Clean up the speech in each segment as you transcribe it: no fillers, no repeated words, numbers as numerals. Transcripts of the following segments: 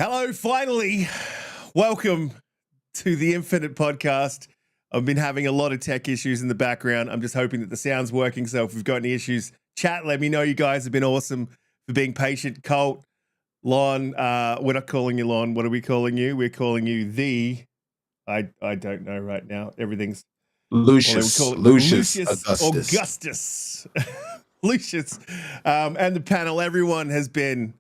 Hello, finally. Welcome to the Infinite podcast. I've been having a lot of tech issues in the background. I'm just hoping that the sound's working. So if we've got any issues, chat, let me know. You guys have been awesome for being patient. Colt, Lon, we're not calling you Lon. What are we calling you? We're calling you I don't know right now. Everything's Lucius Augustus. Lucius. And the panel, everyone has been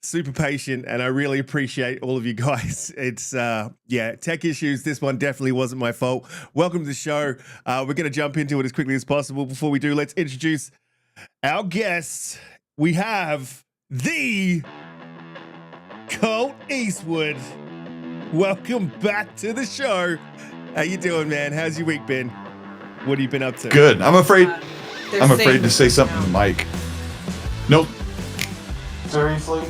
super patient, and I really appreciate all of you guys. It's tech issues. This one definitely wasn't my fault. Welcome to the show. We're going to jump into it as quickly as possible. Before we do, let's introduce our guests. We have the Colteastwood. Welcome back to the show. How you doing, man? How's your week been? What have you been up to? Good. I'm afraid to say something to Mike. Nope. Seriously?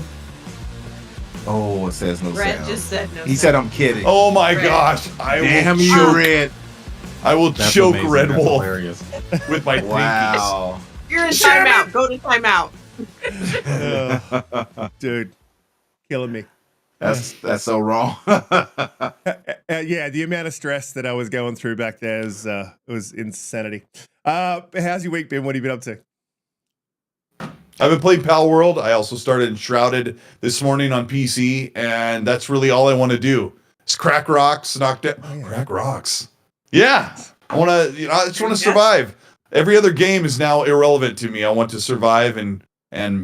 Oh, it says no Red sound. just said no He sound. said I'm kidding. Oh my Red. gosh. Damn you, Red. I will That's choke amazing. Red That's Wolf hilarious. with my Wow. You're in timeout. Go to timeout. Dude, killing me. That's so wrong. Yeah, the amount of stress that I was going through back there was insanity. How's your week been? What have you been up to? I've been playing Palworld. I also started Enshrouded this morning on PC, and that's really all I want to do. Is crack rocks, knock down. Oh, yeah. Crack rocks. Yeah. I just want to survive. Every other game is now irrelevant to me. I want to survive and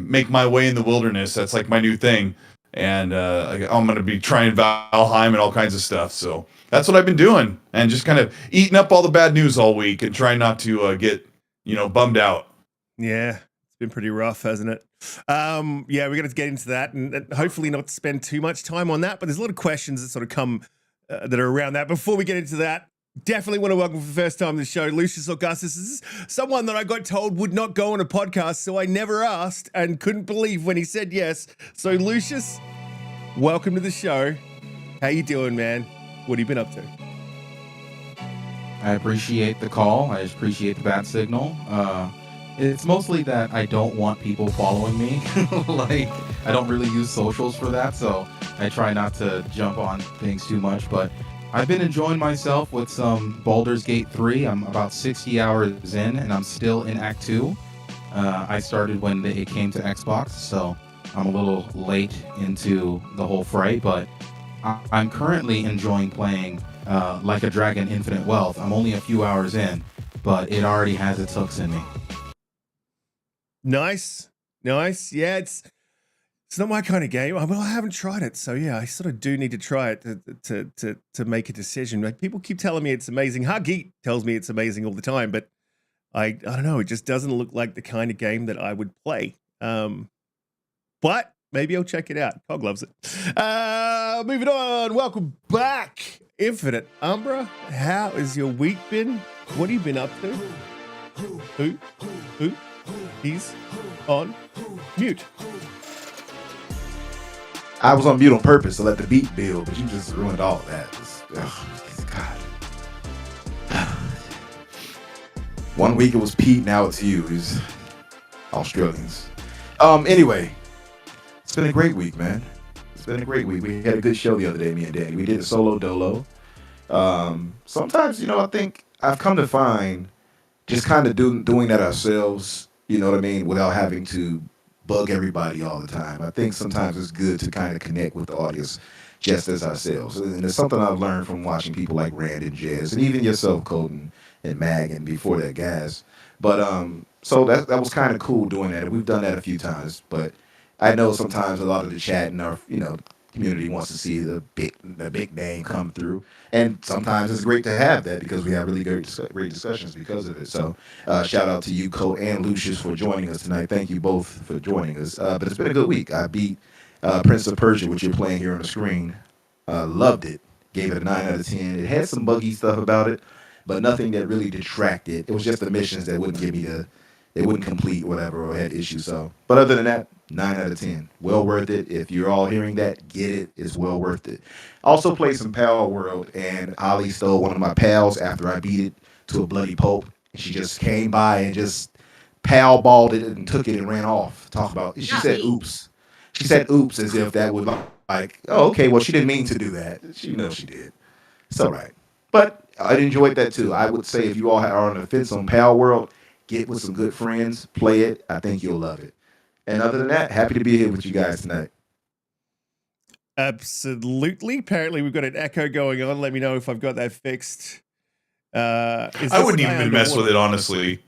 make my way in the wilderness. That's like my new thing. And I'm going to be trying Valheim and all kinds of stuff. So that's what I've been doing, and just kind of eating up all the bad news all week and trying not to get, bummed out. Yeah, it's been pretty rough, hasn't it? We're going to get into that and hopefully not spend too much time on that. But there's a lot of questions that sort of come that are around that. Before we get into that, definitely want to welcome for the first time to the show, Lucius Augustus. This is someone that I got told would not go on a podcast, so I never asked and couldn't believe when he said yes. So Lucius, welcome to the show. How you doing, man? What have you been up to? I appreciate the call. I appreciate the bad signal. It's mostly that I don't want people following me. Like, I don't really use socials for that, so I try not to jump on things too much. But I've been enjoying myself with some Baldur's Gate 3. I'm about 60 hours in, and I'm still in Act 2. I started when it came to Xbox, so I'm a little late into the whole fray, but I'm currently enjoying playing Like a Dragon Infinite Wealth. I'm only a few hours in, but it already has its hooks in me. Nice. Yeah, it's not my kind of game. Well, I haven't tried it, so yeah, I sort of do need to try it to make a decision. Like, people keep telling me it's amazing. Huggeet tells me it's amazing all the time, but I don't know. It just doesn't look like the kind of game that I would play. But maybe I'll check it out. Cog loves it. Moving on. Welcome back, Infinite. Umbra, how has your week been? What have you been up to? Who? He's on mute. I was on mute on purpose to let the beat build, but you just ruined all of that. God. One week it was Pete, now it's you. It's Australians. Anyway, it's been a great week, man. It's been a great week. We had a good show the other day, me and Danny. We did a solo dolo. Sometimes, I think I've come to find just kind of doing that ourselves, you know what I mean, without having to bug everybody all the time. I think sometimes it's good to kind of connect with the audience just as ourselves. And it's something I've learned from watching people like Rand and Jez, and even yourself, Colton and Mag, and before that, Gaz. But so that was kind of cool doing that. We've done that a few times, but I know sometimes a lot of the chat in our community wants to see the big name come through, and sometimes it's great to have that because we have really great discussions because of it. So shout out to you, Cole and Lucius, for joining us tonight. Thank you both for joining us. But it's been a good week. I beat Prince of Persia, which you're playing here on the screen. Loved it. Gave it a 9 out of 10. It had some buggy stuff about it, but nothing that really detracted. It was just the missions that wouldn't give me they wouldn't complete whatever or had issues. So, but other than that, 9 out of 10. Well worth it. If you're all hearing that, get it. It's well worth it. Also played some Palworld, and Ali stole one of my pals after I beat it to a bloody pulp. She just came by and just pal-balled it and took it and ran off. She said oops. She said oops as if that would Like, oh, okay, well, she didn't mean to do that. She knows she did. It's all right. But I enjoyed that too. I would say if you all are on the fence on Palworld, get with some good friends, play it. I think you'll love it. And other than that, happy to be here with you guys tonight. Absolutely. Apparently, we've got an echo going on. Let me know if I've got that fixed. I wouldn't even mess with it, honestly.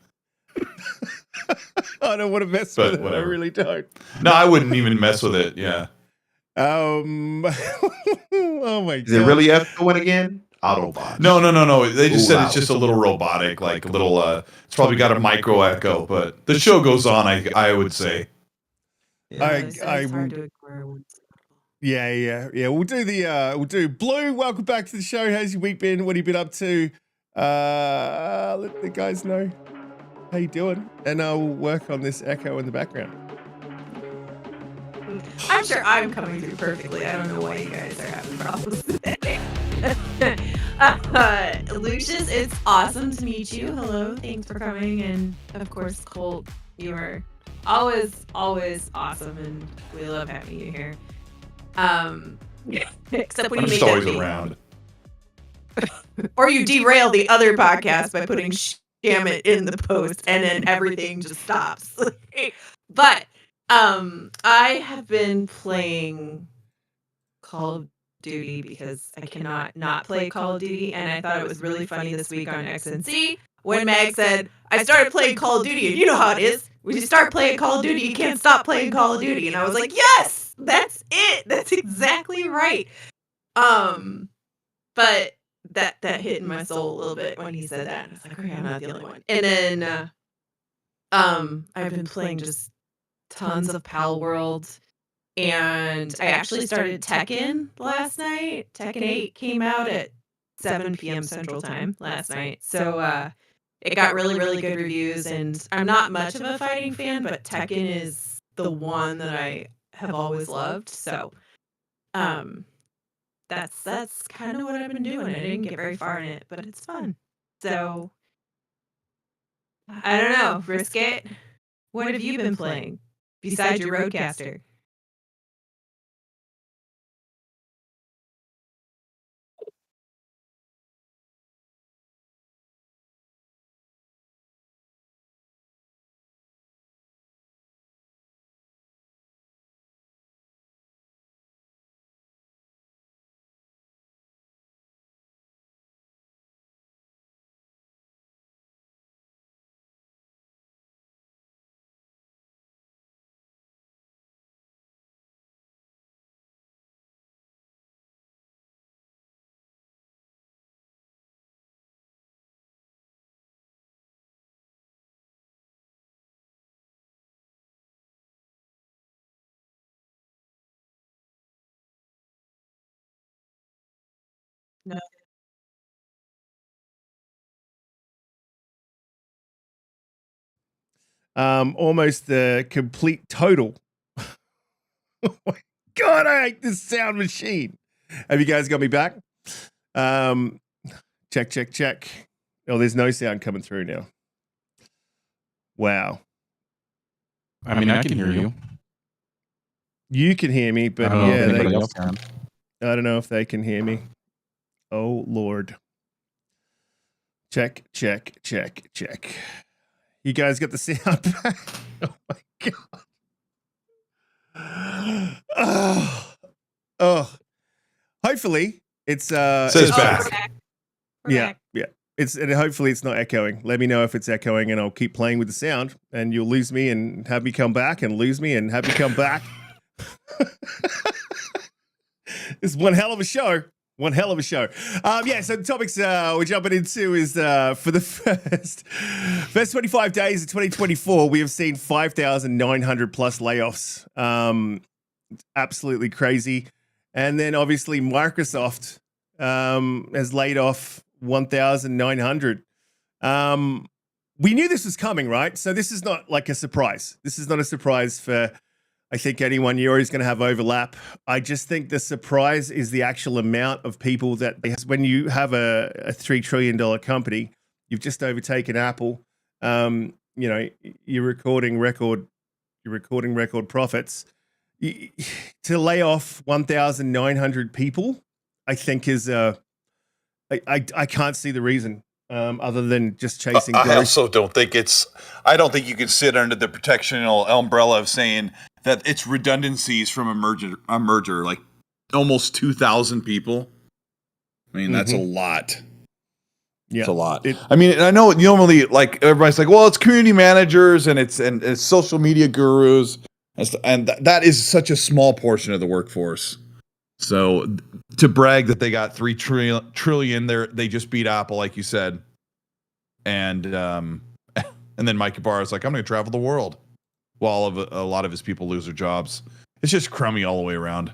I don't want to mess with it. Whatever. I really don't. No, I wouldn't even mess with it. Yeah. Oh my god. Is it really echoing again? Autobot. No. They just said Ooh, it's just a little robotic, like a little. It's probably got a micro echo, but the show goes on. I would say. It's hard to ignore once. Yeah. We'll do Blue. Welcome back to the show. How's your week been? What have you been up to? Let the guys know how you doing, and I'll work on this echo in the background. I'm sure I'm coming through perfectly. I don't know why you guys are having problems today. Lucius, it's awesome to meet you. Hello, thanks for coming. And of course, Colt, you are always awesome, and we love having you here. Except when I'm you just make always that meme. around. Or you derail the other podcast by putting Shamit in the post, and then everything just stops. But I have been playing Call of Duty because I cannot not play Call of Duty, and I thought it was really funny this week on XNC when Mag said, I started playing Call of Duty, and you know how it is. When you start playing Call of Duty, you can't stop playing Call of Duty. And I was like, yes, that's it. That's exactly right. But that hit in my soul a little bit when he said that. And I was like, okay, I'm not the only one. And then I've been playing just tons of Palworld, and I actually started Tekken last night. Tekken 8 came out at 7 p.m. Central Time last night. So it got really good reviews, and I'm not much of a fighting fan, but Tekken is the one that I have always loved. So that's kind of what I've been doing. I didn't get very far in it, but it's fun. So I don't know, Riskit, what have you been playing besides your Roadcaster? No. Almost the complete total. Oh my god, I hate this sound machine. Have you guys got me back? Check. Oh, there's no sound coming through now. Wow. I mean, I can hear you. You can hear me, but I don't know if yeah, anybody else can. I don't know if they can hear me. Oh Lord. Check. You guys got the sound back? Oh my god. Oh. Hopefully it's Says back. We're back. Yeah. And hopefully it's not echoing. Let me know if it's echoing, and I'll keep playing with the sound, and you'll lose me and have me come back, and lose me and have me come back. It's one hell of a show. So the topics we're jumping into is for the first 25 days of 2024, we have seen 5,900 plus layoffs. Absolutely crazy. And then obviously Microsoft has laid off 1,900. We knew this was coming, right? So this is not like a surprise. This is not a surprise for, I think, anyone. You're always going to have overlap. I just think the surprise is the actual amount of people that when you have a $3 trillion company, you've just overtaken Apple. You're recording record profits. to lay off 1,900 people, I think is I can't see the reason other than just chasing growth. I also don't think I don't think you can sit under the protectional umbrella of saying that it's redundancies from a merger, like almost 2,000 people. I mean, that's a lot. Yeah, it's a lot. I mean, I know normally, like, everybody's like, well, it's community managers and it's social media gurus, and that is such a small portion of the workforce. So to brag that they got 3 trillion, they just beat Apple, like you said, and then Mike Ibarra's like, I'm going to travel the world, while a lot of his people lose their jobs. It's just crummy all the way around.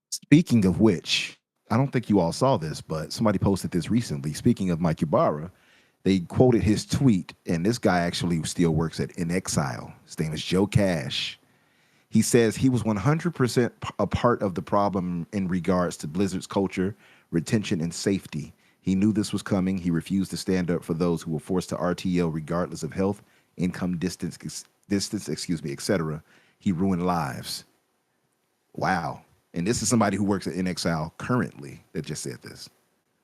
Speaking of which, I don't think you all saw this, but somebody posted this recently. Speaking of Mike Ibarra, they quoted his tweet, and this guy actually still works at In Exile. His name is Joe Cash. He says he was 100% a part of the problem in regards to Blizzard's culture, retention, and safety. He knew this was coming. He refused to stand up for those who were forced to RTO regardless of health, income, distance, etc. He ruined lives. Wow. And this is somebody who works at In Exile currently that just said this.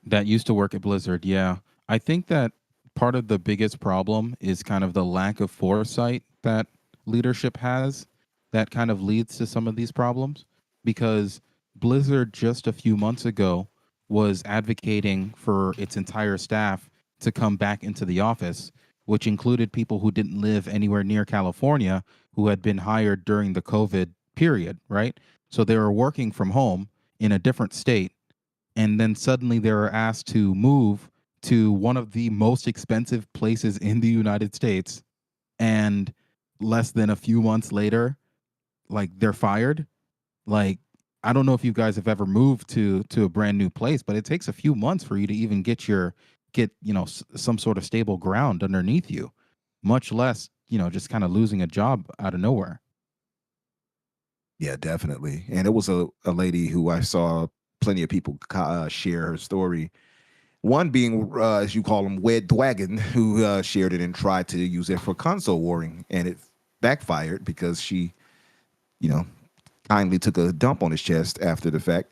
That used to work at Blizzard, yeah. I think that part of the biggest problem is kind of the lack of foresight that leadership has that kind of leads to some of these problems, because Blizzard just a few months ago was advocating for its entire staff to come back into the office, which included people who didn't live anywhere near California, who had been hired during the COVID period, right? So they were working from home in a different state, and then suddenly they were asked to move to one of the most expensive places in the United States, and less than a few months later, like, they're fired. Like, I don't know if you guys have ever moved to a brand new place, but it takes a few months for you to even get some sort of stable ground underneath you, much less just kind of losing a job out of nowhere. Yeah, definitely. And it was a lady who I saw plenty of people share her story. One being, as you call him, Wed Dwagon, who shared it and tried to use it for console warring, and it backfired because she, kindly took a dump on his chest after the fact,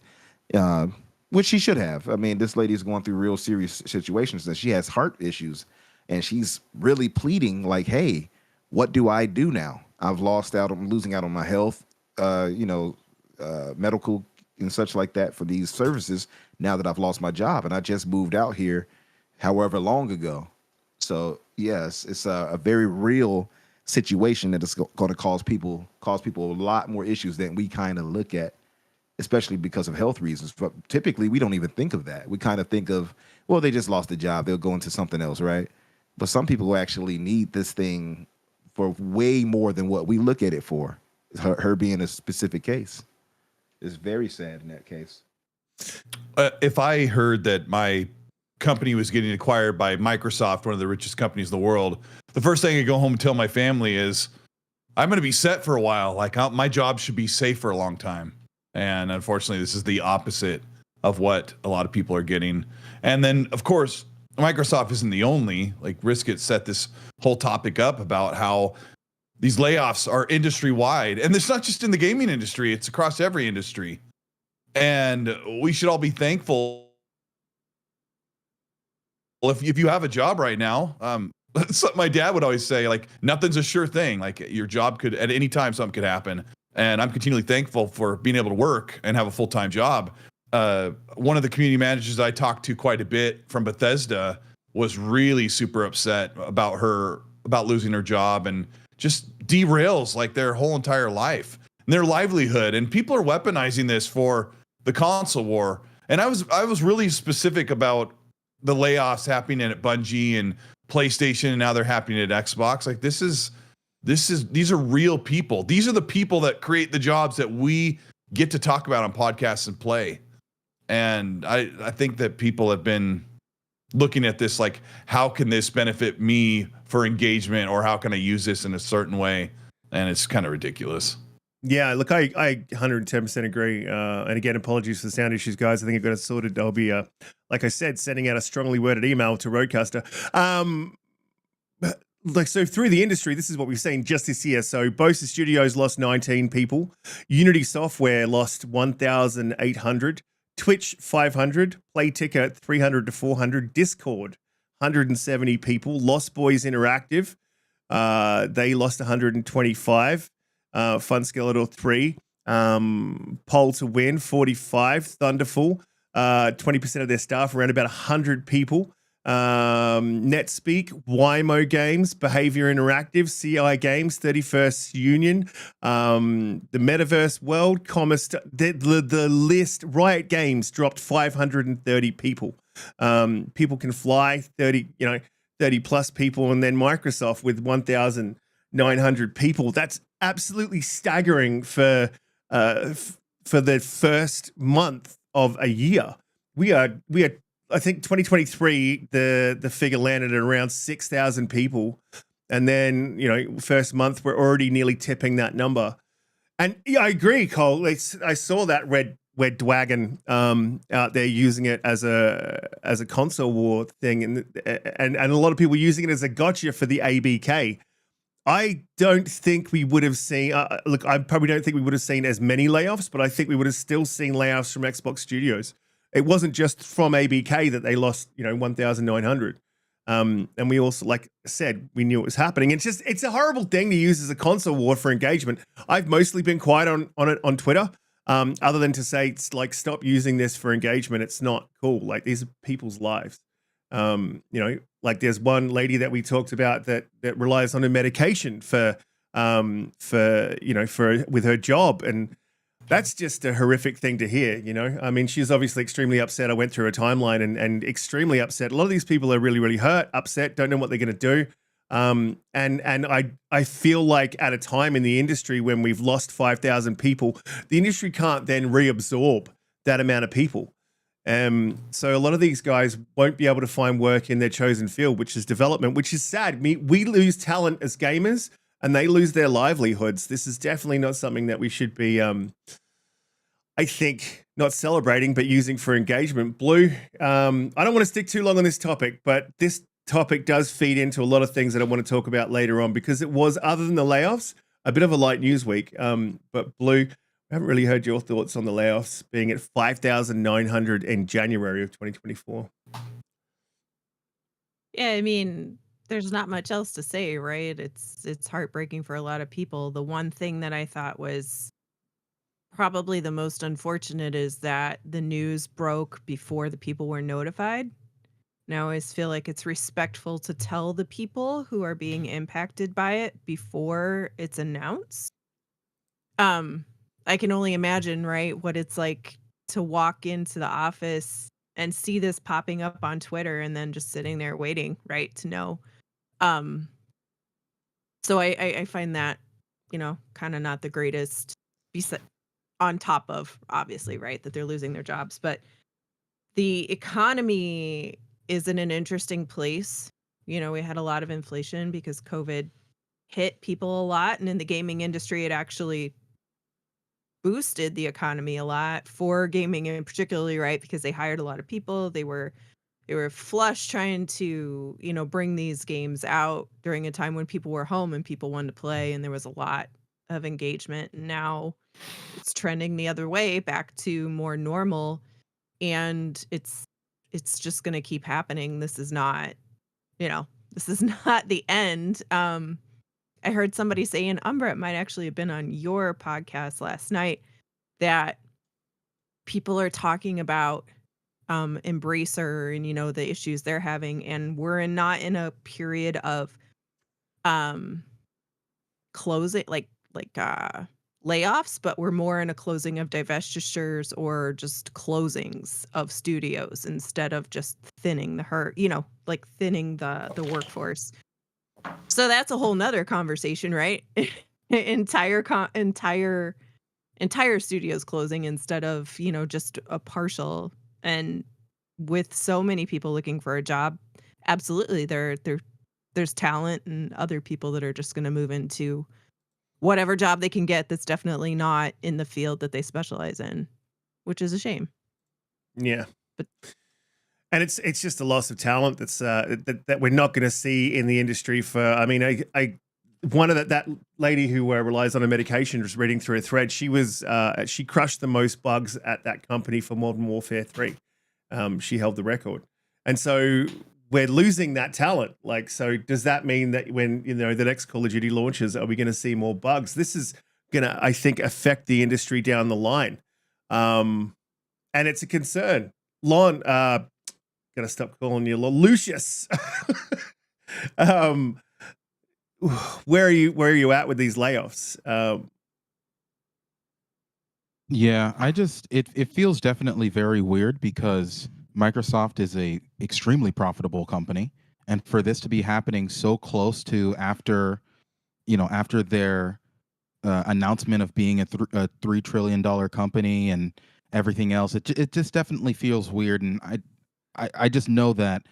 which she should have. I mean, this lady is going through real serious situations, and she has heart issues, and she's really pleading like, hey, what do I do now? I'm losing out on my health, medical and such like that for these services now that I've lost my job, and I just moved out here however long ago. So yes, it's a very real situation that is going to cause people a lot more issues than we kind of look at, especially because of health reasons. But typically we don't even think of that. We kind of think of, well, they just lost a job, they'll go into something else, right? But some people actually need this thing for way more than what we look at it for. Her being a specific case is very sad in that case. If I heard that my company was getting acquired by Microsoft, one of the richest companies in the world, the first thing I go home and tell my family is, I'm going to be set for a while. Like, my job should be safe for a long time. And unfortunately, this is the opposite of what a lot of people are getting. And then, of course, Microsoft isn't the only. Like, Riskit set this whole topic up about how these layoffs are industry-wide. And it's not just in the gaming industry, it's across every industry. And we should all be thankful. Well, if you have a job right now, my dad would always say, like, nothing's a sure thing. Like, your job could, at any time, something could happen. And I'm continually thankful for being able to work and have a full-time job. One of the community managers I talked to quite a bit from Bethesda was really super upset about losing her job, and just derails like their whole entire life and their livelihood. And people are weaponizing this for the console war. And I was really specific about the layoffs happening at Bungie and PlayStation, and now they're happening at Xbox. Like, these are real people. These are the people that create the jobs that we get to talk about on podcasts and play. And I think that people have been looking at this like, how can this benefit me for engagement, or how can I use this in a certain way? And it's kind of ridiculous. Yeah, look, I 110% agree. And again, apologies for the sound issues, guys. I think I've got it sorted. I'll be, like I said, sending out a strongly worded email to Roadcaster. like, so through the industry, this is what we've seen just this year. So Bosa Studios lost 19 people. Unity Software lost 1,800. Twitch 500. Playticker 300 to 400. Discord 170 people. Lost Boys Interactive, they lost 125. Fun Skeletor 3. Poll to Win 45. Thunderful 20% of their staff, around about 100 people. NetSpeak, Wimo Games, Behavior Interactive, CI Games, 31st Union, the Metaverse World, Commerce, the list, Riot Games dropped 530 people. People Can Fly, 30 plus people, and then Microsoft with 1,900 people. That's absolutely staggering for the first month of a year. We are I think 2023, the figure landed at around 6,000 people. And then, first month, we're already nearly tipping that number. And yeah, I agree, Cole. I saw that Red Dwagon out there using it as a console war thing. And a lot of people using it as a gotcha for the ABK. I don't think we would have seen, I probably don't think we would have seen as many layoffs, but I think we would have still seen layoffs from Xbox Studios. It wasn't just from ABK that they lost, 1,900. And we also, like I said, we knew it was happening. It's a horrible thing to use as a console war for engagement. I've mostly been quiet on it on Twitter, other than to say, it's like, stop using this for engagement. It's not cool. Like, these are people's lives. Like, there's one lady that we talked about that relies on a medication for with her job, and that's just a horrific thing to hear. I mean, she's obviously extremely upset. I went through her timeline and extremely upset. A lot of these people are really, really hurt, upset, don't know what they're going to do. And I feel like at a time in the industry when we've lost 5,000 people, the industry can't then reabsorb that amount of people. So a lot of these guys won't be able to find work in their chosen field, which is development, which is sad. We lose talent as gamers and they lose their livelihoods. This is definitely not something that we should be, I think, not celebrating, but using for engagement. Blue, I don't want to stick too long on this topic, but this topic does feed into a lot of things that I want to talk about later on, because it was, other than the layoffs, a bit of a light news week. But Blue, I haven't really heard your thoughts on the layoffs being at 5,900 in January of 2024. Yeah, I mean, there's not much else to say, right? It's heartbreaking for a lot of people. The one thing that I thought was probably the most unfortunate is that the news broke before the people were notified. Now, I always feel like it's respectful to tell the people who are being impacted by it before it's announced. I can only imagine, right, what it's like to walk into the office and see this popping up on Twitter and then just sitting there waiting, right, to know. So I find that, kind of not the greatest, on top of, obviously, right, that they're losing their jobs. But the economy is in an interesting place. We had a lot of inflation because COVID hit people a lot. And in the gaming industry, it actually boosted the economy a lot for gaming, and particularly, right, because they hired a lot of people. They were flush trying to, bring these games out during a time when people were home and people wanted to play, and there was a lot of engagement. And now it's trending the other way, back to more normal, and it's just going to keep happening. This is not the end. I heard somebody say in Umbra, it might actually have been on your podcast last night, that people are talking about Embracer and the issues they're having, and we're not in a period of closing like layoffs, but we're more in a closing of divestitures or just closings of studios instead of just thinning the thinning the workforce. So that's a whole nother conversation, right? entire studios closing instead of, just a partial. And with so many people looking for a job, absolutely, there's talent and other people that are just going to move into whatever job they can get that's definitely not in the field that they specialize in, which is a shame. Yeah. But And it's just a loss of talent that we're not going to see in the industry for. I mean, I one of that lady who relies on a medication, just reading through a thread, she crushed the most bugs at that company for Modern Warfare 3. She held the record, and so we're losing that talent. Like, so does that mean that when the next Call of Duty launches, are we going to see more bugs? This is going to, I think, affect the industry down the line, and it's a concern. Lon, gotta stop calling you Lucius. Where are you at with these layoffs? Yeah, it feels definitely very weird because Microsoft is a extremely profitable company, and for this to be happening so close to after their announcement of being a $3 trillion company and everything else, it just definitely feels weird, and I just know that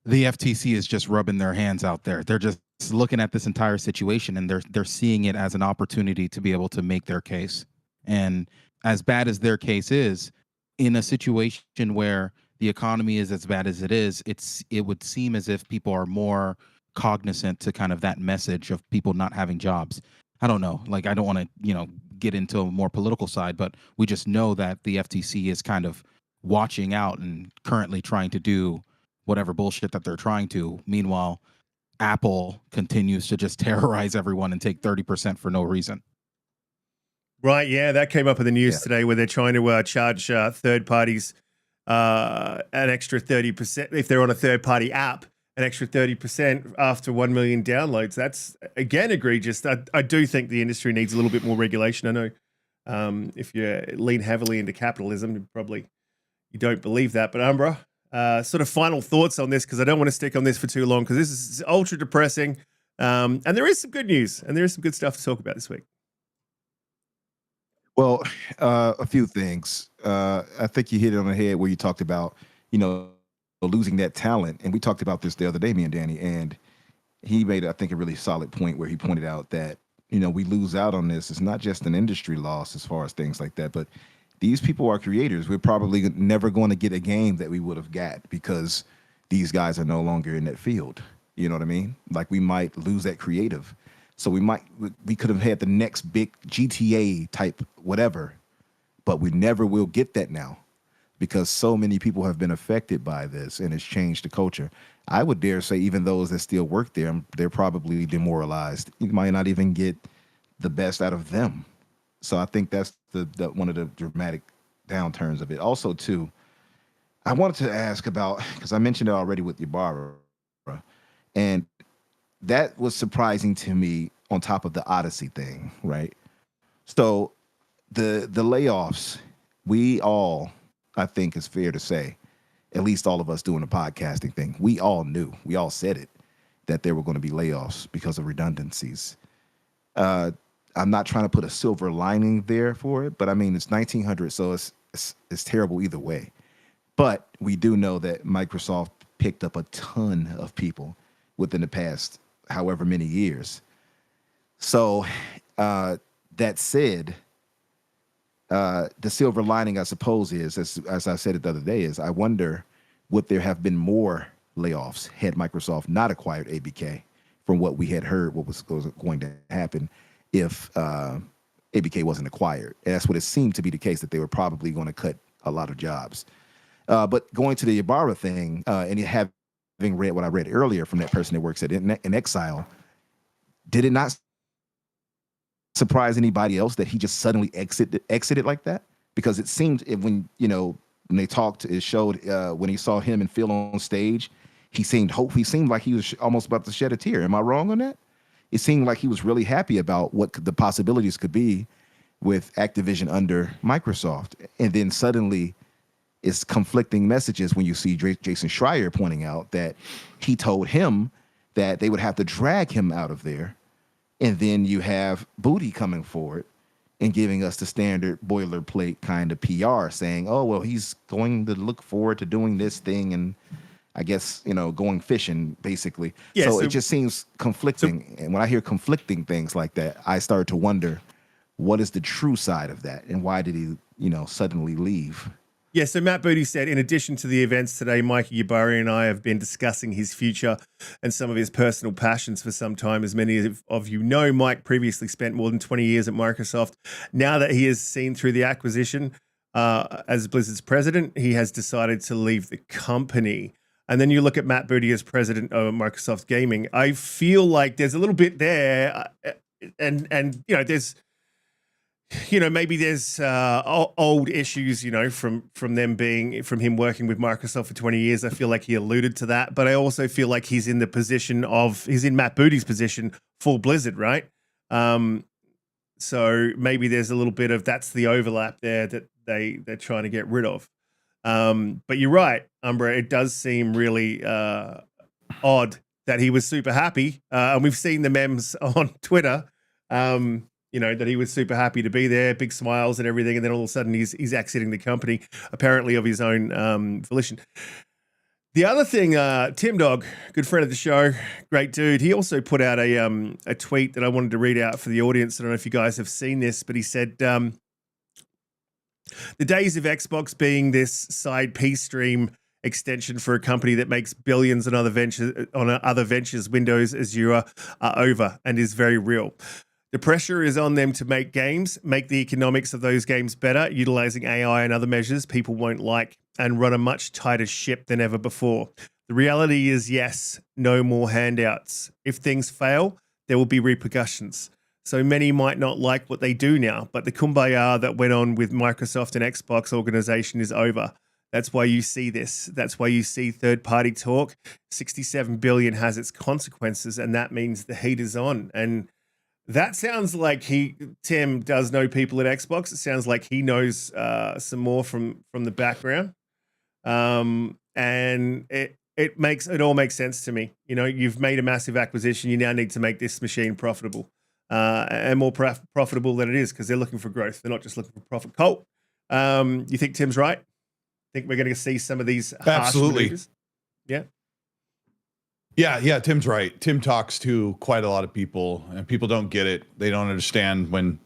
the FTC is just rubbing their hands out there. They're just looking at this entire situation and they're seeing it as an opportunity to be able to make their case. And as bad as their case is, in a situation where the economy is as bad as it is, it would seem as if people are more cognizant to kind of that message of people not having jobs. I don't know. Like, I don't want to, get into a more political side, but we just know that the FTC is kind of watching out and currently trying to do whatever bullshit that they're trying to. Meanwhile, Apple continues to just terrorize everyone and take 30% for no reason. Right, yeah, that came up in the news today where they're trying to charge third parties an extra 30% if they're on a third party app, an extra 30% after 1 million downloads. That's again egregious. I do think the industry needs a little bit more regulation. I know if you lean heavily into capitalism, you don't believe that. But Umbra, sort of final thoughts on this, because I don't want to stick on this for too long because this is ultra depressing. And there is some good news and there is some good stuff to talk about this week. Well, a few things. I think you hit it on the head where you talked about, losing that talent. And we talked about this the other day, me and Danny, and he made, I think, a really solid point where he pointed out that, we lose out on this. It's not just an industry loss as far as things like that, but these people are creators. We're probably never going to get a game that we would have got because these guys are no longer in that field. You know what I mean? Like, we might lose that creative. So we could have had the next big GTA type whatever, but we never will get that now because so many people have been affected by this and it's changed the culture. I would dare say even those that still work there, they're probably demoralized. You might not even get the best out of them. So I think that's the one of the dramatic downturns of it. Also, too, I wanted to ask about, because I mentioned it already with Umbra, and that was surprising to me on top of the Odyssey thing, right? So the layoffs, we all, I think it's fair to say, at least all of us doing the podcasting thing, we all knew, we all said it, that there were going to be layoffs because of redundancies. I'm not trying to put a silver lining there for it, but I mean, it's 1900, so it's terrible either way. But we do know that Microsoft picked up a ton of people within the past however many years. So that said, the silver lining, I suppose, is, as I said it the other day, is I wonder would there have been more layoffs had Microsoft not acquired ABK from what we had heard what was going to happen if ABK wasn't acquired. And that's what it seemed to be the case, that they were probably going to cut a lot of jobs. But going to the Umbra thing, and having read what I read earlier from that person that works at in Exile, did it not surprise anybody else that he just suddenly exited like that? Because it seemed when they talked, it showed when he saw him and Phil on stage, he seemed hopeful. He seemed like he was almost about to shed a tear. Am I wrong on that? It seemed like he was really happy about what the possibilities could be with Activision under Microsoft. And then suddenly it's conflicting messages when you see Jason Schreier pointing out that he told him that they would have to drag him out of there. And then you have Booty coming forward and giving us the standard boilerplate kind of PR saying, oh, well, he's going to look forward to doing this thing and I guess, going fishing, basically. Yeah, so it just seems conflicting. And when I hear conflicting things like that, I start to wonder, what is the true side of that? And why did he, suddenly leave? Yeah, so Matt Booty said, in addition to the events today, Mikey Yubari and I have been discussing his future and some of his personal passions for some time. As many of you know, Mike previously spent more than 20 years at Microsoft. Now that he has seen through the acquisition as Blizzard's president, he has decided to leave the company. And then you look at Matt Booty as president of Microsoft Gaming. I feel like there's a little bit there, and you know, there's, you know, maybe there's old issues, you know, from him working with Microsoft for 20 years. I feel like he alluded to that, but I also feel like he's in Matt Booty's position for Blizzard, right? So maybe there's a little bit of that's the overlap there that they're trying to get rid of. But you're right, Umbra. It does seem really odd that he was super happy, and we've seen the memes on Twitter. You know, that he was super happy to be there, big smiles and everything, and then all of a sudden he's exiting the company, apparently of his own volition. The other thing, Tim Dog, good friend of the show, great dude. He also put out a tweet that I wanted to read out for the audience. I don't know if you guys have seen this, but he said, the days of Xbox being this side P stream extension for a company that makes billions on other ventures, Windows, Azure, are over and is very real. The pressure is on them to make games, make the economics of those games better, utilizing AI and other measures people won't like, and run a much tighter ship than ever before. The reality is, yes, no more handouts. If things fail, there will be repercussions. So many might not like what they do now, but the kumbaya that went on with Microsoft and Xbox organization is over. That's why you see this. That's why you see third-party talk. 67 billion has its consequences, and that means the heat is on. And that sounds like Tim does know people at Xbox. It sounds like he knows some more from the background, and it all makes sense to me. You know, you've made a massive acquisition. You now need to make this machine profitable, and more profitable than it is, because they're looking for growth. They're not just looking for profit. Colt, you think Tim's right? Think we're going to see some of these harsh maneuvers? Yeah. Yeah, Tim's right. Tim talks to quite a lot of people, and people don't get it. They don't understand when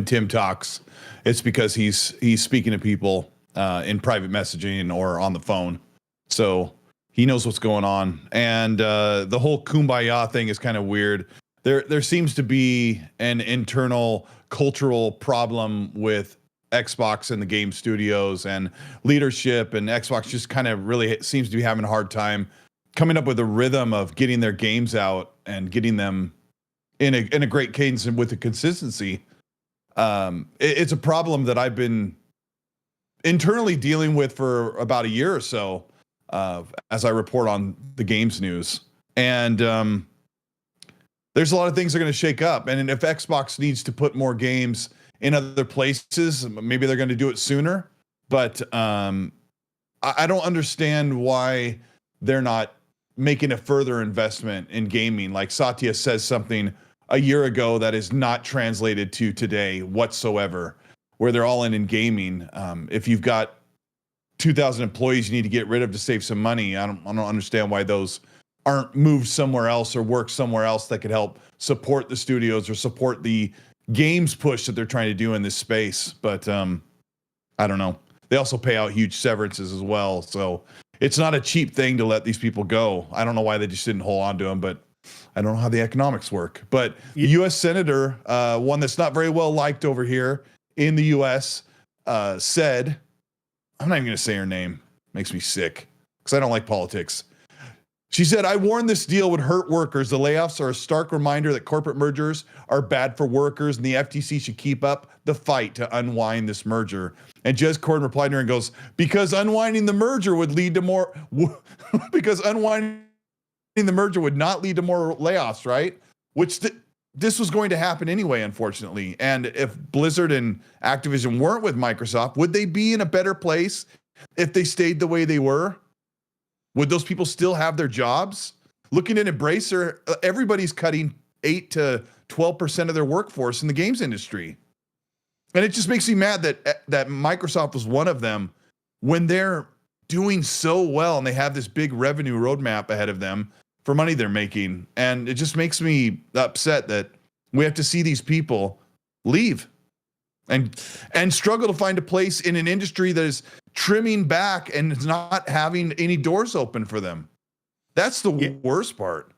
Tim talks. It's because he's speaking to people in private messaging or on the phone. So he knows what's going on. And the whole kumbaya thing is kind of weird. There seems to be an internal cultural problem with Xbox and the game studios and leadership, and Xbox just kind of really seems to be having a hard time coming up with a rhythm of getting their games out and getting them in a great cadence and with the consistency. It's a problem that I've been internally dealing with for about a year or so, as I report on the games news. And there's a lot of things that are going to shake up. And if Xbox needs to put more games in other places, maybe they're going to do it sooner. But I don't understand why they're not making a further investment in gaming. Like Satya says something a year ago that is not translated to today whatsoever, where they're all in gaming. If you've got 2,000 employees you need to get rid of to save some money, I don't understand why those aren't moved somewhere else or work somewhere else that could help support the studios or support the games push that they're trying to do in this space. But I don't know. They also pay out huge severances as well. So it's not a cheap thing to let these people go. I don't know why they just didn't hold on to them, but I don't know how the economics work. But the U.S. Senator, one that's not very well liked over here in the U.S., said, I'm not even going to say her name. Makes me sick because I don't like politics. She said, I warned this deal would hurt workers. The layoffs are a stark reminder that corporate mergers are bad for workers, and the FTC should keep up the fight to unwind this merger. And Jez Corden replied to her and goes, because unwinding the merger would lead to more, because unwinding the merger would not lead to more layoffs, right? Which this was going to happen anyway, unfortunately. And if Blizzard and Activision weren't with Microsoft, would they be in a better place if they stayed the way they were? Would those people still have their jobs? Looking at Embracer, everybody's cutting 8 to 12% of their workforce in the games industry. And it just makes me mad that Microsoft was one of them when they're doing so well and they have this big revenue roadmap ahead of them for money they're making. And it just makes me upset that we have to see these people leave and struggle to find a place in an industry that is trimming back and not having any doors open for them. That's the worst part.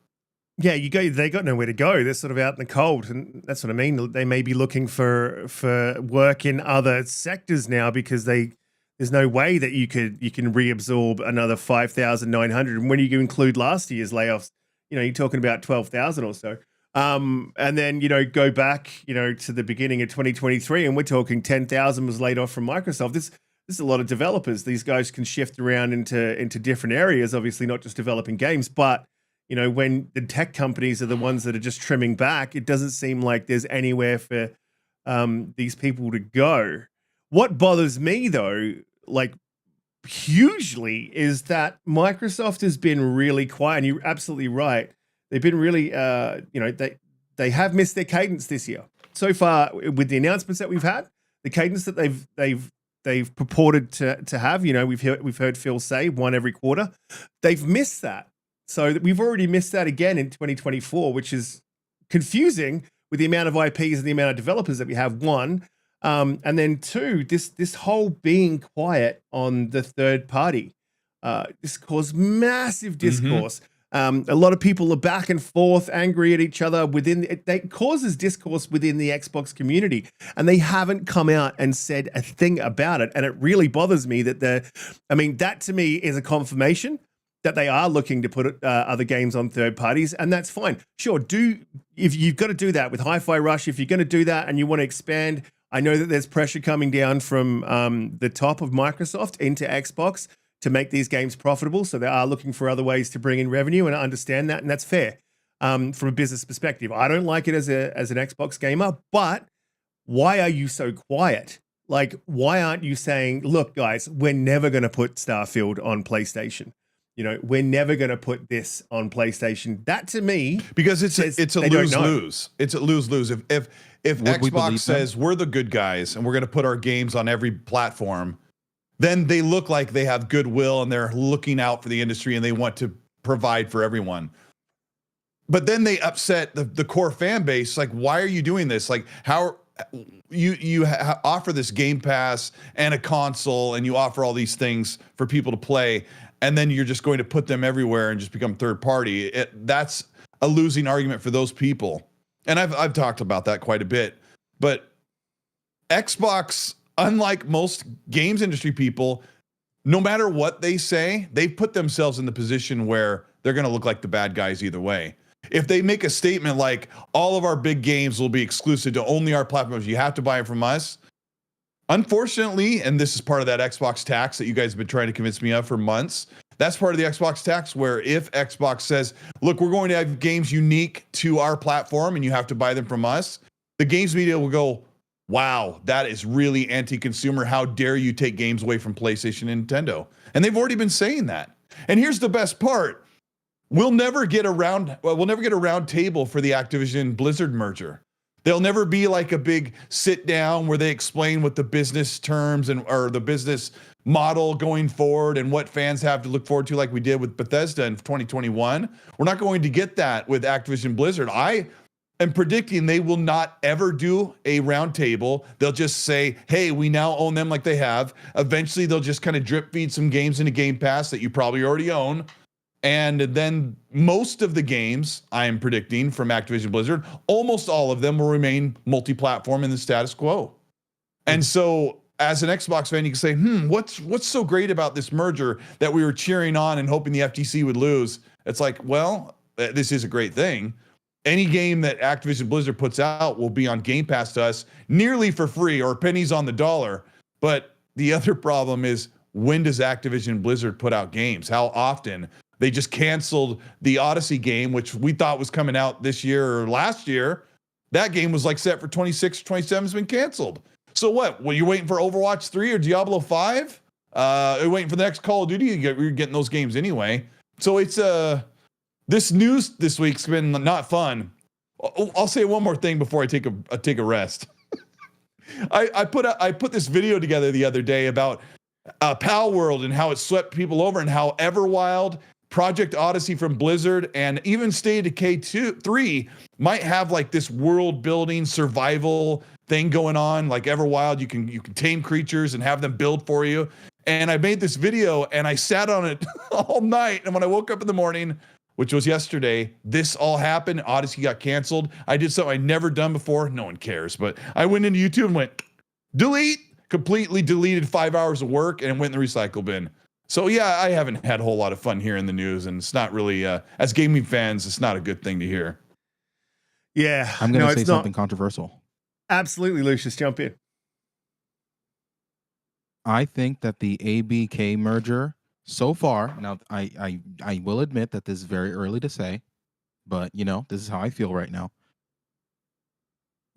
Yeah, they got nowhere to go. They're sort of out in the cold, and that's what I mean. They may be looking for work in other sectors now because there's no way that you can reabsorb another 5,900. And when you include last year's layoffs, you're talking about 12,000 or so. And then go back to the beginning of 2023, and we're talking 10,000 was laid off from Microsoft. This is a lot of developers. These guys can shift around into different areas, obviously not just developing games, but when the tech companies are the ones that are just trimming back, it doesn't seem like there's anywhere for these people to go. What bothers me, though, like hugely, is that Microsoft has been really quiet. And you're absolutely right. They've been really, they have missed their cadence this year. So far, with the announcements that we've had, the cadence that they've purported to have, we've heard Phil say one every quarter. They've missed that. So we've already missed that again in 2024, which is confusing with the amount of IPs and the amount of developers that we have, one. And then two, this whole being quiet on the third party. This caused massive discourse. A lot of people are back and forth, angry at each other it causes discourse within the Xbox community, and they haven't come out and said a thing about it. And it really bothers me that that to me is a confirmation that they are looking to put other games on third parties, and that's fine. Sure, if you've got to do that with Hi-Fi Rush, if you're going to do that and you want to expand, I know that there's pressure coming down from the top of Microsoft into Xbox to make these games profitable, so they are looking for other ways to bring in revenue, and I understand that, and that's fair from a business perspective. I don't like it as an Xbox gamer, but why are you so quiet? Like, why aren't you saying, look, guys, we're never going to put Starfield on PlayStation? We're never going to put this on PlayStation. That to me, because it's a lose-lose. It's a lose-lose. If Xbox says we're the good guys and we're going to put our games on every platform, then they look like they have goodwill and they're looking out for the industry and they want to provide for everyone. But then they upset the core fan base. Like, why are you doing this? Like, how you offer this Game Pass and a console, and you offer all these things for people to play, and then you're just going to put them everywhere and just become third party. That's a losing argument for those people. And I've talked about that quite a bit. But Xbox, unlike most games industry people, no matter what they say, they put themselves in the position where they're going to look like the bad guys either way. If they make a statement like, all of our big games will be exclusive to only our platforms, you have to buy it from us. Unfortunately, and this is part of that Xbox tax that you guys have been trying to convince me of for months, that's part of the Xbox tax, where if Xbox says, look, we're going to have games unique to our platform and you have to buy them from us, the games media will go, wow, that is really anti-consumer. How dare you take games away from PlayStation and Nintendo? And they've already been saying that. And here's the best part. We'll never get a round table for the Activision Blizzard merger. There'll never be like a big sit down where they explain what the business terms or the business model going forward and what fans have to look forward to, like we did with Bethesda in 2021. We're not going to get that with Activision Blizzard. I am predicting they will not ever do a round table. They'll just say, hey, we now own them like they have. Eventually, they'll just kind of drip feed some games into Game Pass that you probably already own. And then most of the games, I am predicting, from Activision Blizzard, almost all of them will remain multi-platform in the status quo. And so as an Xbox fan, you can say, what's so great about this merger that we were cheering on and hoping the FTC would lose? It's like, well, this is a great thing. Any game that Activision Blizzard puts out will be on Game Pass to us nearly for free or pennies on the dollar. But the other problem is, when does Activision Blizzard put out games? How often? They just canceled the Odyssey game, which we thought was coming out this year or last year. That game was like set for 26 or 27, has been canceled. So what? Well, you're waiting for Overwatch 3 or Diablo 5? You're waiting for the next Call of Duty. You're getting those games anyway. So it's this news this week's been not fun. I'll say one more thing before I take a rest. I put this video together the other day about Palworld and how it swept people over, and how Everwild, Project Odyssey from Blizzard, and even State of Decay 3 might have like this world building survival thing going on. Like Everwild, you can tame creatures and have them build for you. And I made this video and I sat on it all night. And when I woke up in the morning, which was yesterday, this all happened. Odyssey got canceled. I did something I'd never done before. No one cares, but I went into YouTube and went, delete, completely deleted 5 hours of work and went in the recycle bin. So yeah, I haven't had a whole lot of fun here in the news, and it's not really, as gaming fans, it's not a good thing to hear. Yeah. I'm going to say it's not. something controversial. Absolutely, Lucius, jump in. I think that the ABK merger so far, now I will admit that this is very early to say, but you know, this is how I feel right now.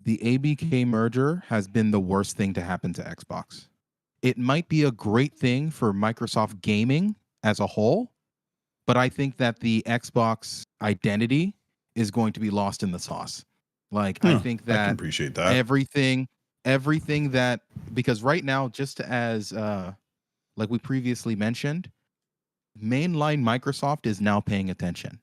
The ABK merger has been the worst thing to happen to Xbox. It might be a great thing for Microsoft gaming as a whole, but I think that the Xbox identity is going to be lost in the sauce. Like, I think I can that appreciate that. everything that, because right now, just as like we previously mentioned, mainline Microsoft is now paying attention.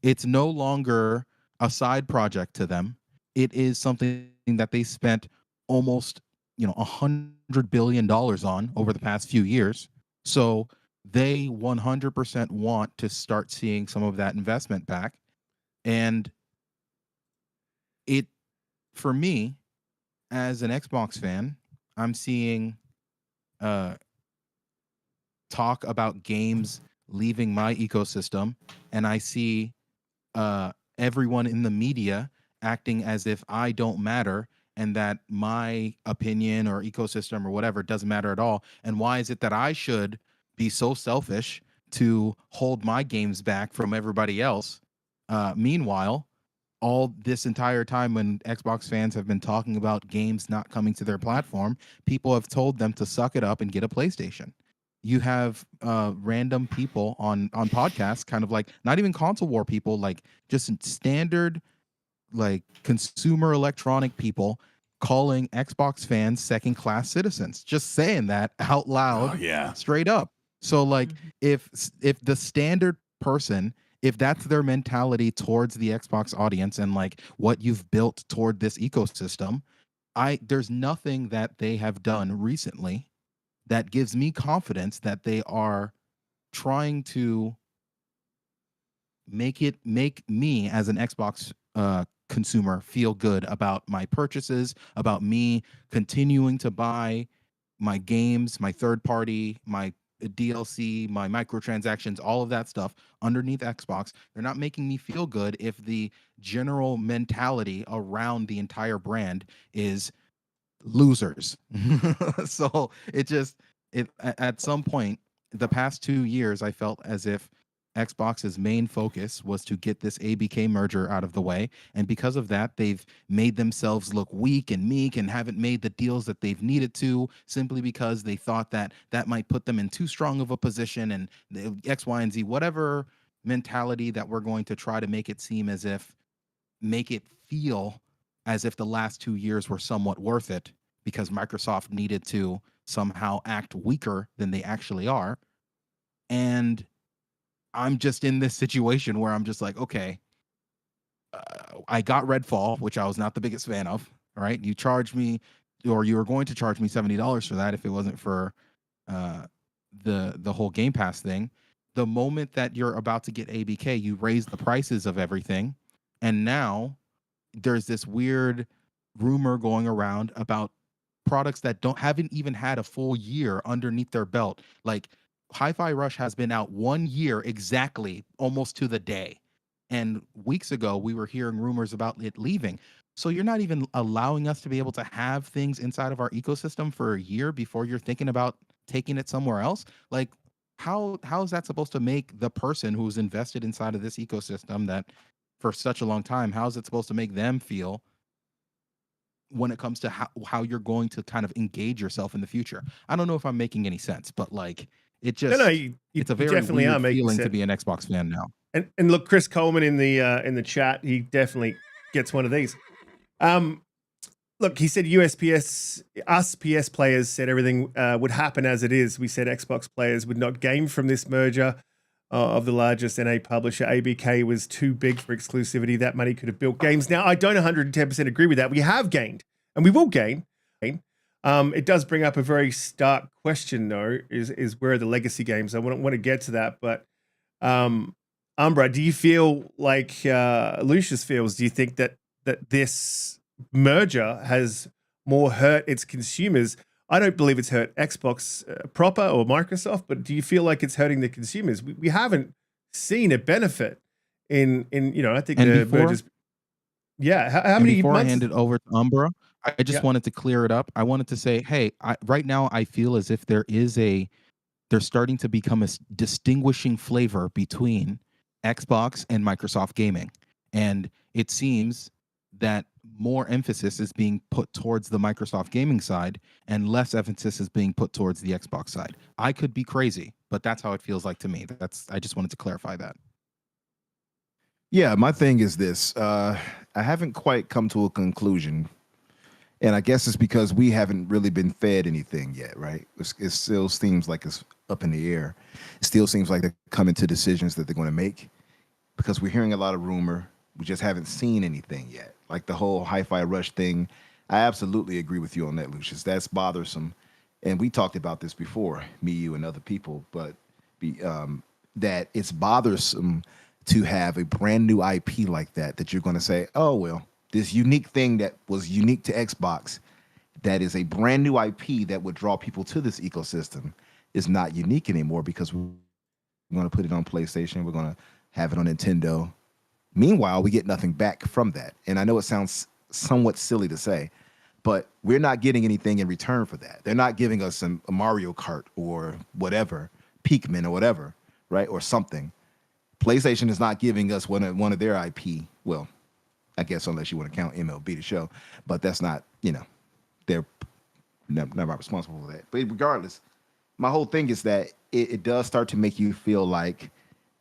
It's no longer a side project to them. It is something that they spent almost, $100 billion on over the past few years. So they 100% want to start seeing some of that investment back. And it, for me, as an Xbox fan, I'm seeing talk about games leaving my ecosystem, and I see everyone in the media acting as if I don't matter and that my opinion or ecosystem or whatever doesn't matter at all. And why is it that I should be so selfish to hold my games back from everybody else? Meanwhile, all this entire time when Xbox fans have been talking about games not coming to their platform, people have told them to suck it up and get a PlayStation. You have random people on podcasts, kind of like not even console war people, like just standard like consumer electronic people calling Xbox fans second class citizens, just saying that out loud, straight up. So like if the standard person, if that's their mentality towards the Xbox audience and like what you've built toward this ecosystem, there's nothing that they have done recently that gives me confidence that they are trying to make me as an Xbox consumer feel good about my purchases, about me continuing to buy my games, my third party, my DLC, my microtransactions, all of that stuff underneath Xbox. They're not making me feel good if the general mentality around the entire brand is losers. So at some point, the past 2 years, I felt as if Xbox's main focus was to get this ABK merger out of the way. And because of that, they've made themselves look weak and meek and haven't made the deals that they've needed to, simply because they thought that that might put them in too strong of a position, and the X, Y, and Z, whatever mentality that we're going to try to make it feel as if the last 2 years were somewhat worth it because Microsoft needed to somehow act weaker than they actually are. And I'm just in this situation where I'm just like, okay, I got Redfall, which I was not the biggest fan of. Right? You charged me, or you were going to charge me $70 for that if it wasn't for the whole Game Pass thing. The moment that you're about to get ABK, you raise the prices of everything, and now there's this weird rumor going around about products that haven't even had a full year underneath their belt. Like Hi-Fi Rush has been out 1 year exactly, almost to the day. And weeks ago, we were hearing rumors about it leaving. So you're not even allowing us to be able to have things inside of our ecosystem for a year before you're thinking about taking it somewhere else. Like, how is that supposed to make the person who's invested inside of this ecosystem that for such a long time, how is it supposed to make them feel when it comes to how you're going to kind of engage yourself in the future? I don't know if I'm making any sense, but like, it just it's a very definitely are weird making feeling sense. to be an Xbox fan now. And look, Chris Coleman in the chat, he definitely gets one of these. Look, he said us PS players said everything would happen as it is. We said Xbox players would not gain from this merger of the largest NA publisher. ABK was too big for exclusivity. That money could have built games. Now, I don't 110% agree with that. We have gained, and we will gain. It does bring up a very stark question, though, is where are the legacy games? I want to get to that, but Umbra, do you feel like Lucius feels? Do you think that this merger has more hurt its consumers? I don't believe it's hurt Xbox proper or Microsoft, but do you feel like it's hurting the consumers? We haven't seen a benefit in I think And the before- mergers. Yeah, how And many before I months? hand it over to Umbra, I just Yeah. wanted to clear it up. I wanted to say, hey, right now I feel as if there's starting to become a distinguishing flavor between Xbox and Microsoft gaming. And it seems that more emphasis is being put towards the Microsoft gaming side and less emphasis is being put towards the Xbox side. I could be crazy, but that's how it feels like to me. I just wanted to clarify that. Yeah, my thing is this. I haven't quite come to a conclusion. And I guess it's because we haven't really been fed anything yet, right? It still seems like it's up in the air. It still seems like they're coming to decisions that they're going to make because we're hearing a lot of rumor. We just haven't seen anything yet. Like the whole Hi-Fi Rush thing. I absolutely agree with you on that, Lucius. That's bothersome. And we talked about this before, me, you, and other people, but that it's bothersome to have a brand new IP like that you're going to say, oh, well, this unique thing that was unique to Xbox, that is a brand new IP that would draw people to this ecosystem, is not unique anymore because we're going to put it on PlayStation. We're going to have it on Nintendo. Meanwhile, we get nothing back from that. And I know it sounds somewhat silly to say, but we're not getting anything in return for that. They're not giving us a Mario Kart or whatever, Pikmin or whatever, right? Or something. PlayStation is not giving us one of their IP. Well, I guess unless you want to count MLB The Show, but that's not, they're not responsible for that. But regardless, my whole thing is that it does start to make you feel like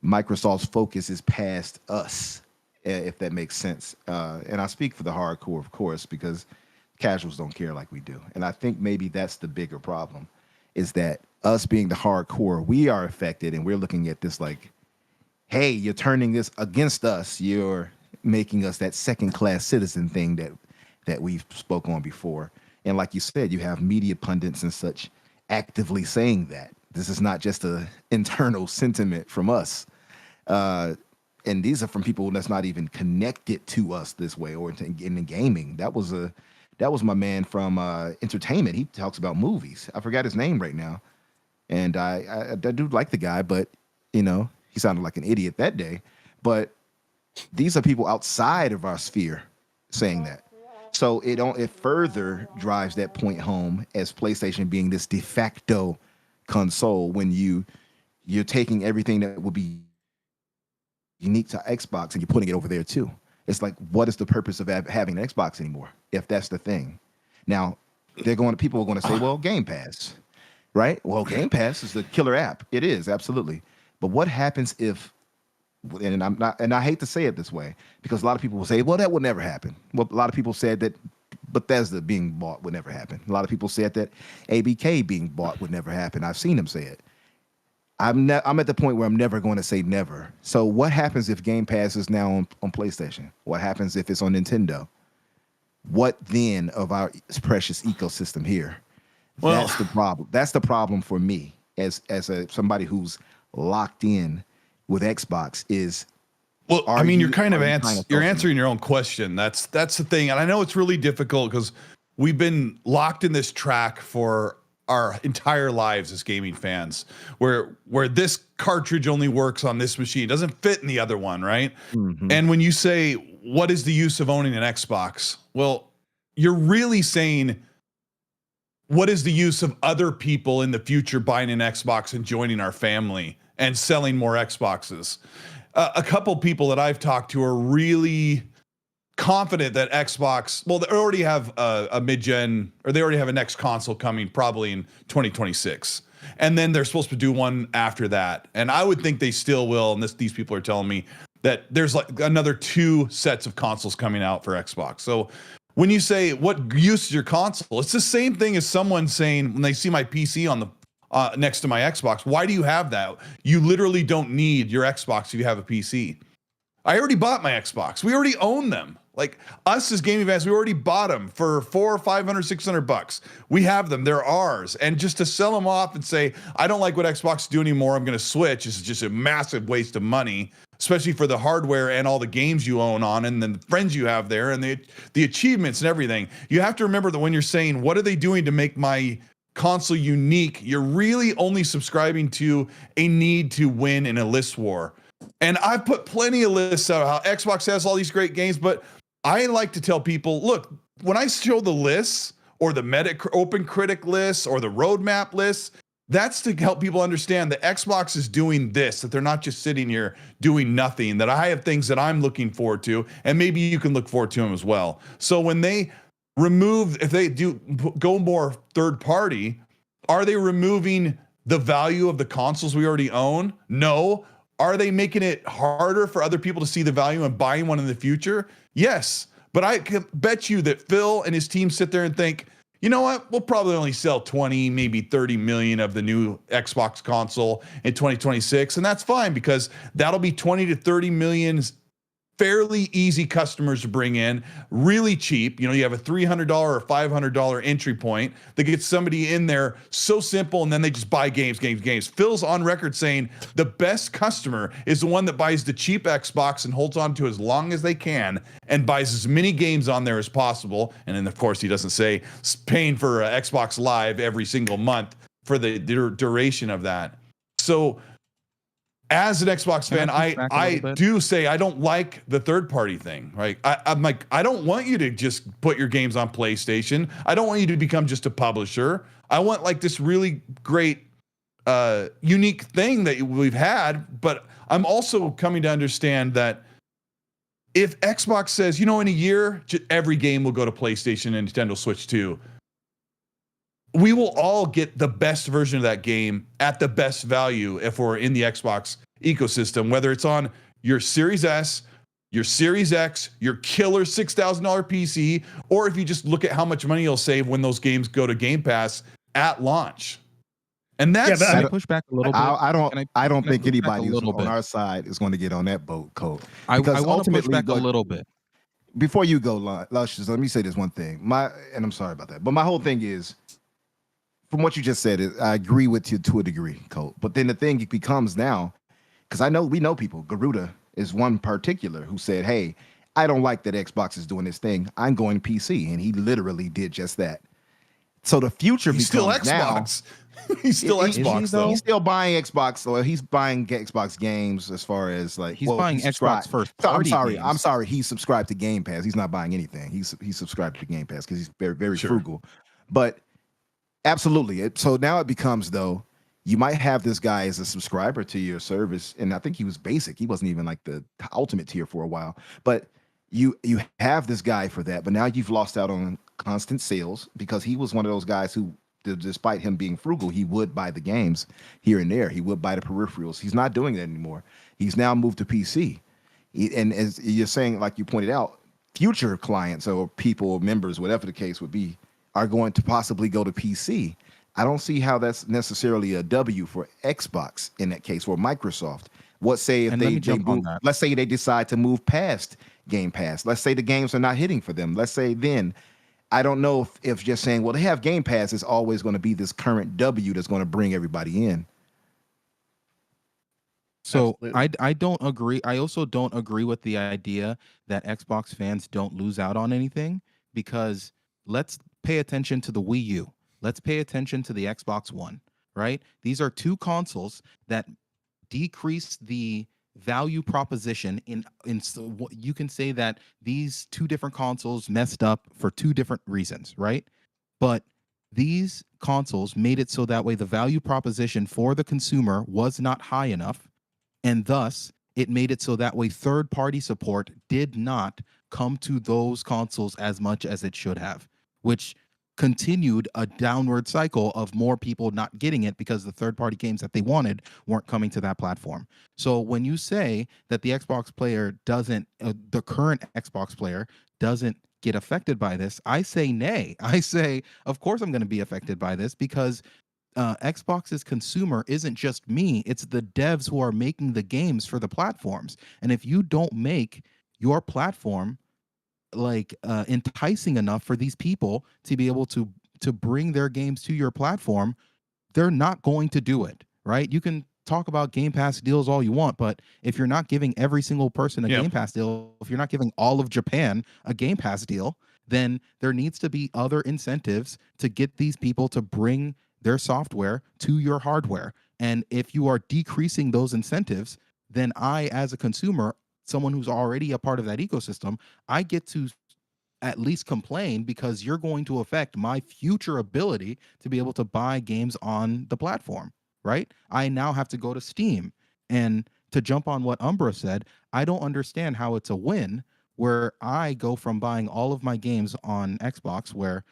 Microsoft's focus is past us, if that makes sense. And I speak for the hardcore, of course, because casuals don't care like we do. And I think maybe that's the bigger problem, is that us being the hardcore, we are affected, and we're looking at this like, hey, you're turning this against us. You're making us that second-class citizen thing that we've spoke on before. And like you said, you have media pundits and such actively saying that. This is not just an internal sentiment from us. And these are from people that's not even connected to us this way or in the gaming. That was my man from entertainment. He talks about movies. I forgot his name right now. And I do like the guy, but, he sounded like an idiot that day. But these are people outside of our sphere saying that. So it further drives that point home as PlayStation being this de facto console when you're taking everything that would be unique to Xbox and you're putting it over there too. It's like, what is the purpose of having an Xbox anymore if that's the thing? Now, people are going to say, well, Game Pass, right? Well, Game Pass is the killer app. It is, absolutely. But what happens if, and I hate to say it this way, because a lot of people will say, well, that would never happen. Well, a lot of people said that Bethesda being bought would never happen. A lot of people said that ABK being bought would never happen. I've seen them say it. I'm at the point where I'm never going to say never. So what happens if Game Pass is now on PlayStation? What happens if it's on Nintendo? What then of our precious ecosystem here? Well, that's the problem. That's the problem for me as somebody who's locked in with Xbox is. Well, I mean, you're answering your own question. That's the thing. And I know it's really difficult because we've been locked in this track for our entire lives as gaming fans, where this cartridge only works on this machine, it doesn't fit in the other one, right? Mm-hmm. And when you say, what is the use of owning an Xbox? Well, you're really saying, what is the use of other people in the future buying an Xbox and joining our family and selling more Xboxes? A couple people that I've talked to are really confident that Xbox, well, they already have a mid-gen, or they already have a next console coming probably in 2026. And then they're supposed to do one after that. And I would think they still will, and these people are telling me that there's like another 2 sets of consoles coming out for Xbox. So when you say, what use is your console? It's the same thing as someone saying, when they see my PC on the next to my Xbox, why do you have that? You literally don't need your Xbox if you have a PC. I already bought my Xbox. We already own them. Like us as gaming fans, we already bought them for $400, $500, $600. We have them; they're ours. And just to sell them off and say, "I don't like what Xbox do anymore. I'm going to switch," is just a massive waste of money, especially for the hardware and all the games you own on, and then the friends you have there, and the achievements and everything. You have to remember that when you're saying, "What are they doing to make my console unique?" You're really only subscribing to a need to win in a list war. And I've put plenty of lists out how Xbox has all these great games, but I like to tell people, look, when I show the lists or the Open Critic lists or the roadmap lists, that's to help people understand that Xbox is doing this, that they're not just sitting here doing nothing, that I have things that I'm looking forward to, and maybe you can look forward to them as well. So when they if they do go more third party, are they removing the value of the consoles we already own? No. Are they making it harder for other people to see the value in buying one in the future? Yes. But I can bet you that Phil and his team sit there and think, you know what? We'll probably only sell 20, maybe 30 million of the new Xbox console in 2026. And that's fine, because that'll be 20 to 30 million fairly easy customers to bring in, really cheap. You know, you have a $300 or $500 entry point that gets somebody in there so simple, and then they just buy games. Phil's on record saying the best customer is the one that buys the cheap Xbox and holds on to as long as they can and buys as many games on there as possible. And then, of course, he doesn't say paying for Xbox Live every single month for the duration of that. So as an Xbox fan, I do say I don't like the third-party thing, right? I'm like, I don't want you to just put your games on PlayStation. I don't want you to become just a publisher. I want like this really great, unique thing that we've had. But I'm also coming to understand that if Xbox says, you know, in a year, every game will go to PlayStation and Nintendo Switch 2, we will all get the best version of that game at the best value if we're in the Xbox ecosystem, whether it's on your Series S, your Series X, your killer $6,000 PC, or if you just look at how much money you'll save when those games go to Game Pass at launch. And that's Can I push back a little bit? I don't think anybody who's on our side is going to get on that boat, Cole. I want to push back a little bit. Before you go, Luscious, let me say this one thing. And I'm sorry about that, but my whole thing is, from what you just said, I agree with you to a degree, Cole. But then the thing becomes now, because we know people. Garuda is one particular who said, "Hey, I don't like that Xbox is doing this thing. I'm going PC," and he literally did just that. So the future becomes still Xbox. Now. He's still Xbox though. He's still buying Xbox. So he's buying Xbox games as far as like he's buying Xbox first. I'm sorry. He's subscribed to Game Pass. He's not buying anything. He's subscribed to Game Pass because he's very, very frugal. But absolutely. So now it becomes, though, you might have this guy as a subscriber to your service, and I think he was basic. He wasn't even like the ultimate tier for a while. But you have this guy for that, but now you've lost out on constant sales because he was one of those guys who, despite him being frugal, he would buy the games here and there. He would buy the peripherals. He's not doing that anymore. He's now moved to PC. And as you're saying, like you pointed out, future clients or people or members, whatever the case would be, are going to possibly go to PC. I don't see how that's necessarily a W for Xbox in that case, or Microsoft. What say if let's say they decide to move past Game Pass. Let's say the games are not hitting for them. Let's say then, I don't know if just saying, well, they have Game Pass is always going to be this current W that's going to bring everybody in. So I don't agree. I also don't agree with the idea that Xbox fans don't lose out on anything, because let's pay attention to the Wii U. Let's pay attention to the Xbox One, right? These are two consoles that decrease the value proposition so you can say that these two different consoles messed up for two different reasons, right? But these consoles made it so that way the value proposition for the consumer was not high enough, and thus it made it so that way third-party support did not come to those consoles as much as it should have, which continued a downward cycle of more people not getting it because the third-party games that they wanted weren't coming to that platform. So when you say that the Xbox player doesn't, the current Xbox player doesn't get affected by this, I say nay. I say, of course I'm going to be affected by this, because Xbox's consumer isn't just me, it's the devs who are making the games for the platforms. And if you don't make your platform enticing enough for these people to be able to bring their games to your platform, they're not going to do it, right? You can talk about Game Pass deals all you want, but if you're not giving every single person a Yep. Game Pass deal, if you're not giving all of Japan a Game Pass deal, then there needs to be other incentives to get these people to bring their software to your hardware. And if you are decreasing those incentives, then I, as a consumer, someone who's already a part of that ecosystem, I get to at least complain because you're going to affect my future ability to be able to buy games on the platform, right? I now have to go to Steam. And to jump on what Umbra said, I don't understand how it's a win where I go from buying all of my games on Xbox, where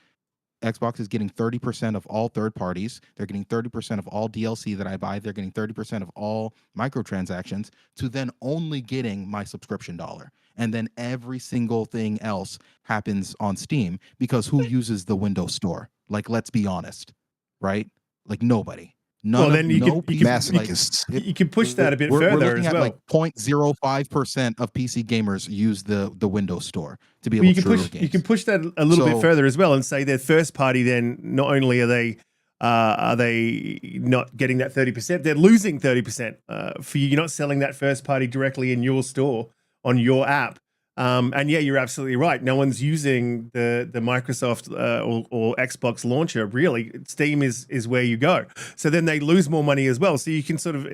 Xbox is getting 30% of all third parties. They're getting 30% of all DLC that I buy. They're getting 30% of all microtransactions, to then only getting my subscription dollar. And then every single thing else happens on Steam, because who uses the Windows Store? Like, let's be honest, right? Like, nobody. Well, then you can Masochists. you can push that a bit we're further looking as at well. like 0.05% of PC gamers use the Windows Store to be able Well, to trigger games. you can push that a little bit So- further as well and say they're first party. Then not only are they not getting that 30%, they're losing 30% for you. You're not selling that first party directly in your store on your app. And yeah, you're absolutely right. No one's using the Microsoft or Xbox launcher. Really, Steam is where you go. So then they lose more money as well. So you can sort of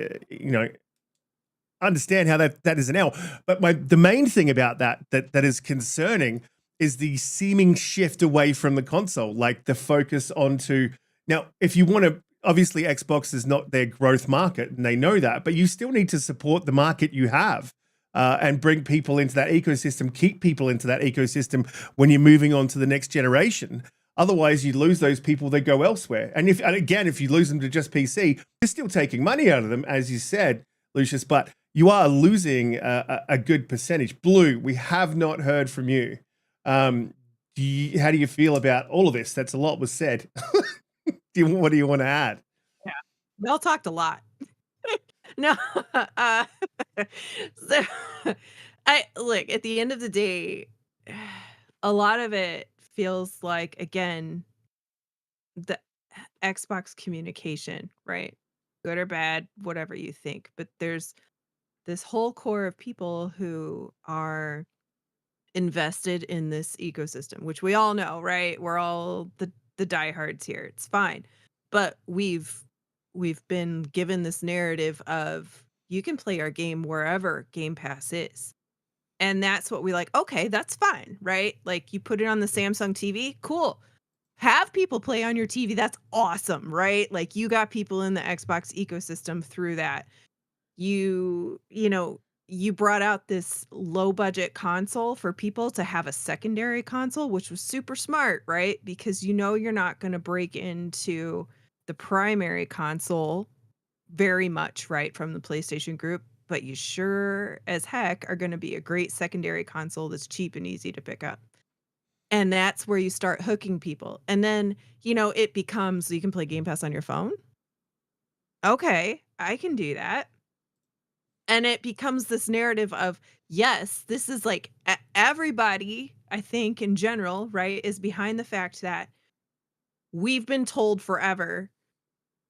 understand how that is an L. But the main thing about that is concerning is the seeming shift away from the console, like the focus onto now. If you want to, obviously Xbox is not their growth market, and they know that, but you still need to support the market you have. And bring people into that ecosystem, keep people into that ecosystem when you're moving on to the next generation. Otherwise, you lose those people, they go elsewhere. And if you lose them to just PC, you're still taking money out of them, as you said, Lucius, but you are losing a good percentage. Blue, we have not heard from you. How do you feel about all of this? That's a lot was said. What do you want to add? Yeah, Mel talked a lot. No, so look, at the end of the day, a lot of it feels like, again, the Xbox communication, right? Good or bad, whatever you think. But there's this whole core of people who are invested in this ecosystem, which we all know, right? We're all the diehards here. It's fine. But we've been given this narrative of you can play our game wherever Game Pass is. And that's what we like. Okay, that's fine, right? Like, you put it on the Samsung TV, cool. Have people play on your TV. That's awesome, right? Like, you got people in the Xbox ecosystem through that. You brought out this low budget console for people to have a secondary console, which was super smart, right? Because you're not going to break into the primary console very much, right, from the PlayStation group, but you sure as heck are going to be a great secondary console that's cheap and easy to pick up. And that's where you start hooking people. And then, it becomes, you can play Game Pass on your phone. Okay, I can do that. And it becomes this narrative of, yes, this is like everybody, I think in general, right, is behind the fact that we've been told forever,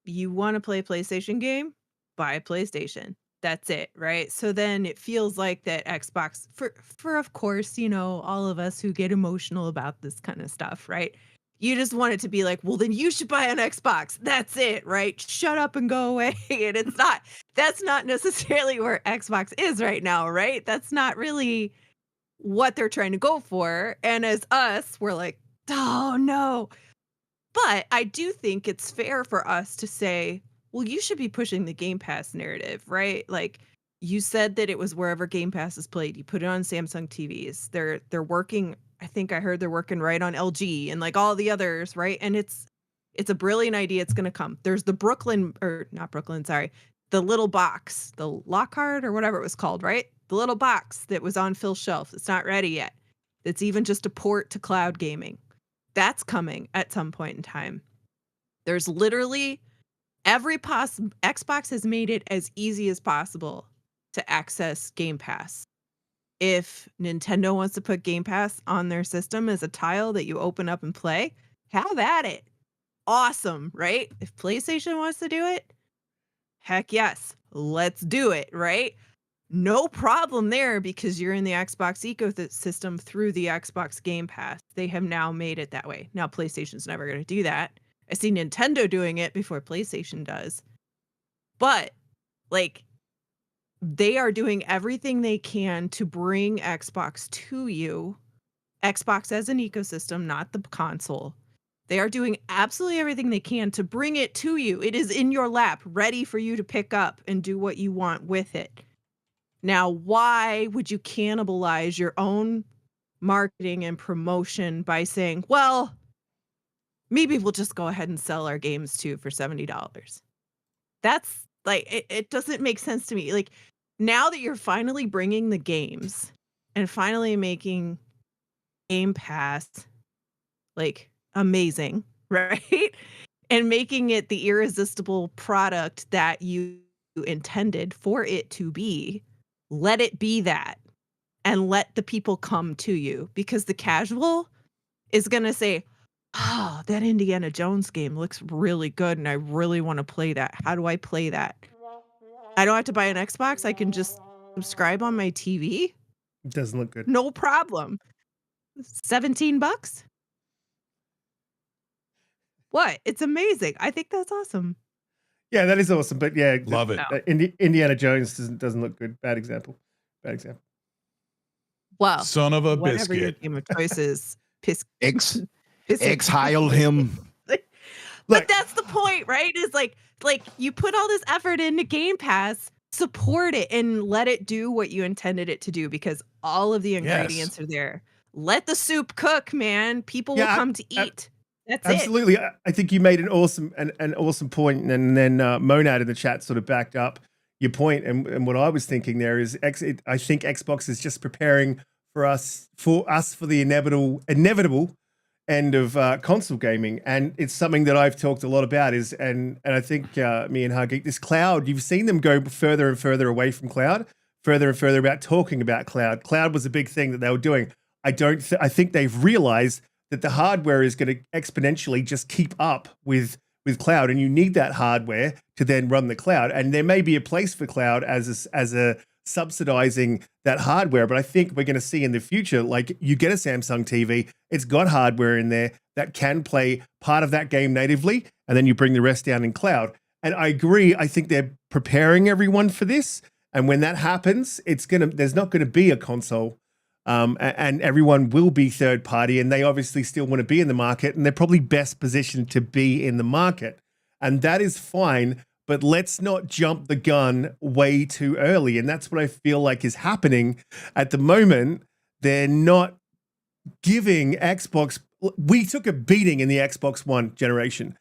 you want to play a PlayStation game? Buy a PlayStation. That's it, right? So then it feels like that Xbox, for of course, all of us who get emotional about this kind of stuff, right? You just want it to be like, well, then you should buy an Xbox. That's it, right? Shut up and go away. And that's not necessarily where Xbox is right now, right? That's not really what they're trying to go for. And as us, we're like, oh no. But I do think it's fair for us to say, well, you should be pushing the Game Pass narrative, right? Like, you said that it was wherever Game Pass is played. You put it on Samsung TVs. They're working. I think I heard they're working right on LG and like all the others, right? And it's a brilliant idea. It's going to come. There's the the little box, the Lockhart or whatever it was called, right? The little box that was on Phil's shelf. It's not ready yet. It's even just a port to cloud gaming. That's coming at some point in time. There's literally Xbox has made it as easy as possible to access Game Pass. if Nintendo wants to put Game Pass on their system as a tile that you open up and play, have at it. Awesome, right? If PlayStation wants to do it, heck yes, let's do it, right? No problem there because you're in the Xbox ecosystem through the Xbox Game Pass. They have now made it that way. Now PlayStation's never going to do that. I see Nintendo doing it before PlayStation does. But like they are doing everything they can to bring Xbox to you. Xbox as an ecosystem, not the console. They are doing absolutely everything they can to bring it to you. It is in your lap, ready for you to pick up and do what you want with it. Now, why would you cannibalize your own marketing and promotion by saying, well, maybe we'll just go ahead and sell our games too for $70? That's like, it doesn't make sense to me. Like, now that you're finally bringing the games and finally making Game Pass like amazing, right? And making it the irresistible product that you intended for it to be, let it be that and let the people come to you, because the casual is going to say, oh, that Indiana Jones game looks really good and I really want to play that. How do I play that? I don't have to buy an Xbox. I can just subscribe on my TV. It doesn't look good. No problem. $17? What? It's amazing. I think that's awesome. Yeah, that is awesome. But yeah, Love it. Indiana Jones doesn't look good. Bad example. Bad example. Well, Son of a whatever your biscuit. game of choice is, Exiled him. But that's the point, right? Is like you put all this effort into Game Pass, support it and let it do what you intended it to do, because all of the ingredients are there. Let the soup cook, man. People will come to eat. That's absolutely. I think you made an awesome point, and then Monad in the chat sort of backed up your point. And what I was thinking there is, I think Xbox is just preparing for us for the inevitable end of console gaming, and it's something that I've talked a lot about. And I think me and Hargeek, this cloud, you've seen them go further and further away from cloud, further and further about talking about cloud. Cloud was a big thing that they were doing. I think they've realized that the hardware is going to exponentially just keep up with cloud, and you need that hardware to then run the cloud. And there may be a place for cloud as a subsidizing that hardware, but I think we're going to see in the future, like you get a Samsung TV, it's got hardware in there that can play part of that game natively, and then you bring the rest down in cloud. And I agree. I think they're preparing everyone for this, and when that happens, there's not going to be a console. And everyone will be third party, and they obviously still want to be in the market, and they're probably best positioned to be in the market. And that is fine, but let's not jump the gun way too early. And that's what I feel like is happening at the moment. They're not giving Xbox. We took a beating in the Xbox One generation.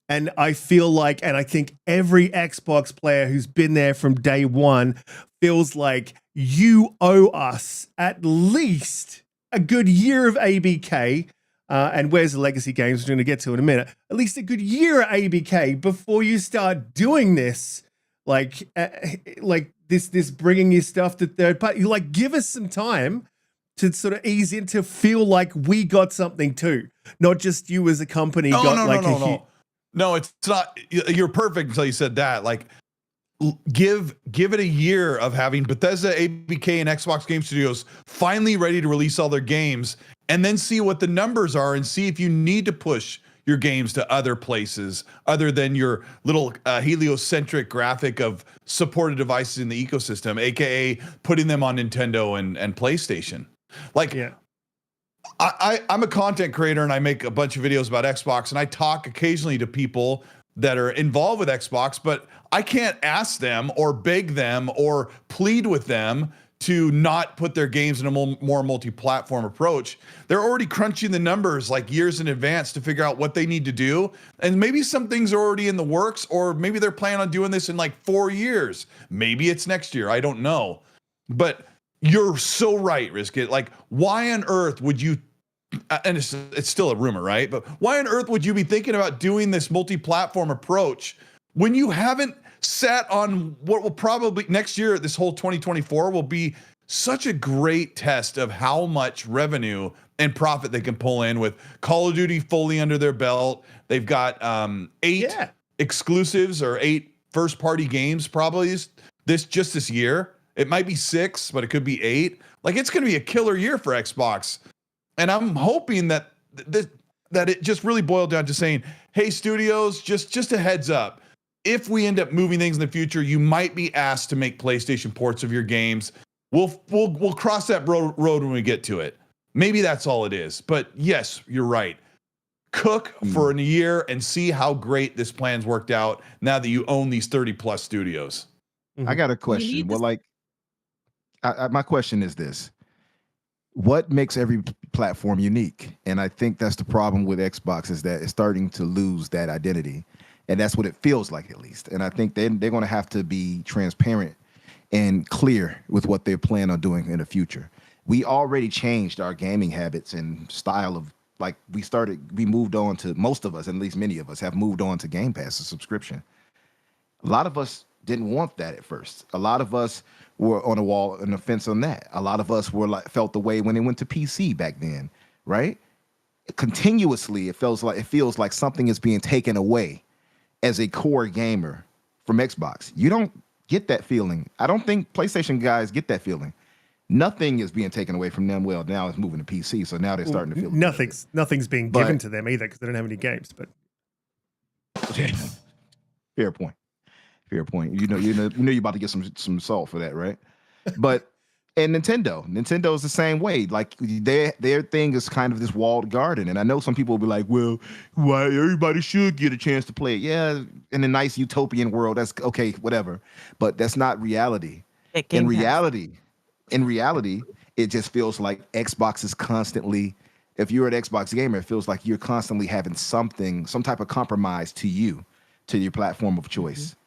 And I feel like, and I think every Xbox player who's been there from day one feels like you owe us at least a good year of ABK. And where's the legacy games we're going to get to in a minute? At least a good year of ABK before you start doing this, like this bringing your stuff to third party. Like, give us some time to sort of ease into feel like we got something too, not just you as a company No, it's not. You're perfect until you said that. Like, give it a year of having Bethesda, ABK, and Xbox Game Studios finally ready to release all their games, and then see what the numbers are and see if you need to push your games to other places other than your little heliocentric graphic of supported devices in the ecosystem, aka putting them on Nintendo and PlayStation. Like, yeah. I'm a content creator and I make a bunch of videos about Xbox, and I talk occasionally to people that are involved with Xbox, but I can't ask them or beg them or plead with them to not put their games in a more multi-platform approach. They're already crunching the numbers like years in advance to figure out what they need to do. And maybe some things are already in the works, or maybe they're planning on doing this in like 4 years. Maybe it's next year. I don't know. But you're so right, Riskit. Like, why on earth would you, and it's still a rumor, right? But why on earth would you be thinking about doing this multi-platform approach when you haven't sat on what will probably next year, this whole 2024 will be such a great test of how much revenue and profit they can pull in with Call of Duty fully under their belt. They've got 8 exclusives or 8 first-party games probably this year. It might be 6, but it could be 8. Like, it's going to be a killer year for Xbox. And I'm hoping that that it just really boiled down to saying, hey, studios, just a heads up. If we end up moving things in the future, you might be asked to make PlayStation ports of your games. We'll cross that road when we get to it. Maybe that's all it is. But yes, you're right. Cook for a year and see how great this plan's worked out now that you own these 30+ studios. I got a question. Well, like, my question is this. What makes every platform unique? And I think that's the problem with Xbox, is that it's starting to lose that identity. And that's what it feels like, at least. And I think they're going to have to be transparent and clear with what they're planning on doing in the future. We already changed our gaming habits and style of, like, we moved on to, most of us, at least many of us, have moved on to Game Pass, a subscription. A lot of us didn't want that at first. A lot of us were on the fence on that. A lot of us felt the way when it went to PC back then, right? Continuously, it feels like something is being taken away as a core gamer from Xbox. You don't get that feeling. I don't think PlayStation guys get that feeling. Nothing is being taken away from them. Well, now it's moving to PC, so now they're starting to feel nothing's being given to them either because they don't have any games. But fair point. Fair point. You know you're about to get some salt for that, right? But and Nintendo is the same way. Like, their thing is kind of this walled garden. And I know some people will be like, well, why everybody should get a chance to play it. Yeah, in a nice utopian world, that's okay, whatever. But that's not reality. In reality, it just feels like Xbox is constantly, if you're an Xbox gamer, it feels like you're constantly having some type of compromise to your platform of choice. Mm-hmm.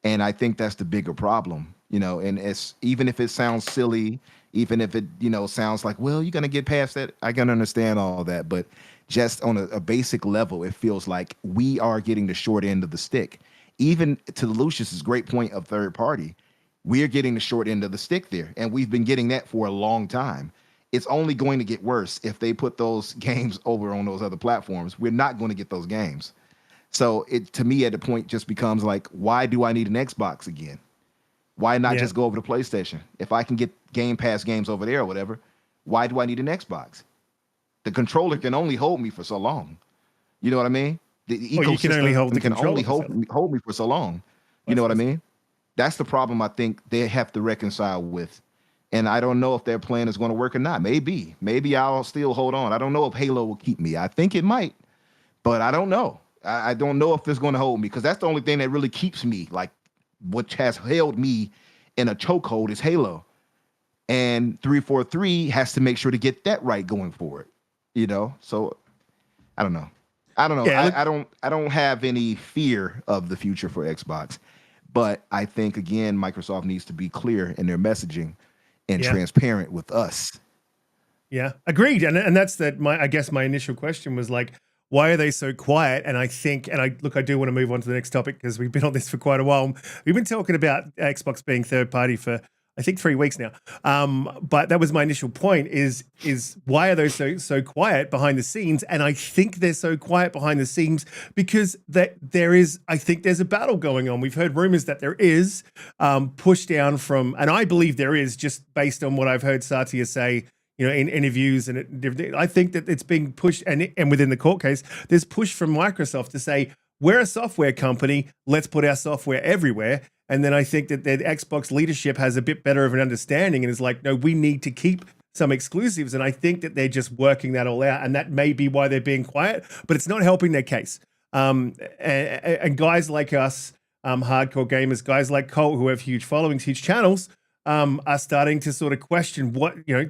And I think that's the bigger problem, and it's, even if it sounds silly, even if it, sounds like, well, you're going to get past that. I can understand all that. But just on a basic level, it feels like we are getting the short end of the stick. Even to Lucius's great point of third party, we're getting the short end of the stick there. And we've been getting that for a long time. It's only going to get worse if they put those games over on those other platforms. We're not going to get those games. So it, to me, at the point, just becomes like, why do I need an Xbox again? Why not just go over to PlayStation? If I can get Game Pass games over there or whatever, why do I need an Xbox? The controller can only hold me for so long. You know what I mean? The ecosystem you can only hold the controller hold me for so long. You know what I mean? That's the problem I think they have to reconcile with. And I don't know if their plan is going to work or not. Maybe I'll still hold on. I don't know if Halo will keep me. I think it might, but I don't know. I don't know if it's going to hold me, because that's the only thing that really keeps me, like, what has held me in a chokehold is Halo. And 343 has to make sure to get that right going forward. So I don't know. Yeah, I don't have any fear of the future for Xbox, but I think, again, Microsoft needs to be clear in their messaging and transparent with us. Yeah, agreed. And that's I guess my initial question was like, why are they so quiet? And I think, I do want to move on to the next topic because we've been on this for quite a while. We've been talking about Xbox being third party for, I think, 3 weeks now. But that was my initial point is why are they so quiet behind the scenes? And I think they're so quiet behind the scenes because I think there's a battle going on. We've heard rumors that there is push down from, and I believe there is, just based on what I've heard Satya say, in interviews, and I think that it's being pushed, and within the court case, there's push from Microsoft to say, we're a software company, let's put our software everywhere. And then I think that the Xbox leadership has a bit better of an understanding and is like, no, we need to keep some exclusives. And I think that they're just working that all out. And that may be why they're being quiet, but it's not helping their case. And guys like us, hardcore gamers, guys like Colt, who have huge followings, huge channels, are starting to sort of question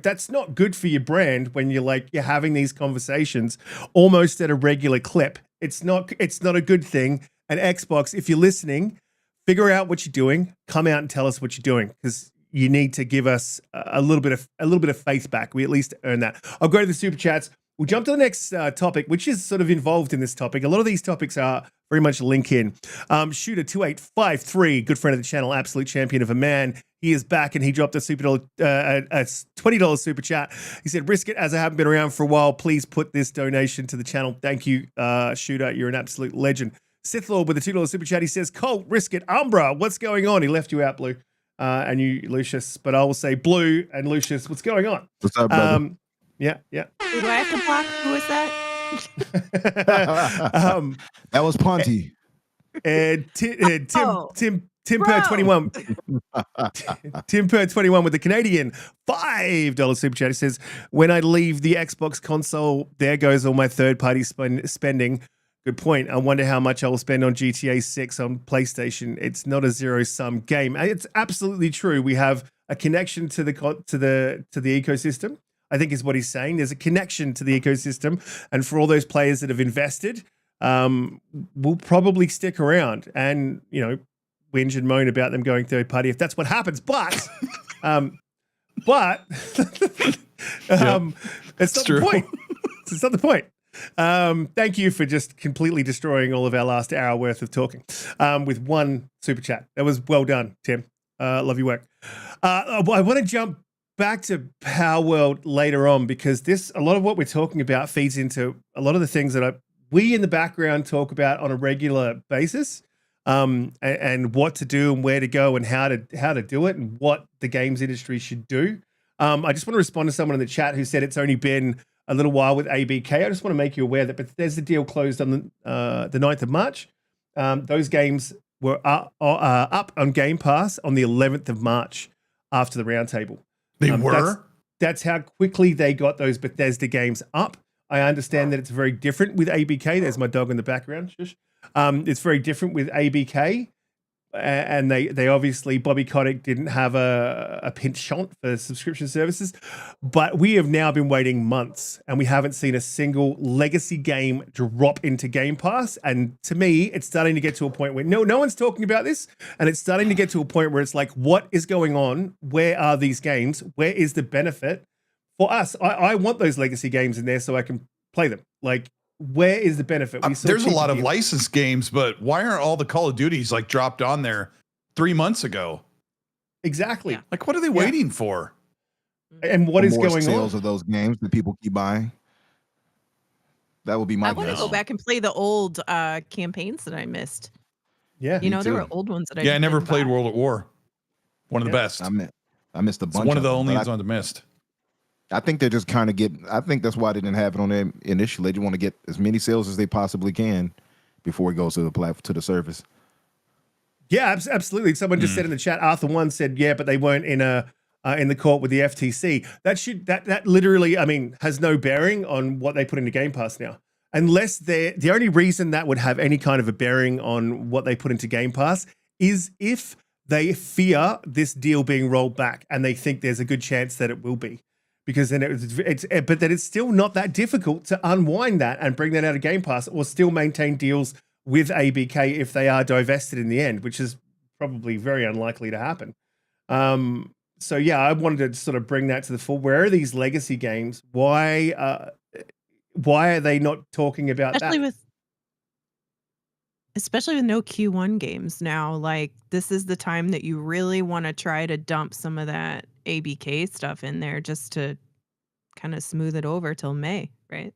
that's not good for your brand when you're having these conversations almost at a regular clip. It's not a good thing. And Xbox, if you're listening, figure out what you're doing, come out and tell us what you're doing, because you need to give us a little bit of faith back. We at least earn that. I'll go to the super chats. We'll jump to the next topic, which is sort of involved in this topic. A lot of these topics are very much link in. Shooter2853, good friend of the channel, absolute champion of a man. He is back, and he dropped a $20 super chat. He said, Riskit, as I haven't been around for a while, please put this donation to the channel. Thank you, Shooter. You're an absolute legend. Sith Lord with a $2 super chat. He says, Colt, Riskit, Umbra, what's going on? He left you out, Blue, and you, Lucius. But I will say Blue and Lucius, what's going on? What's up, brother? Yeah. Do I have to block? Who is that? That was Ponty. Tim Per 21. Tim Per 21 with the Canadian $5 super chat. He says, when I leave the Xbox console, there goes all my third-party spending. Good point. I wonder how much I will spend on GTA 6 on PlayStation. It's not a zero-sum game. It's absolutely true. We have a connection to the ecosystem, I think is what he's saying. There's a connection to the ecosystem, and for all those players that have invested, will probably stick around and, whinge and moan about them going third party if that's what happens. But it's not the point. It's not the point. Thank you for just completely destroying all of our last hour worth of talking with one super chat. That was well done, Tim. Love your work. I want to jump back to Palworld later on, because a lot of what we're talking about feeds into a lot of the things that we in the background talk about on a regular basis, and what to do and where to go and how to do it and what the games industry should do. I just want to respond to someone in the chat who said it's only been a little while with ABK. I just want to make you aware that Bethesda deal closed on the 9th of March. Those games were up on Game Pass on the 11th of March after the roundtable. They were? That's how quickly they got those Bethesda games up. I understand that it's very different with ABK. There's my dog in the background. Shush. It's very different with ABK. And they obviously, Bobby Kotick didn't have a penchant for subscription services. But we have now been waiting months, and we haven't seen a single legacy game drop into Game Pass. And to me, it's starting to get to a point where no one's talking about this. And it's starting to get to a point where it's like, what is going on? Where are these games? Where is the benefit for us? I want those legacy games in there so I can play them. Like, where is the benefit? There's a lot of licensed games, but why aren't all the Call of Duties like dropped on there 3 months ago? Exactly. Yeah. Like, what are they waiting for? And what is more going sales on? of those games that people keep buying? That would be my I want to guess. go back and play the old campaigns that I missed. Yeah. There too. were old ones that I Yeah, I didn't never buy. played World at War. One of the best. I missed a It's bunch. one of the them, only but ones I missed. I think they're just kind of I think that's why they didn't have it on there initially. They want to get as many sales as they possibly can before it goes to the service. Yeah, absolutely. Someone just said in the chat, Arthur One said, yeah, but they weren't in the court with the FTC. That literally, I mean, has no bearing on what they put into Game Pass now. Unless the only reason that would have any kind of a bearing on what they put into Game Pass is if they fear this deal being rolled back and they think there's a good chance that it will be. Because then but then it's still not that difficult to unwind that and bring that out of Game Pass, or still maintain deals with ABK if they are divested in the end, which is probably very unlikely to happen. So yeah, I wanted to sort of bring that to the fore. Where are these legacy games? Why are they not talking about that? Especially with no Q1 games now. Like, this is the time that you really want to try to dump some of that ABK stuff in there just to kind of smooth it over till May, right?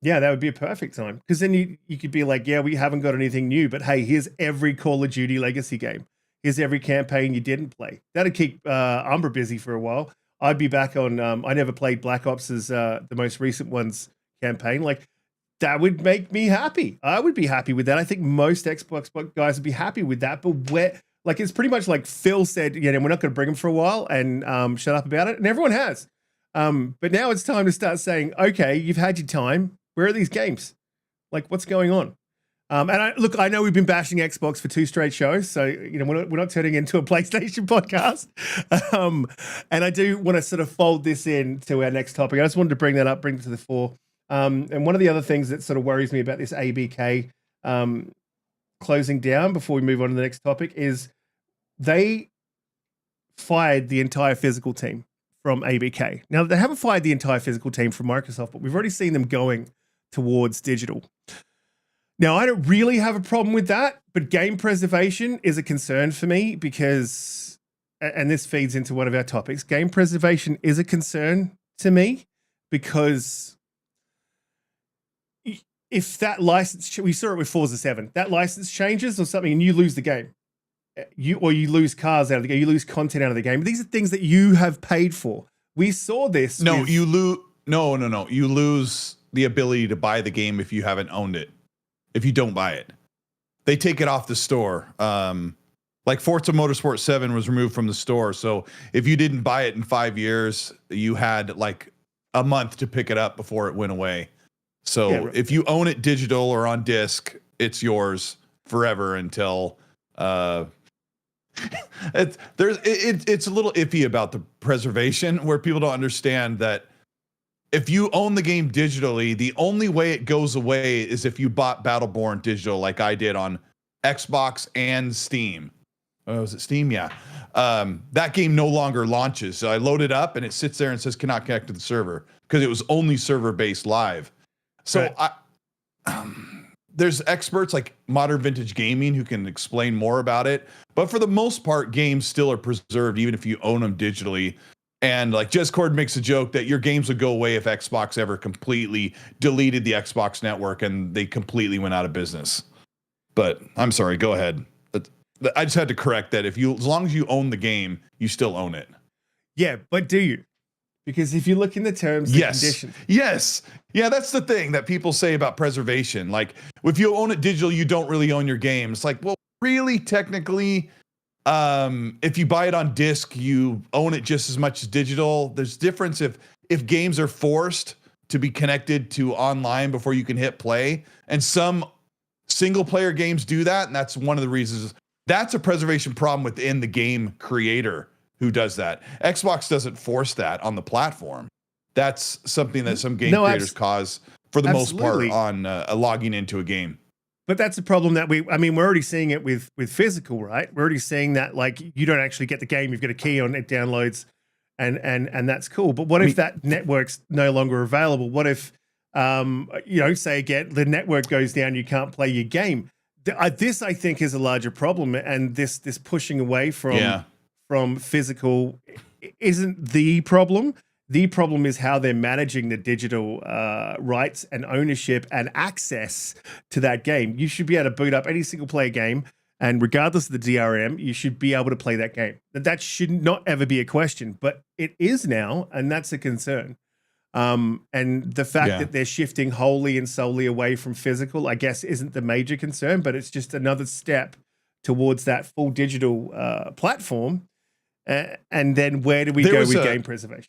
Yeah, that would be a perfect time, because then you could be like, yeah, we haven't got anything new, but hey, here's every Call of Duty legacy game. Here's every campaign you didn't play. That'd keep Umbra busy for a while. I'd be back on. I never played Black Ops as the most recent one's campaign. Like, that would make me happy. I would be happy with that. I think most Xbox guys would be happy with that. But it's pretty much like Phil said, we're not going to bring them for a while and shut up about it. And everyone has. But now it's time to start saying, okay, you've had your time. Where are these games? Like, what's going on? And I know we've been bashing Xbox for 2 straight shows, so we're not turning into a PlayStation podcast. And I do want to sort of fold this in to our next topic. I just wanted to bring that up, bring it to the fore. And one of the other things that sort of worries me about this ABK closing down before we move on to the next topic is they fired the entire physical team from ABK. Now, they haven't fired the entire physical team from Microsoft, but we've already seen them going towards digital. Now, I don't really have a problem with that, but game preservation is a concern for me because and this feeds into one of our topics, game preservation is a concern to me because if that license, we saw it with Forza 7, that license changes or something and you lose the game. You lose cars out of the game, you lose content out of the game. These are things that you have paid for. We saw this. You lose. No. You lose the ability to buy the game if you haven't owned it. If you don't buy it, they take it off the store. Like Forza Motorsport 7 was removed from the store. So if you didn't buy it in 5 years, you had like a month to pick it up before it went away. So if you own it digital or on disc, it's yours forever until it's a little iffy about the preservation where people don't understand that if you own the game digitally, the only way it goes away is if you bought Battleborn digital like I did on Xbox and Steam. Oh, was it Steam? Yeah. That game no longer launches. So I load it up and it sits there and says cannot connect to the server because it was only server-based live. So there's experts like Modern Vintage Gaming who can explain more about it. But for the most part, games still are preserved even if you own them digitally. And like Discord makes a joke that your games would go away if Xbox ever completely deleted the Xbox network and they completely went out of business. But I'm sorry, go ahead. I just had to correct that. As long as you own the game, you still own it. Yeah, but do you? Because if you look in the terms and conditions. Yes. Yeah, that's the thing that people say about preservation. Like, if you own it digital, you don't really own your game. It's like, well, really, technically, if you buy it on disc, you own it just as much as digital. There's difference if games are forced to be connected to online before you can hit play. And some single-player games do that, and that's one of the reasons. That's a preservation problem within the game creator who does that. Xbox doesn't force that on the platform. That's something that some game creators cause for the most part on logging into a game. But that's a problem that we're already seeing it with physical, right? We're already seeing that like you don't actually get the game, you've got a key on it, downloads, and that's cool. But what if that network's no longer available? What if, say again, the network goes down, you can't play your game? This, I think, is a larger problem, and this pushing away from physical isn't the problem. The problem is how they're managing the digital rights and ownership and access to that game. You should be able to boot up any single player game, and regardless of the DRM, you should be able to play that game. That should not ever be a question, but it is now, and that's a concern. And the fact that they're shifting wholly and solely away from physical, I guess, isn't the major concern, but it's just another step towards that full digital platform. And then where do we go with game preservation?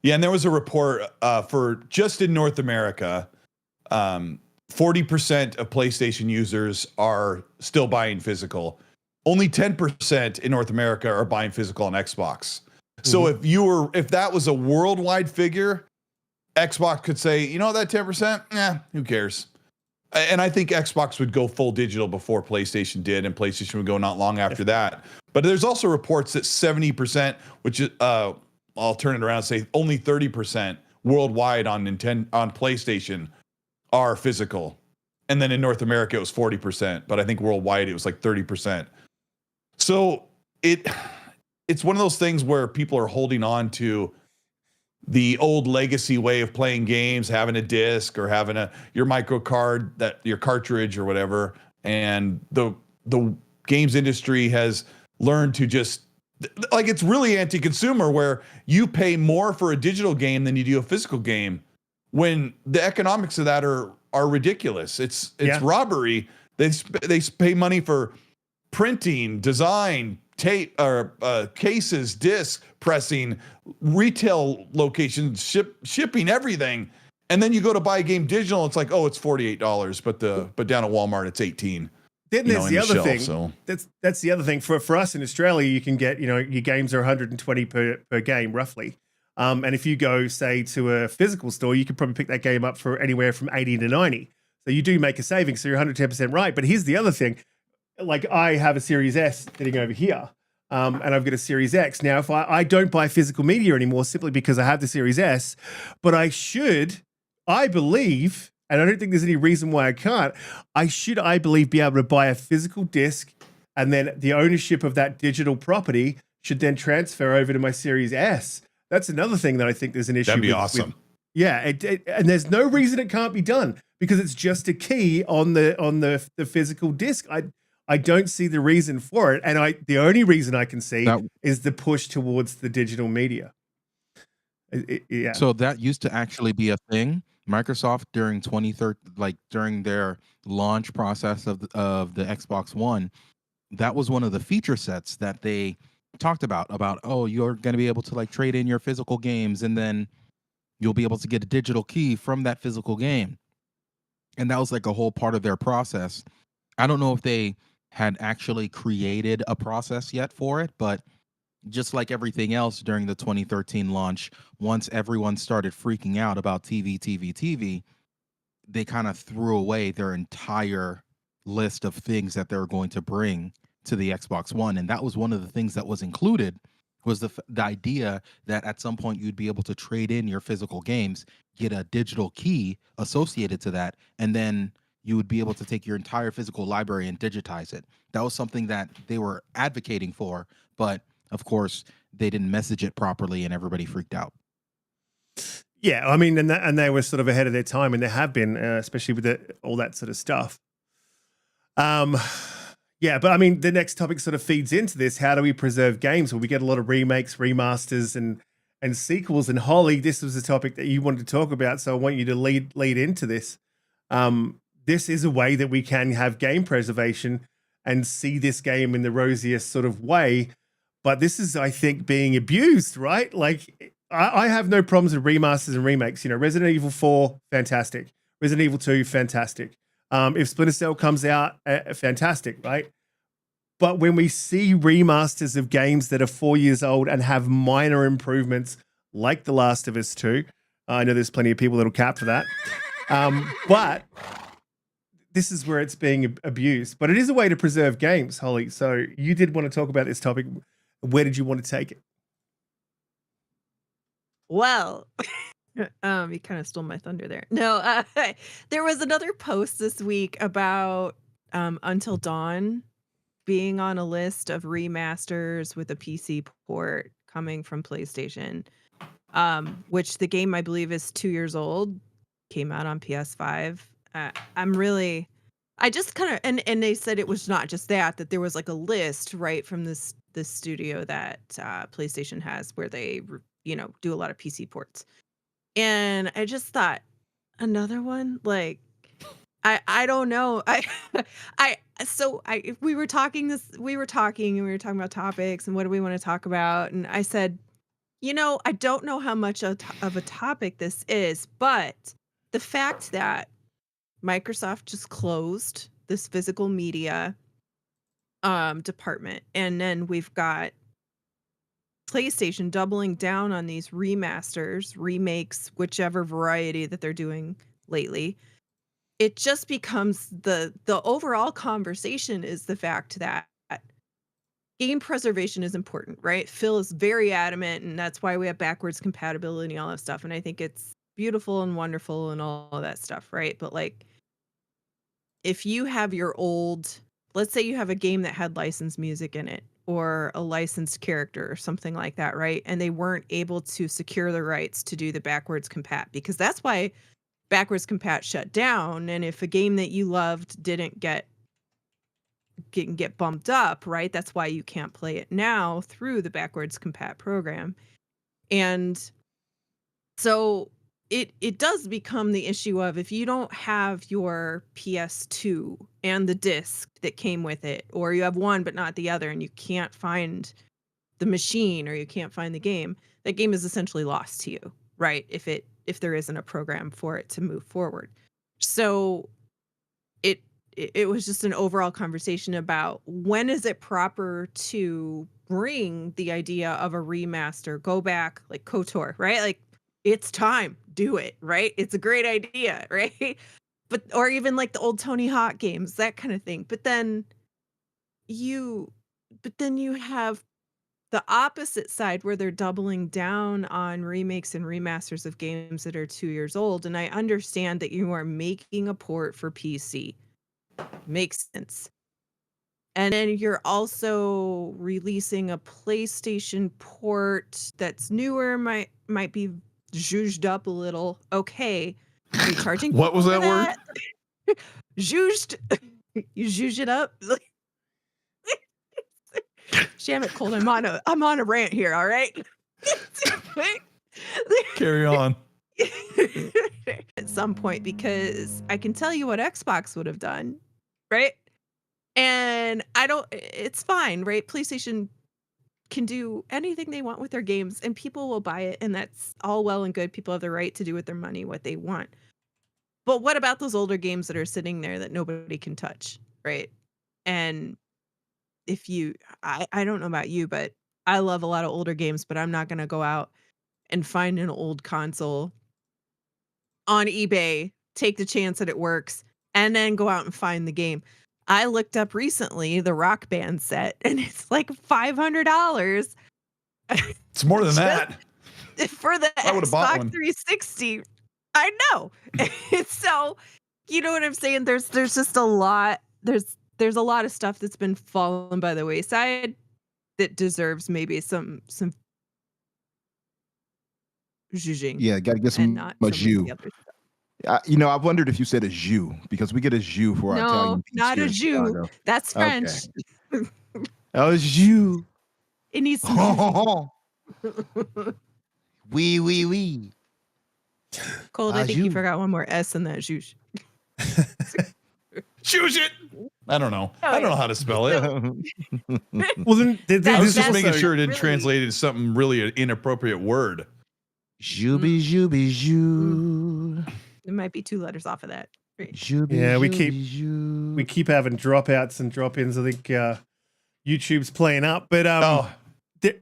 Yeah, and there was a report for just in North America, 40% of PlayStation users are still buying physical. Only 10% in North America are buying physical on Xbox. So if that was a worldwide figure, Xbox could say, you know, that 10%, who cares? And I think Xbox would go full digital before PlayStation did, and PlayStation would go not long after that. But there's also reports that 70%, which is, I'll turn it around and say only 30% worldwide on PlayStation are physical. And then in North America, it was 40%. But I think worldwide, it was like 30%. So it's one of those things where people are holding on to the old legacy way of playing games, having a disc or having your micro card, your cartridge or whatever. And the games industry has learned to just, like, it's really anti-consumer where you pay more for a digital game than you do a physical game when the economics of that are ridiculous. It's robbery. They pay money for printing, design, tape or cases, disc pressing, retail locations, shipping, everything. And then you go to buy a game digital, it's like, oh, it's $48, but down at Walmart it's $18. Then there's the other thing. So that's the other thing for us in Australia. You can get, your games are 120 per game roughly. And if you go, say, to a physical store, you could probably pick that game up for anywhere from 80 to 90. So you do make a saving. So you're 110% right. But here's the other thing. Like, I have a Series S sitting over here, and I've got a Series X. Now, if I don't buy physical media anymore simply because I have the Series S, but I believe, and I don't think there's any reason why I can't, I believe, be able to buy a physical disc and then the ownership of that digital property should then transfer over to my Series S. That's another thing that I think there's an issue That'd be with. awesome. Yeah, and there's no reason it can't be done because it's just a key on the physical disc. I don't see the reason for it, and the only reason I can see is the push towards the digital media. Yeah. So that used to actually be a thing. Microsoft during 2013, like during their launch process of the Xbox One, that was one of the feature sets that they talked about, oh, you're going to be able to like trade in your physical games, and then you'll be able to get a digital key from that physical game. And that was like a whole part of their process. I don't know if they had actually created a process yet for it, but just like everything else during the 2013 launch, once everyone started freaking out about TV, they kind of threw away their entire list of things that they were going to bring to the Xbox One. And that was one of the things that was included, was the idea that at some point you'd be able to trade in your physical games, get a digital key associated to that, and then you would be able to take your entire physical library and digitize it. That was something that they were advocating for, but of course, they didn't message it properly and everybody freaked out. Yeah, I mean, and they were sort of ahead of their time, and they have been, especially with all that sort of stuff. Yeah, but I mean, the next topic sort of feeds into this. How do we preserve games? Well, we get a lot of remakes, remasters, and sequels. And Holly, this was a topic that you wanted to talk about, so I want you to lead into this. This is a way that we can have game preservation and see this game in the rosiest sort of way. But this is, I think, being abused, right? Like, I have no problems with remasters and remakes. You know, Resident Evil 4, fantastic. Resident Evil 2, fantastic. If Splinter Cell comes out, fantastic, right? But when we see remasters of games that are 4 years old and have minor improvements, like The Last of Us 2, I know there's plenty of people that'll cap for that. But this is where it's being abused. But it is a way to preserve games, Holly. So you did want to talk about this topic. Where did you want to take it? Well, you kind of stole my thunder there. No, there was another post this week about Until Dawn being on a list of remasters with a PC port coming from PlayStation, which the game I believe is 2 years old, came out on PS5. I just kind of, and they said it was not just that there was like a list right from this studio that PlayStation has where they do a lot of PC ports. And I just thought, another one? Like, I don't know. We were talking and we were talking about topics and what do we want to talk about? And I said, I don't know how much of a topic this is, but the fact that Microsoft just closed this physical media department, and then we've got PlayStation doubling down on these remasters, remakes, whichever variety that they're doing lately. It just becomes the overall conversation is the fact that game preservation is important, right? Phil is very adamant, and that's why we have backwards compatibility and all that stuff. And I think it's beautiful and wonderful and all of that stuff, right? But like, if you have your old, let's say you have a game that had licensed music in it, or a licensed character or something like that, right? And they weren't able to secure the rights to do the backwards compat, because that's why backwards compat shut down. And if a game that you loved didn't get bumped up, right? That's why you can't play it now through the backwards compat program. And so it does become the issue of, if you don't have your PS2 and the disc that came with it, or you have one but not the other, and you can't find the machine or you can't find the game, that game is essentially lost to you, right? If there isn't a program for it to move forward. So it was just an overall conversation about, when is it proper to bring the idea of a remaster, go back, like KOTOR, right? Like, it's time, do it, right? It's a great idea, right? But, or even like the old Tony Hawk games, that kind of thing. But then you have the opposite side where they're doubling down on remakes and remasters of games that are 2 years old. And I understand that you are making a port for PC. Makes sense. And then you're also releasing a PlayStation port that's newer, might be zhuzhed up a little. Okay. Are you charging What was people for that word? Zhuzhed. You zhuzh it up. Damn it, Colt. I'm on a rant here, all right? Carry on. At some point, because I can tell you what Xbox would have done, right? And it's fine, right? PlayStation can do anything they want with their games and people will buy it, and that's all well and good. People have the right to do with their money what they want. But what about those older games that are sitting there that nobody can touch, right? And if I don't know about you, but I love a lot of older games, but I'm not going to go out and find an old console on eBay, take the chance that it works, and then go out and find the game. I looked up recently the Rock Band set, and it's like $500 It's more than that. for the I would've bought Xbox one. 360. I know. So, you know what I'm saying? There's just a lot. There's a lot of stuff that's been fallen by the wayside that deserves maybe some zhuzhing. Yeah, got to get And some not a some of jus. the other stuff. I wondered if you said a jus because we get a jus for our No, Italian pizza not here a in jus. Chicago. That's Okay. French. Oh, jus. It needs some zhuzhing. Oui. Cold, I think you jus. forgot one more S in that zhuzh. Choose it. I don't know. I don't know how to spell it. Well, then I was just That's making sure it didn't really- translate into something really inappropriate word. Juby, jus. It might be 2 letters off of that. Right. Juby, Yeah, we jus. we keep having dropouts and drop-ins. I think YouTube's playing up, but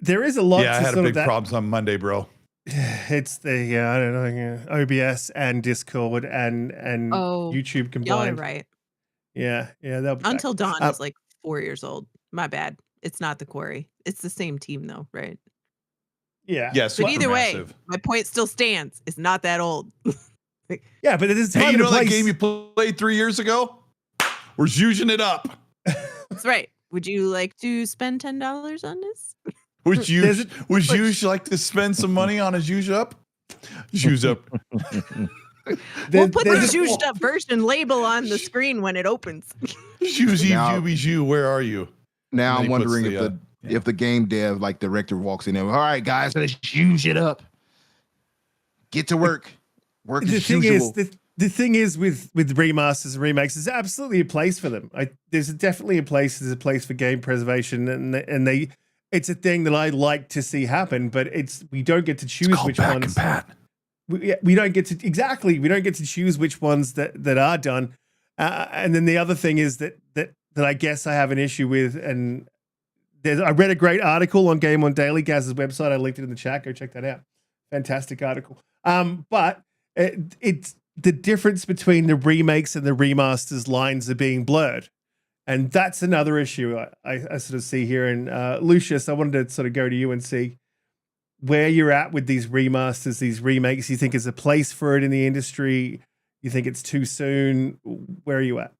there is a lot. Yeah, I to had sort a of big problems on Monday, bro. It's the I don't know, OBS and Discord and Oh, YouTube Y'all are combined. right. Yeah, they'll be back. Until Dawn Uh, is like 4 years old. My bad. It's not the quarry. It's the same team though, right? Yeah, Yes, But either way, my point still stands. It's not that old. yeah, but it is time Hey, you and know that place. game you played 3 years ago? We're zhuzhing it up. That's right. Would you like to spend $10 on this? Would you There's like to spend some money on a zhuzh up? Zhuzh up. We'll put the there's a- zhuzhed up version label on the screen when it opens. Zhuzhy, Now- jooby, zhoo, where are you? Now And I'm then he puts wondering the, if the game dev like director walks in there. All right, guys, let's use it up. Get to work. Work the as thing usual. is, the thing is with remasters and remakes, there's absolutely a place for them. There's definitely a place. There's a place for game preservation, and it's a thing that I like to see happen. But we don't get to choose which ones. We don't get to we don't get to choose which ones that are done. And then the other thing is that I guess I have an issue with, and I read a great article on Game On Daily, Gaz's website. I linked it in the chat. Go check that out. Fantastic article. But it's the difference between the remakes and the remasters lines are being blurred. And that's another issue I sort of see here. And Lucius, I wanted to sort of go to you and see where you're at with these remasters, these remakes. You think there's a place for it in the industry? You think it's too soon? Where are you at?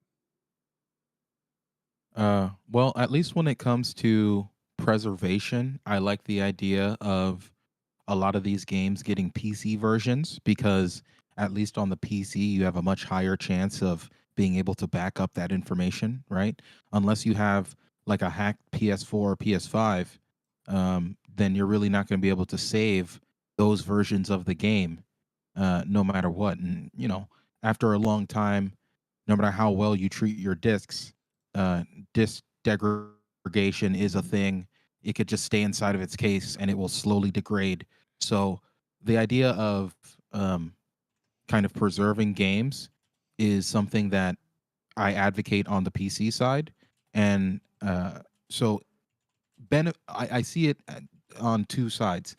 Well, at least when it comes to preservation, I like the idea of a lot of these games getting PC versions, because at least on the PC, you have a much higher chance of being able to back up that information, right? Unless you have like a hacked PS4 or PS5, then you're really not going to be able to save those versions of the game, no matter what. And, after a long time, no matter how well you treat your discs, disk degradation is a thing. It could just stay inside of its case and it will slowly degrade. So the idea of kind of preserving games is something that I advocate on the PC side. And so I see it on two sides.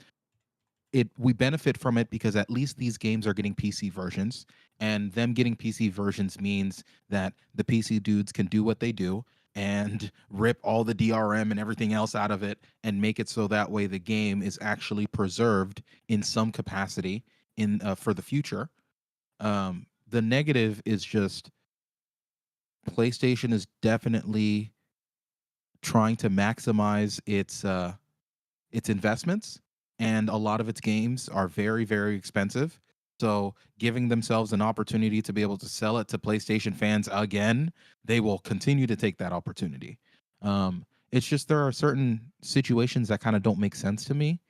We benefit from it because at least these games are getting PC versions, and them getting PC versions means that the PC dudes can do what they do and rip all the DRM and everything else out of it and make it so that way the game is actually preserved in some capacity for the future. The negative is just PlayStation is definitely trying to maximize its investments, and a lot of its games are very, very expensive. So giving themselves an opportunity to be able to sell it to PlayStation fans again, they will continue to take that opportunity. It's just there are certain situations that kind of don't make sense to me.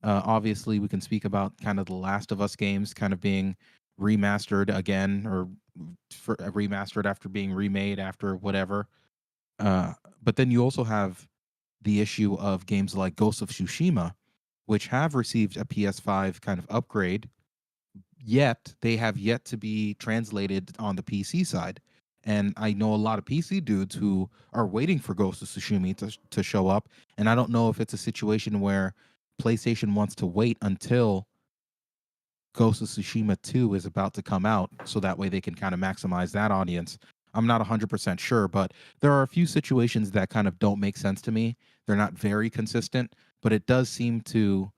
Obviously, we can speak about kind of the Last of Us games kind of being remastered again, or remastered after being remade after whatever. But then you also have the issue of games like Ghost of Tsushima, which have received a PS5 kind of upgrade, yet they have yet to be translated on the PC side. And I know a lot of PC dudes who are waiting for Ghost of Tsushima to show up. And I don't know if it's a situation where PlayStation wants to wait until Ghost of Tsushima 2 is about to come out, so that way they can kind of maximize that audience. I'm not 100% sure, but there are a few situations that kind of don't make sense to me. They're not very consistent, but it does seem to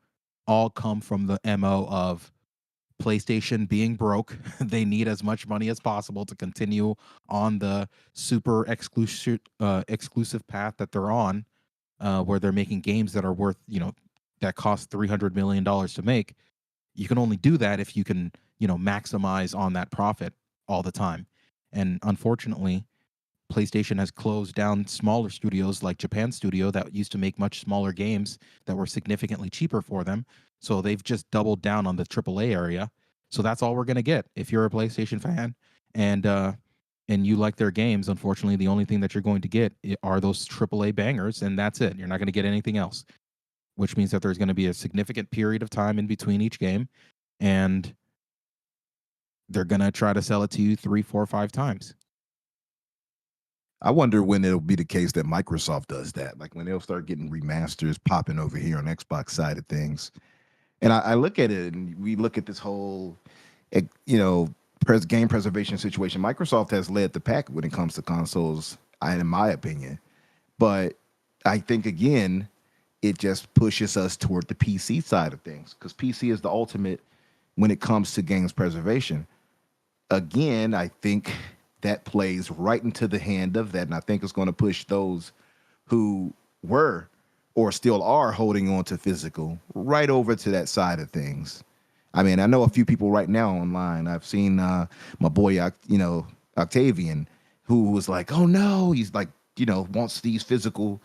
all come from the MO of PlayStation being broke. They need as much money as possible to continue on the super exclusive path that they're on, where they're making games that are worth, that cost $300 million to make. You can only do that if you can, maximize on that profit all the time. And unfortunately, PlayStation has closed down smaller studios like Japan Studio that used to make much smaller games that were significantly cheaper for them. So they've just doubled down on the AAA area. So that's all we're going to get. If you're a PlayStation fan and you like their games, unfortunately, the only thing that you're going to get are those AAA bangers, and that's it. You're not going to get anything else, which means that there's going to be a significant period of time in between each game, and they're going to try to sell it to you 3, 4, 5 times. I wonder when it'll be the case that Microsoft does that, like when they'll start getting remasters popping over here on Xbox side of things. And I look at it, and we look at this whole, game preservation situation. Microsoft has led the pack when it comes to consoles, in my opinion. But I think, again, it just pushes us toward the PC side of things, because PC is the ultimate when it comes to games preservation. Again, I think that plays right into the hand of that, and I think it's going to push those who were or still are holding on to physical right over to that side of things. I mean, I know a few people right now online. I've seen my boy, Octavian, who was like, "Oh no," he's like, wants these physical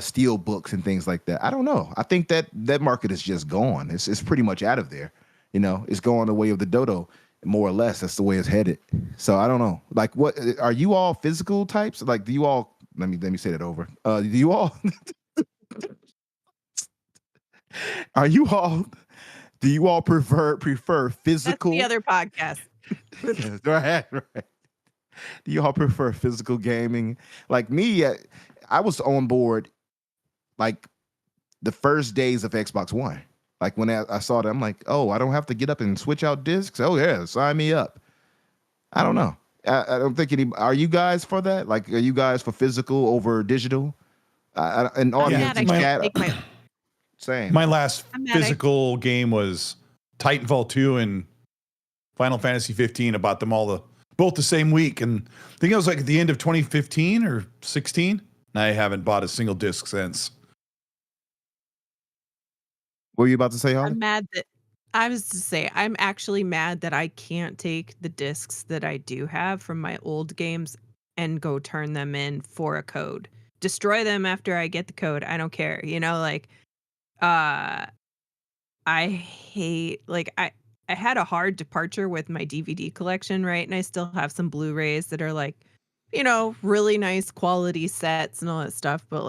steel books and things like that. I don't know. I think that market is just gone. It's pretty much out of there. It's going the way of the dodo, more or less. That's the way it's headed. So I don't know. Like, what are you all physical types? Like, do you all? Let me say that over. Do you all? Are you all? Do you all prefer physical? That's the other podcast. Right. Do you all prefer physical gaming? Like me, I was on board like the first days of Xbox One. Like when I saw that, I'm like, oh, I don't have to get up and switch out discs. Oh yeah, sign me up. I don't know. I don't think any. Are you guys for that? Like, are you guys for physical over digital? An audience in chat. Same. My last physical game was Titanfall 2 and Final Fantasy 15. I bought them both the same week, and I think it was like at the end of 2015 or 16. And I haven't bought a single disc since. What were you about to say, Holly? I'm mad that I'm actually mad that I can't take the discs that I do have from my old games and go turn them in for a code. Destroy them after I get the code. I don't care. I hate, I had a hard departure with my DVD collection, right? And I still have some Blu-rays that are really nice quality sets and all that stuff. But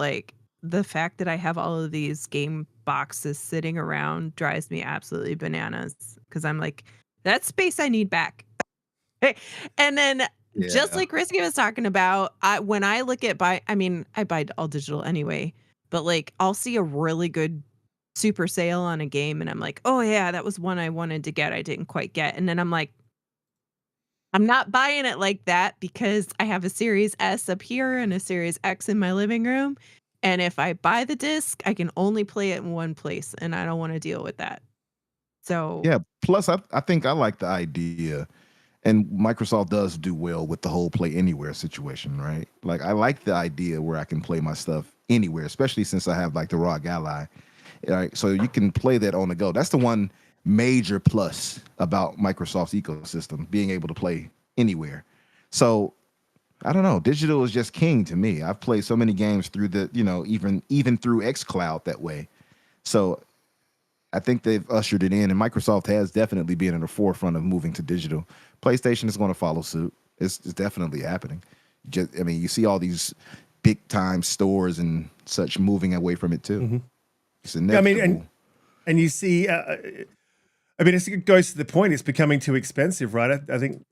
the fact that I have all of these game boxes sitting around drives me absolutely bananas, because I'm like, that's space I need back. And then just like Riskit was talking about, when I look at I buy all digital anyway, but I'll see a really good super sale on a game and I'm like, oh yeah, that was one I wanted to get, I didn't quite get. And then I'm like, I'm not buying it like that, because I have a Series S up here and a Series X in my living room. And if I buy the disc, I can only play it in one place, and I don't want to deal with that. So yeah. Plus, I think I like the idea, And Microsoft does do well with the whole play anywhere situation, right? Like I like the idea where I can play my stuff anywhere, especially since I have like the ROG Ally. Right? So you can play that on the go. That's the one major plus about Microsoft's ecosystem, being able to play anywhere. So I don't know. Digital is just king to me. I've played so many games through the, even through xCloud that way. So I think they've ushered it in, and Microsoft has definitely been in the forefront of moving to digital. PlayStation is going to follow suit. It's definitely happening. You see all these big time stores and such moving away from it too. Mm-hmm. It's inevitable. And you see, it goes to the point. It's becoming too expensive, right? I think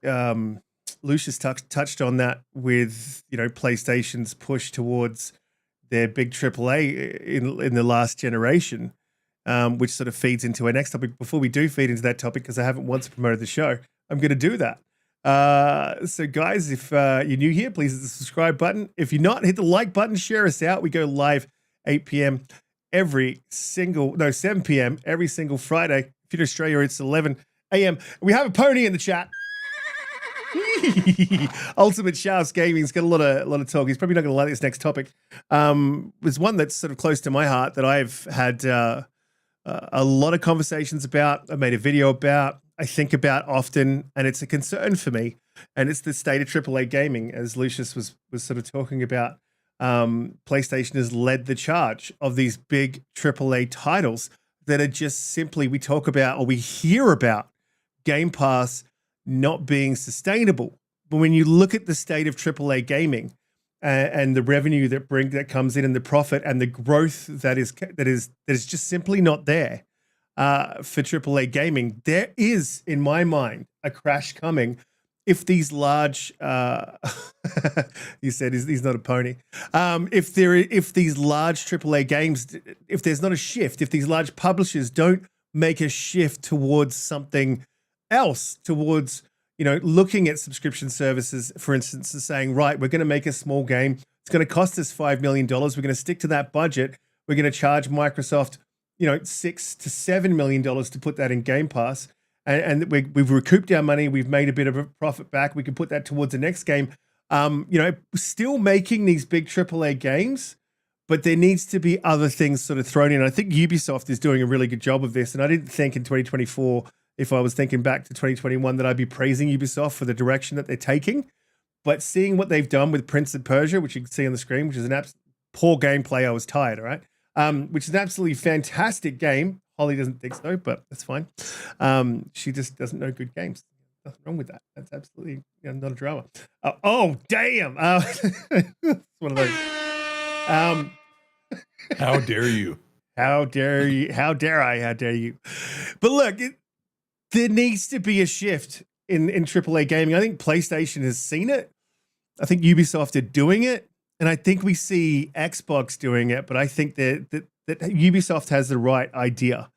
Lucius touched on that with PlayStation's push towards their big AAA in the last generation, which sort of feeds into our next topic. Before we do feed into that topic, because I haven't once promoted the show, I'm going to do that. So guys, if you're new here, please hit the subscribe button. If you're not, hit the like button, share us out. We go live 8 p.m. 7 p.m. every single Friday. If you're in Australia, it's 11 a.m. We have a pony in the chat. Ultimate Shafts Gaming's got a lot of talk. He's probably not going to like this next topic. There's one that's sort of close to my heart that I've had a lot of conversations about. I made a video about. I think about often, and it's a concern for me. And it's the state of AAA gaming, as Lucius was sort of talking about. PlayStation has led the charge of these big AAA titles that are just simply, we talk about or we hear about Game Pass not being sustainable. But when you look at the state of AAA gaming and the revenue that comes in and the profit and the growth that is just simply not there for AAA gaming, there is, in my mind, a crash coming. If these large, he said he's not a pony. If these large AAA games, if there's not a shift, if these large publishers don't make a shift towards something else, towards looking at subscription services, for instance, and saying, right, we're going to make a small game. It's going to cost us $5 million. We're going to stick to that budget. We're going to charge Microsoft, $6 to $7 million to put that in Game Pass. And we've recouped our money. We've made a bit of a profit back. We can put that towards the next game. Still making these big AAA games, but there needs to be other things sort of thrown in. I think Ubisoft is doing a really good job of this. And I didn't think in 2024, if I was thinking back to 2021, that I'd be praising Ubisoft for the direction that they're taking. But seeing what they've done with Prince of Persia, which you can see on the screen, which is an poor gameplay. I was tired, all right? Which is an absolutely fantastic game. Holly doesn't think so, but that's fine. She just doesn't know good games. Nothing wrong with that. That's absolutely not a drama. Oh, damn. One of those. How dare you? How dare you? How dare I? How dare you? But look, there needs to be a shift in AAA gaming. I think PlayStation has seen it. I think Ubisoft are doing it. And I think we see Xbox doing it. But I think that Ubisoft has the right idea.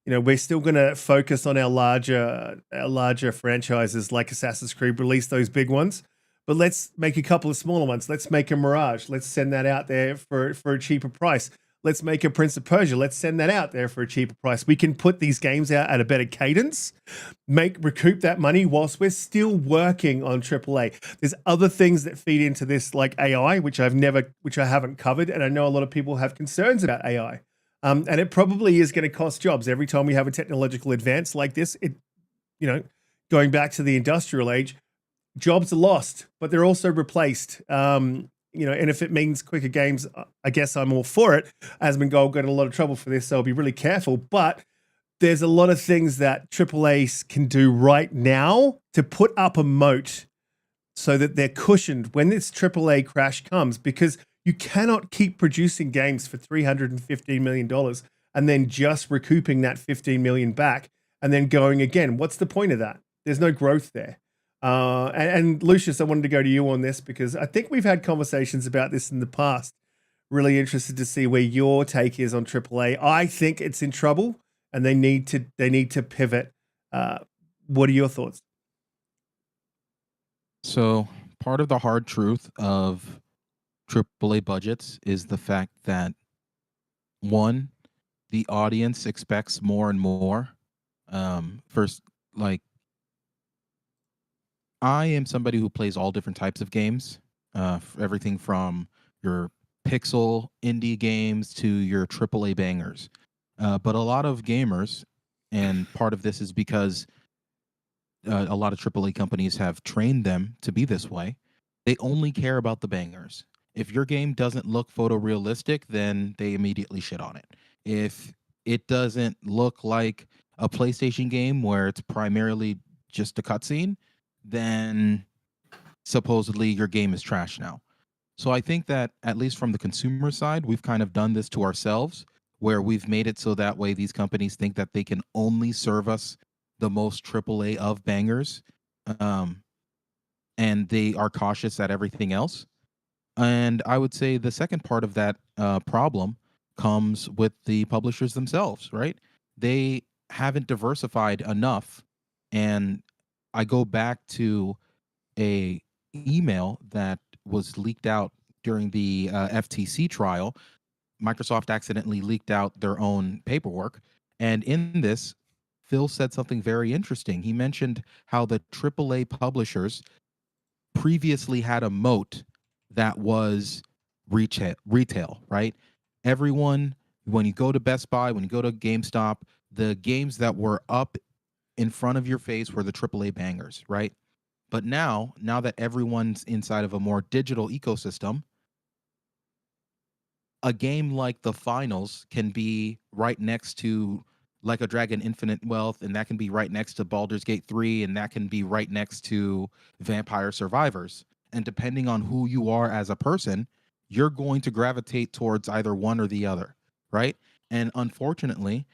We're still going to focus on our larger franchises like Assassin's Creed, release those big ones, but let's make a couple of smaller ones. Let's make a Mirage. Let's send that out there for a cheaper price. Let's make a Prince of Persia. Let's send that out there for a cheaper price. We can put these games out at a better cadence, recoup that money whilst we're still working on AAA. There's other things that feed into this, like AI, which I haven't covered, and I know a lot of people have concerns about AI. And it probably is going to cost jobs every time we have a technological advance like this. Going back to the industrial age, jobs are lost, but they're also replaced. And if it means quicker games, I guess I'm all for it. Asmongold got in a lot of trouble for this, so I'll be really careful. But there's a lot of things that AAA can do right now to put up a moat so that they're cushioned when this AAA crash comes, because you cannot keep producing games for $315 million and then just recouping that $15 million back and then going again. What's the point of that? There's no growth there. And Lucius, I wanted to go to you on this because I think we've had conversations about this in the past. Really interested to see where your take is on AAA. I think it's in trouble and they need to pivot. What are your thoughts? So part of the hard truth of AAA budgets is the fact that, one, the audience expects more and more. First, like, I am somebody who plays all different types of games, everything from your pixel indie games to your AAA bangers. But a lot of gamers, and part of this is because a lot of AAA companies have trained them to be this way. They only care about the bangers. If your game doesn't look photorealistic, then they immediately shit on it. If it doesn't look like a PlayStation game where it's primarily just a cutscene, then supposedly your game is trash now. So I think that at least from the consumer side, we've kind of done this to ourselves, where we've made it so that way these companies think that they can only serve us the most AAA of bangers, um, and they are cautious at everything else. And I would say the second part of that problem comes with the publishers themselves, right? They haven't diversified enough. And I go back to a email that was leaked out during the FTC trial. Microsoft accidentally leaked out their own paperwork. And in this, Phil said something very interesting. He mentioned how the AAA publishers previously had a moat that was retail, right? Everyone, when you go to Best Buy, when you go to GameStop, the games that were up in front of your face were the AAA bangers, right? But now that everyone's inside of a more digital ecosystem, a game like the finals can be right next to Like a Dragon Infinite Wealth, and that can be right next to Baldur's Gate 3, and that can be right next to Vampire Survivors. And depending on who you are as a person, you're going to gravitate towards either one or the other, right? And unfortunately,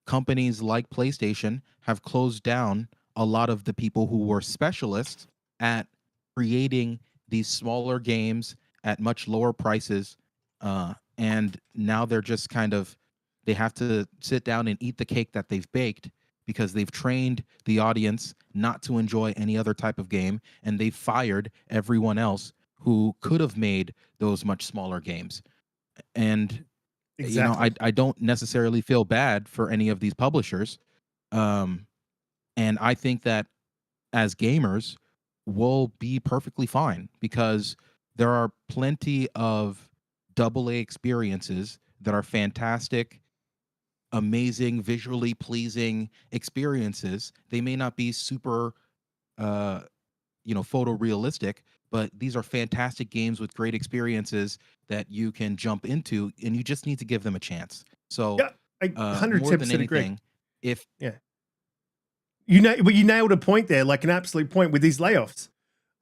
companies like PlayStation have closed down a lot of the people who were specialists at creating these smaller games at much lower prices. And now they're just kind of, they have to sit down and eat the cake that they've baked because they've trained the audience not to enjoy any other type of game, and they've fired everyone else who could have made those much smaller games. And Exactly. I don't necessarily feel bad for any of these publishers. And I think that as gamers, we'll be perfectly fine because there are plenty of AA experiences that are fantastic, amazing, visually pleasing experiences. They may not be super, photorealistic, but these are fantastic games with great experiences that you can jump into, and you just need to give them a chance. So, Yeah, I more than 110% agree. anything, if Yeah. But you nailed a point there, like an absolute point with these layoffs.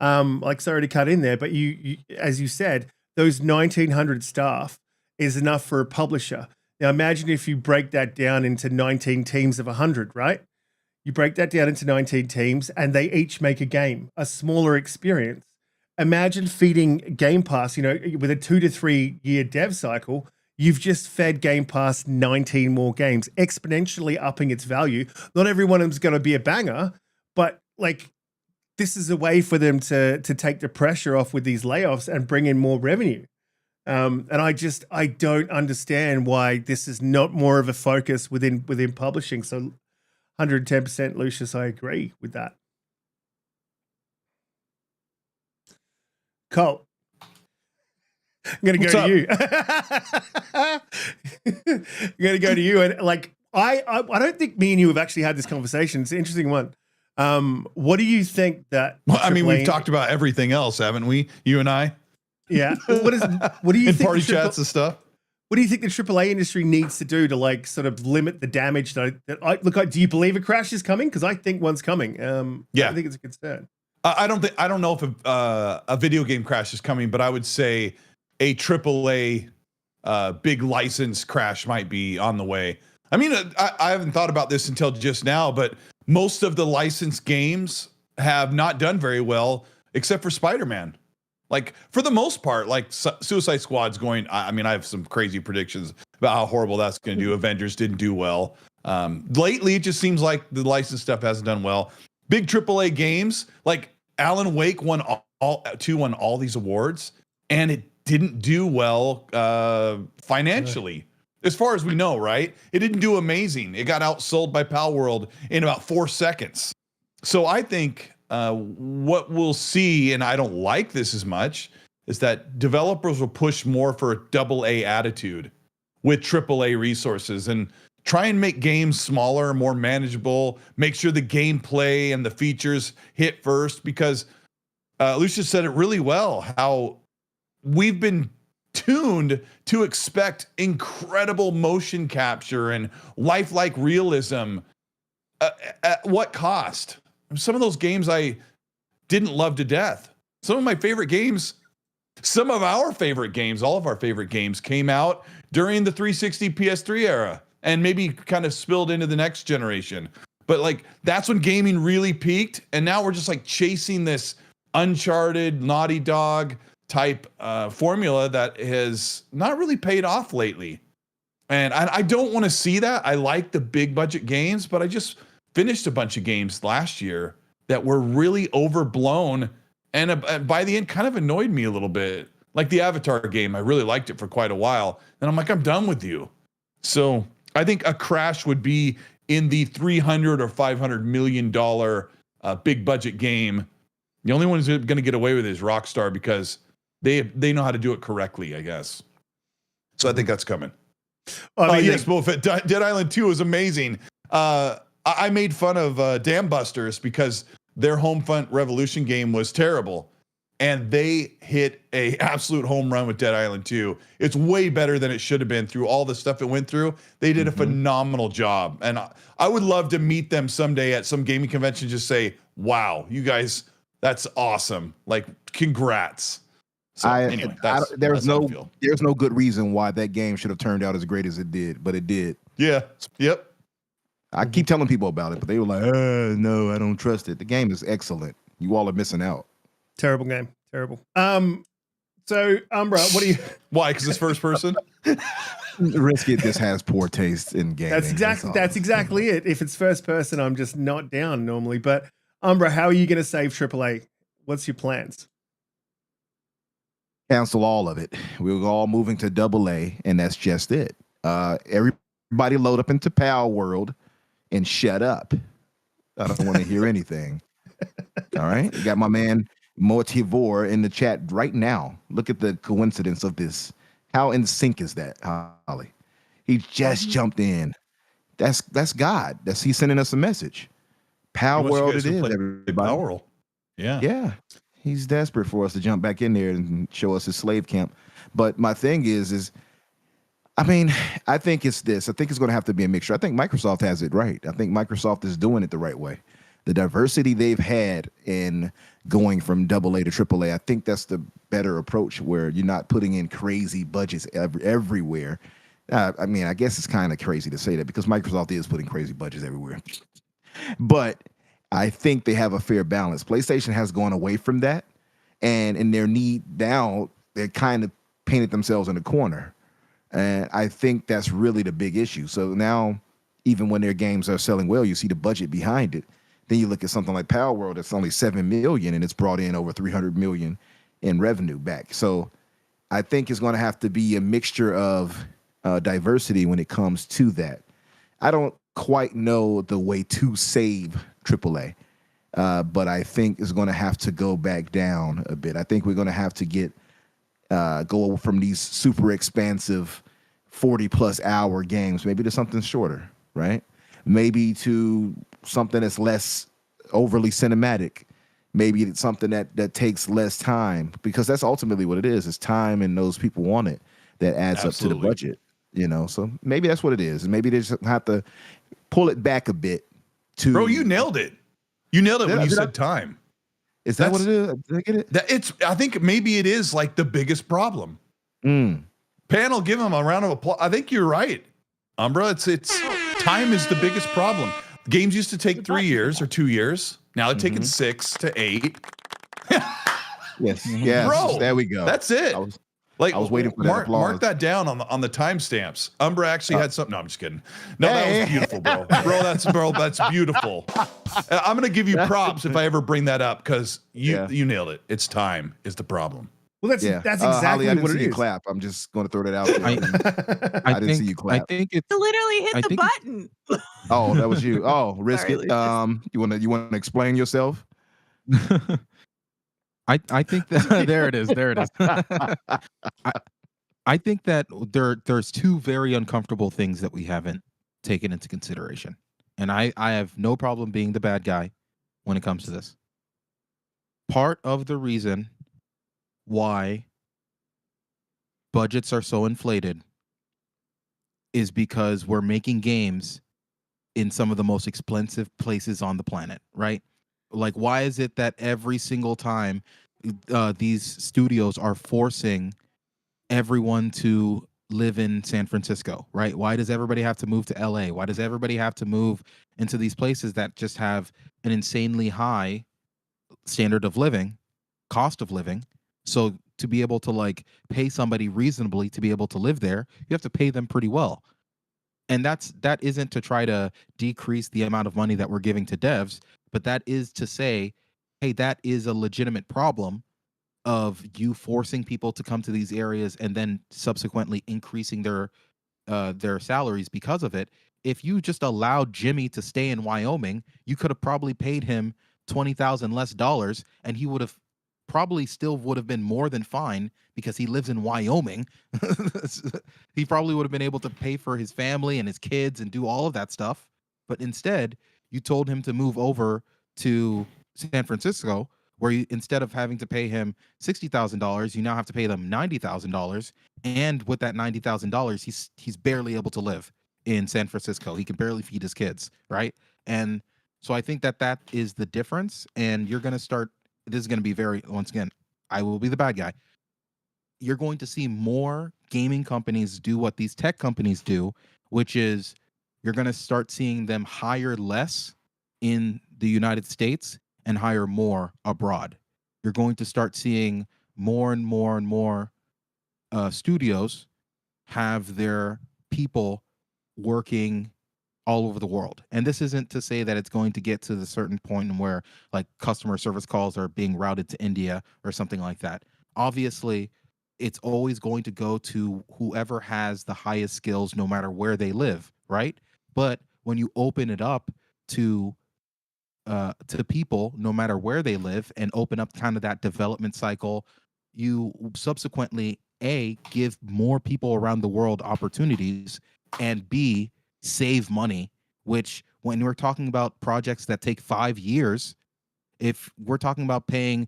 Like sorry to cut in there, but you as you said, those 1,900 staff is enough for a publisher. Now imagine if you break that down into 19 teams of 100, right? You break that down into 19 teams and they each make a game, a smaller experience. Imagine feeding Game Pass, with a 2 to 3 year dev cycle, you've just fed Game Pass 19 more games, exponentially upping its value. Not every one of them's going to be a banger, but like this is a way for them to take the pressure off with these layoffs and bring in more revenue. And I don't understand why this is not more of a focus within publishing. So 110%, Lucius, I agree with that. Colt, I'm gonna go to you. I'm gonna go to you, and like I don't think me and you have actually had this conversation. It's an interesting one. What do you think that? Well, I mean, we've AAA talked about everything else, haven't we? You and I. Yeah. What do you in think? Party chats and stuff. What do you think the AAA industry needs to do to like sort of limit the damage do you believe a crash is coming? Because I think one's coming. Yeah. I think it's a concern. I don't know if a video game crash is coming, but I would say a AAA big license crash might be on the way. I mean, I haven't thought about this until just now, but most of the licensed games have not done very well, except for Spider-Man. Like for the most part, like Suicide Squad's going. I mean, I have some crazy predictions about how horrible that's going to do. Avengers didn't do well. Lately, it just seems like the licensed stuff hasn't done well. Big AAA games like Alan Wake won all these awards, and it didn't do well financially, as far as we know. Right? It didn't do amazing. It got outsold by Palworld in about 4 seconds. So I think what we'll see, and I don't like this as much, is that developers will push more for a AA attitude with AAA resources and try and make games smaller, more manageable, make sure the gameplay and the features hit first, because Lucius said it really well, how we've been tuned to expect incredible motion capture and lifelike realism. At what cost? Some of those games I didn't love to death. Some of my favorite games, some of our favorite games, all of our favorite games came out during the 360 PS3 era and maybe kind of spilled into the next generation. But like, that's when gaming really peaked. And now we're just like chasing this Uncharted, Naughty Dog type formula that has not really paid off lately. And I don't want to see that. I like the big budget games, but I just finished a bunch of games last year that were really overblown and by the end kind of annoyed me a little bit. Like the Avatar game, I really liked it for quite a while. And I'm like, I'm done with you. So I think a Crash would be in the $300 or $500 million big budget game. The only one who's going to get away with it is Rockstar because they know how to do it correctly, I guess. So I think that's coming. I mean, yes, Boba Fett. Dead Island 2 is amazing. I made fun of Dam Busters because their Homefront Revolution game was terrible. And they hit a absolute home run with Dead Island 2. It's way better than it should have been through all the stuff it went through. They did a phenomenal job. And I would love to meet them someday at some gaming convention, just say, wow, you guys, that's awesome. Like, congrats. So anyway, there's no good reason why that game should have turned out as great as it did, but it did. Yeah. Yep. I keep telling people about it, but they were like, no, I don't trust it. The game is excellent. You all are missing out. Terrible game. Terrible. So Umbra, what do you? Why? Because it's first person. Riskit just has poor taste in gaming. That's exactly it. If it's first person, I'm just not down normally. But Umbra, how are you going to save AAA? What's your plans? Cancel all of it. We're all moving to AA, and that's just it. Everybody load up into Palworld and shut up. I don't want to hear anything. All right, you got my man Motivor in the chat right now. Look at the coincidence of this. How in sync is that, Holly? He just jumped in. That's God. He's sending us a message. Palworld it is, everybody. Palworld. Yeah. Yeah. He's desperate for us to jump back in there and show us his slave camp. But my thing is I mean, I think it's this. I think it's going to have to be a mixture. I think Microsoft has it right. I think Microsoft is doing it the right way. The diversity they've had in going from AA to AAA, I think that's the better approach, where you're not putting in crazy budgets everywhere. I mean, I guess it's kind of crazy to say that because Microsoft is putting crazy budgets everywhere. But I think they have a fair balance. PlayStation has gone away from that, and in their need now, they kind of painted themselves in a corner. And I think that's really the big issue. So now, even when their games are selling well, you see the budget behind it. Then you look at something like Palworld, it's only $7 million, and it's brought in over $300 million in revenue back. So I think it's going to have to be a mixture of diversity when it comes to that. I don't quite know the way to save AAA, but I think it's going to have to go back down a bit. I think we're going to have to go from these super expansive 40-plus hour games, maybe to something shorter, right? Maybe to something that's less overly cinematic. Maybe it's something that takes less time, because that's ultimately what it is. It's time, and those people want it. That adds up to the budget, you know? So maybe that's what it is. Maybe they just have to pull it back a bit to... Bro, you nailed it. You nailed it when you said time. Is that what it is? Did I get it? I think maybe it is like the biggest problem. Panel, give him a round of applause. I think you're right, Umbra. It's time is the biggest problem. Games used to take 3 years or 2 years. Now they're taking 6 to 8. Yes. Bro, there we go. That's it. I was waiting for that applause. Mark that down on the timestamps. Umbra actually had something. No, I'm just kidding. No, that was beautiful, bro. That's beautiful. I'm gonna give you props if I ever bring that up, because you nailed it. It's time is the problem. Well, that's exactly Holly, I didn't what see it you is. clap. I'm just going to throw that out there. I didn't see you clap. I think it's You literally hit the button. Oh, that was you. Oh, Riskit. Sorry, You want to explain yourself? I think that there it is. I, I think that there's two very uncomfortable things that we haven't taken into consideration. And I have no problem being the bad guy when it comes to this. Part of the reason why budgets are so inflated is because we're making games in some of the most expensive places on the planet, right? Like, why is it that every single time these studios are forcing everyone to live in San Francisco, right? Why does everybody have to move to LA? Why does everybody have to move into these places that just have an insanely high standard of living, cost of living? So to be able to like pay somebody reasonably to be able to live there, you have to pay them pretty well. And that isn't to try to decrease the amount of money that we're giving to devs, but that is to say, hey, that is a legitimate problem of you forcing people to come to these areas and then subsequently increasing their salaries because of it. If you just allowed Jimmy to stay in Wyoming, you could have probably paid him $20,000 less dollars, and he would have probably still would have been more than fine because he lives in Wyoming. He probably would have been able to pay for his family and his kids and do all of that stuff. But instead, you told him to move over to San Francisco, where you, instead of having to pay him $60,000, you now have to pay them $90,000. And with that $90,000, he's barely able to live in San Francisco. He can barely feed his kids, right? And so I think that is the difference. And you're going to start. This is going to be very, once again, I will be the bad guy. You're going to see more gaming companies do what these tech companies do, which is you're going to start seeing them hire less in the United States and hire more abroad. You're going to start seeing more and more and more studios have their people working all over the world. And this isn't to say that it's going to get to the certain point where like customer service calls are being routed to India or something like that. Obviously, it's always going to go to whoever has the highest skills no matter where they live, right? But when you open it up to people no matter where they live and open up kind of that development cycle, you subsequently give more people around the world opportunities, and B, save money, which when we're talking about projects that take 5 years, if we're talking about paying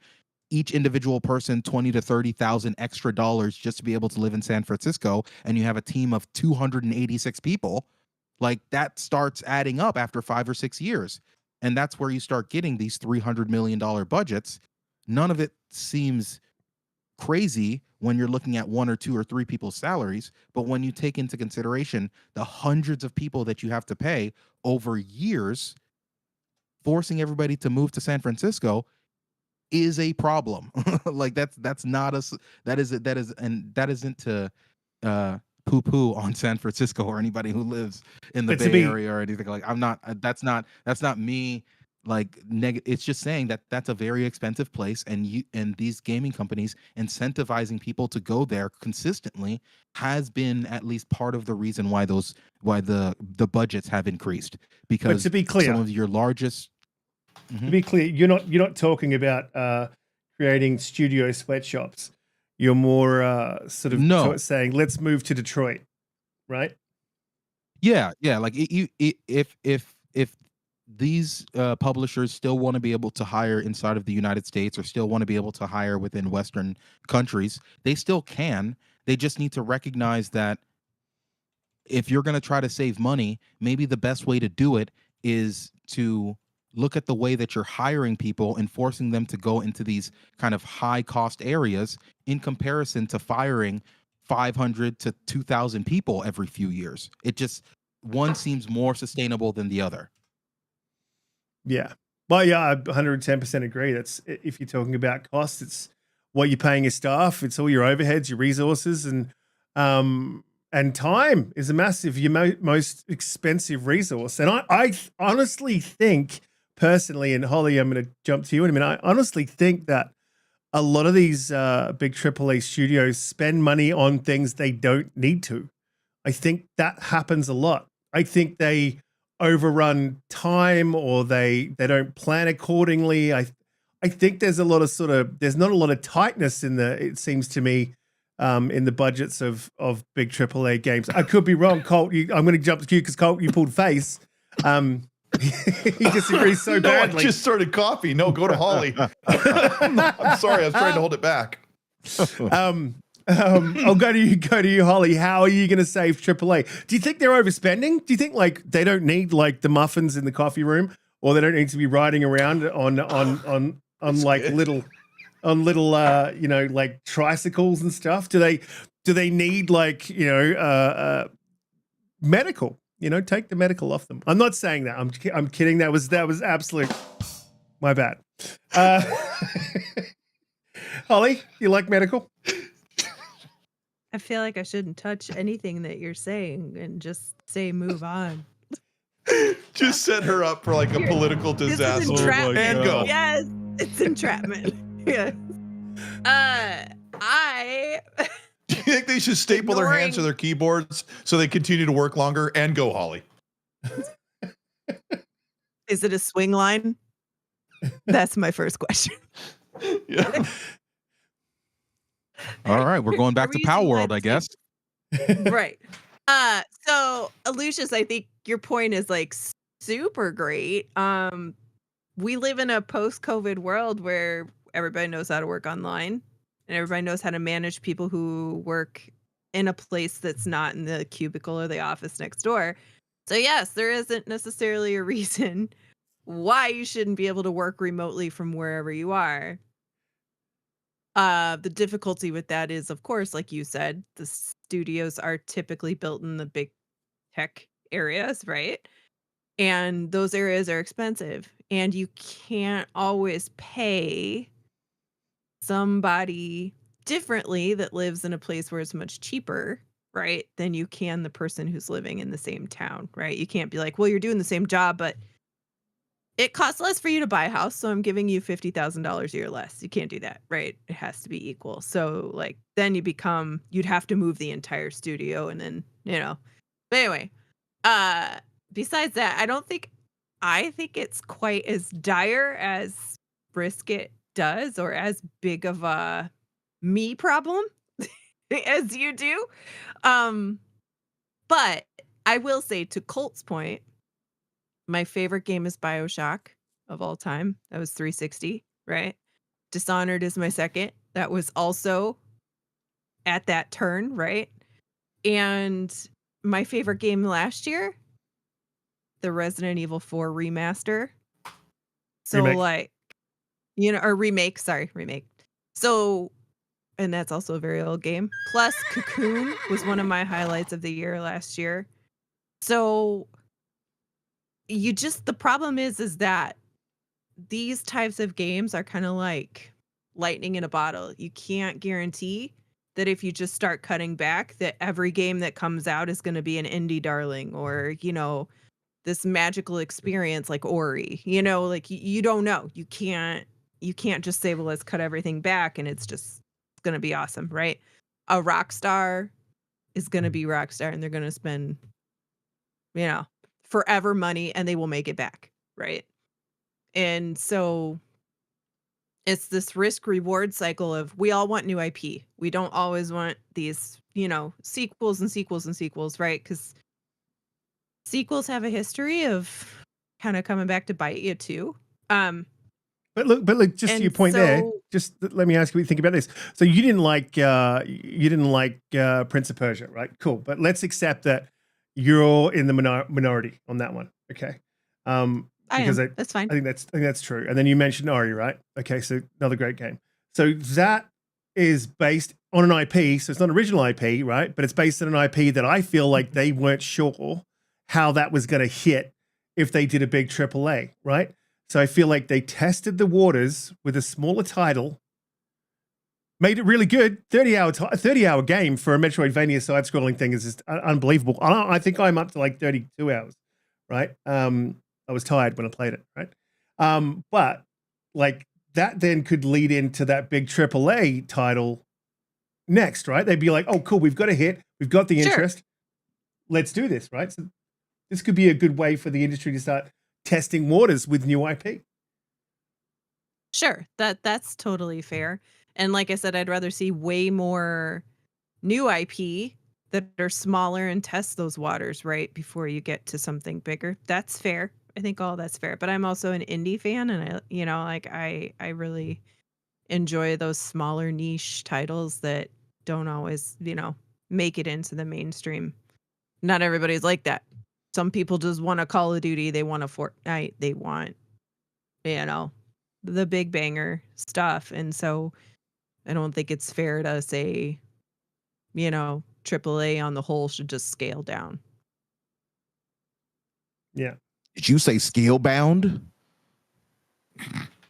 each individual person 20 to 30,000 extra dollars just to be able to live in San Francisco, and you have a team of 286 people, like that starts adding up after 5 or 6 years. And that's where you start getting these $300 million budgets. None of it seems crazy when you're looking at 1 or 2 or 3 people's salaries. But when you take into consideration the hundreds of people that you have to pay over years, forcing everybody to move to San Francisco is a problem. Like that's not that isn't to poo poo on San Francisco or anybody who lives in the But to Bay be Area or anything. Like I'm not that's not me like it's just saying that that's a very expensive place, and these gaming companies incentivizing people to go there consistently has been at least part of the reason why the budgets have increased, but because to be some clear, of your largest you're not talking about creating studio sweatshops. You're more sort of no. saying let's move to Detroit, right? Yeah, yeah. Like if these publishers still want to be able to hire inside of the United States, or still want to be able to hire within Western countries, they still can. They just need to recognize that if you're going to try to save money, maybe the best way to do it is to look at the way that you're hiring people and forcing them to go into these kind of high cost areas in comparison to firing 500 to 2,000 people every few years. It just, one seems more sustainable than the other. Yeah. Well, yeah, I 110% agree. That's if you're talking about costs, it's what you're paying your staff, it's all your overheads, your resources, and time is your most expensive resource. And I honestly think, personally, and Holly, I'm going to jump to you in a minute. I honestly think that a lot of these big AAA studios spend money on things they don't need to. I think that happens a lot. I think they overrun time, or they don't plan accordingly. I I think there's a lot of there's not a lot of tightness it seems to me, in the budgets of big AAA games. I could be wrong, Colt. I'm going to jump to you because Colt, you pulled face. He disagrees so No, I badly. just started coffee. No, go to Holly. I'm sorry, I was trying to hold it back. I'll go to you, Holly. How are you going to save AAA? Do you think they're overspending? Do you think like they don't need like the muffins in the coffee room, or they don't need to be riding around on like little like tricycles and stuff? Do they need like medical? Take the medical off them. I'm not saying that. I'm kidding. That was absolute. My bad. Holly, you like medical? I feel like I shouldn't touch anything that you're saying and just say move on. Just set her up for like a political This is disaster. entrapment. And go. Yes, it's entrapment. Yes. Do you think they should staple their hands to their keyboards so they continue to work longer? And go, Holly. Is it a swing line? That's my first question. Yeah. All right, we're going back to Palworld, I guess. Right. So Lucius, I think your point is like super great. We live in a post-COVID world where everybody knows how to work online and everybody knows how to manage people who work in a place that's not in the cubicle or the office next door. So yes, there isn't necessarily a reason why you shouldn't be able to work remotely from wherever you are. The difficulty with that is, of course, like you said, the studios are typically built in the big tech areas, right? And those areas are expensive, and you can't always pay somebody differently that lives in a place where it's much cheaper, right, than you can the person who's living in the same town, right? You can't be like, well, you're doing the same job, but it costs less for you to buy a house, so I'm giving you $50,000 a year less. You can't do that, right? It has to be equal. So, like, then you'd have to move the entire studio, and then, But anyway, besides that, I think it's quite as dire as Riskit does, or as big of a me problem as you do. But I will say, to Colt's point, my favorite game is BioShock of all time. That was 360, right? Dishonored is my second. That was also at that turn, right? And my favorite game last year, the Resident Evil 4 remaster. So Remake. or remake, remake. So, and that's also a very old game. Plus Cocoon was one of my highlights of the year last year. So the problem is that these types of games are kind of like lightning in a bottle. You can't guarantee that if you just start cutting back, that every game that comes out is going to be an indie darling, or, this magical experience like Ori, like you don't know. You can't just say, well, let's cut everything back and it's going to be awesome, right? A Rockstar is going to be Rockstar, and they're going to spend, forever money, and they will make it back, right? And so it's this risk reward cycle of, we all want new IP. We don't always want these, sequels and sequels and sequels, right? Because sequels have a history of kind of coming back to bite you too. But look, just to your point there, just let me ask you what you think about this. So you didn't like Prince of Persia, right? Cool. But let's accept that you're in the minority on that one. Okay. That's fine. I think that's true. And then you mentioned Ori, right? Okay, so another great game. So that is based on an IP, so it's not an original IP, right? But it's based on an IP that I feel like they weren't sure how that was going to hit if they did a big AAA, right? So I feel like they tested the waters with a smaller title, made it really good. 30-hour game for a Metroidvania side-scrolling thing is just unbelievable. I think I'm up to like 32 hours, right? I was tired when I played it, right? But like that then could lead into that big AAA title next, right? They'd be like, oh, cool, we've got a hit. We've got the interest. Let's do this, right? So this could be a good way for the industry to start testing waters with new IP. Sure, that's totally fair. And like I said, I'd rather see way more new IP that are smaller and test those waters right before you get to something bigger. That's fair. I think all that's fair. But I'm also an indie fan, and I really enjoy those smaller niche titles that don't always, make it into the mainstream. Not everybody's like that. Some people just want a Call of Duty, they want a Fortnite, they want, you know, the big banger stuff. And so I don't think it's fair to say, AAA on the whole should just scale down. Yeah. Did you say scale bound?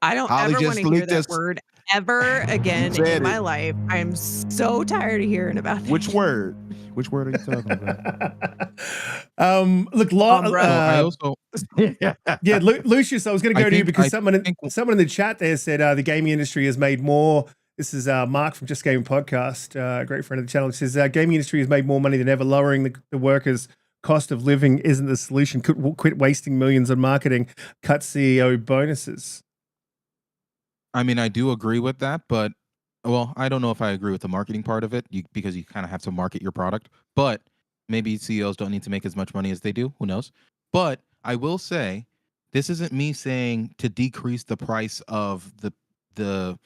I don't Holly ever want just to hear leaked that us. word ever again said in my it. life. I'm so tired of hearing about Which that. word? Which word are you talking about? Look, Umbra. I also yeah, Lucius, I was going to I go to you think- because I someone think- in the chat there said the gaming industry has made more. This is Mark from Just Gaming Podcast, a great friend of the channel. He says gaming industry has made more money than ever. Lowering the workers' cost of living isn't the solution. Quit wasting millions on marketing. Cut CEO bonuses. I mean, I do agree with that, but I don't know if I agree with the marketing part of it because you kind of have to market your product. But maybe CEOs don't need to make as much money as they do. Who knows? But I will say, this isn't me saying to decrease the price of the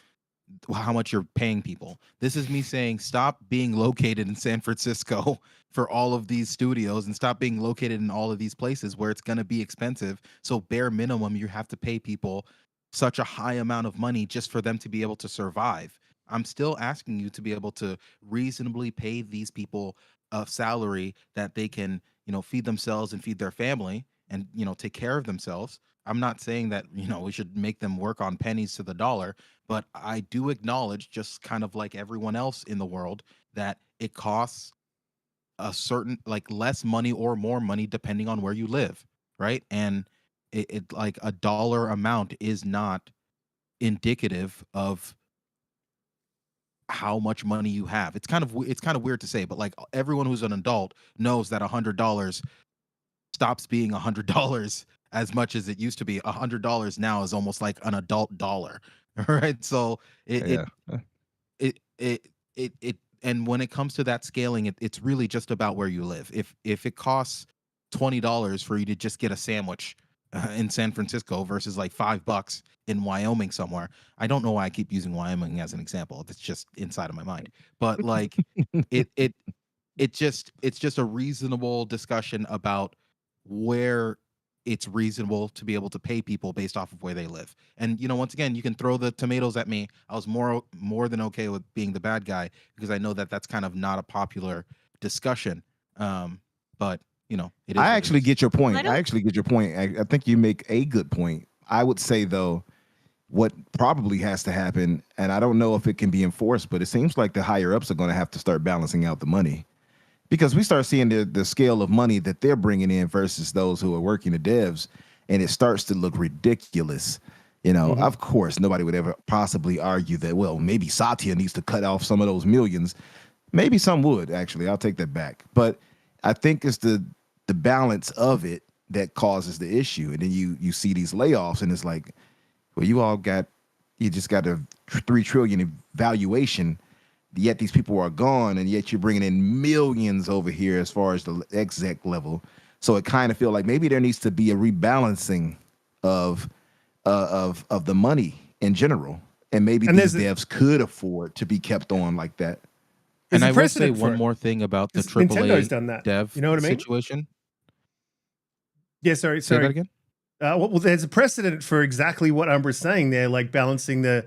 how much you're paying people. This is me saying stop being located in San Francisco for all of these studios and stop being located in all of these places where it's going to be expensive. So bare minimum, you have to pay people such a high amount of money just for them to be able to survive. I'm still asking you to be able to reasonably pay these people a salary that they can, feed themselves and feed their family and, take care of themselves. I'm not saying that, we should make them work on pennies to the dollar, but I do acknowledge, just kind of like everyone else in the world, that it costs a certain, like, less money or more money depending on where you live, right? And it like a dollar amount is not indicative of how much money you have. It's kind of weird to say, but like everyone who's an adult knows that $100 stops being $100 as much as it used to be. $100 now is almost like an adult dollar, right? So it and when it comes to that scaling, it's really just about where you live. If it costs $20 for you to just get a sandwich in San Francisco versus like $5 in Wyoming somewhere, I don't know why I keep using Wyoming as an example. It's just inside of my mind, but like it's just a reasonable discussion about where it's reasonable to be able to pay people based off of where they live. And once again, you can throw the tomatoes at me. I was more than okay with being the bad guy because I know that that's kind of not a popular discussion. But it is. I actually get your point. I don't- I actually get your point. I think you make a good point. I would say though, what probably has to happen, and I don't know if it can be enforced, but it seems like the higher ups are going to have to start balancing out the money. Because we start seeing the scale of money that they're bringing in versus those who are working the devs, and it starts to look ridiculous. Of course, nobody would ever possibly argue that, well, maybe Satya needs to cut off some of those millions. Maybe some would, actually. I'll take that back. But I think it's the balance of it that causes the issue. And then you see these layoffs, and it's like, well, you just got a $3 trillion valuation, yet these people are gone, and yet you're bringing in millions over here as far as the exec level. So it kind of feel like maybe there needs to be a rebalancing of the money in general, and maybe these devs could afford to be kept on like that. And I will say one more thing about the Nintendo's AAA done that. dev You know what I mean? situation. Yeah, sorry. Say that again. Well, there's a precedent for exactly what Umbra's saying there, like balancing the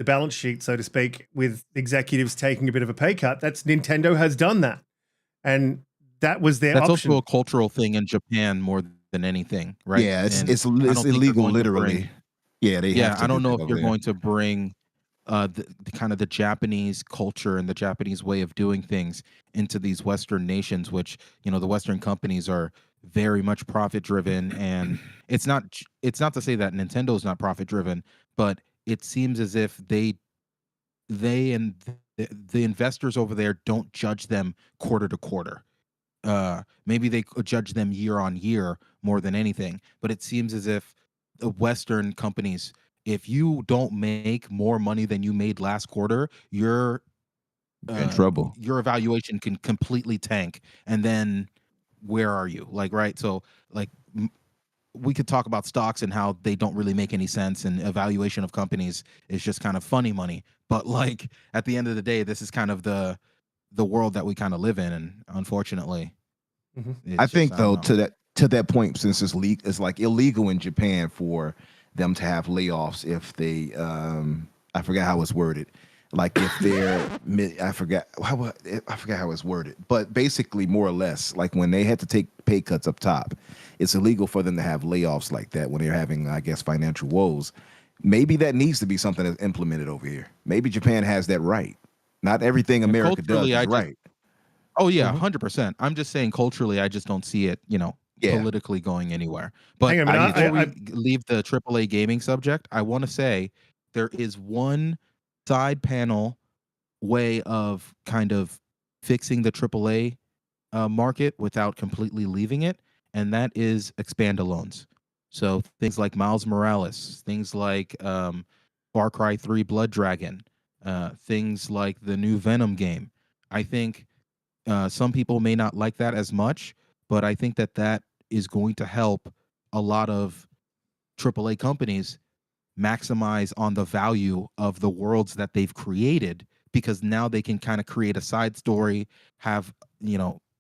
balance sheet, so to speak, with executives taking a bit of a pay cut. Nintendo has done that, and that was their That's option. also a cultural thing in Japan more than anything, right? Yeah, it's And illegal, literally. I don't know if you're going to bring the kind of the Japanese culture and the Japanese way of doing things into these Western nations, which the Western companies are very much profit driven. And it's not to say that Nintendo is not profit driven, but it seems as if they and the investors over there don't judge them quarter to quarter. Maybe they could judge them year on year more than anything, but it seems as if the Western companies if you don't make more money than you made last quarter, you're in trouble. your evaluation can completely tank. And then where are you? Like, right? So like we could talk about stocks and how they don't really make any sense, and evaluation of companies is just kind of funny money. But like at the end of the day, this is kind of the world that we kind of live in, and unfortunately, I think though don't know. to that point, since it's like illegal in Japan for them to have layoffs if they I forgot how it's worded. Like if they're I forgot how it's worded, but basically more or less like when they had to take pay cuts up top, it's illegal for them to have layoffs like that when they're having, I guess, financial woes. Maybe that needs to be something that's implemented over here. Maybe Japan has that right. Not everything America does is right. Oh yeah, 100%. I'm just saying culturally, I just don't see it, politically going anywhere. But Hang on, before we leave the AAA gaming subject, I want to say there is one side panel way of kind of fixing the AAA market without completely leaving it, and that is expand alones. So things like Miles Morales, things like Far Cry 3 Blood Dragon, things like the new Venom game. I think some people may not like that as much, but I think that is going to help a lot of AAA companies maximize on the value of the worlds that they've created, because now they can kind of create a side story, have,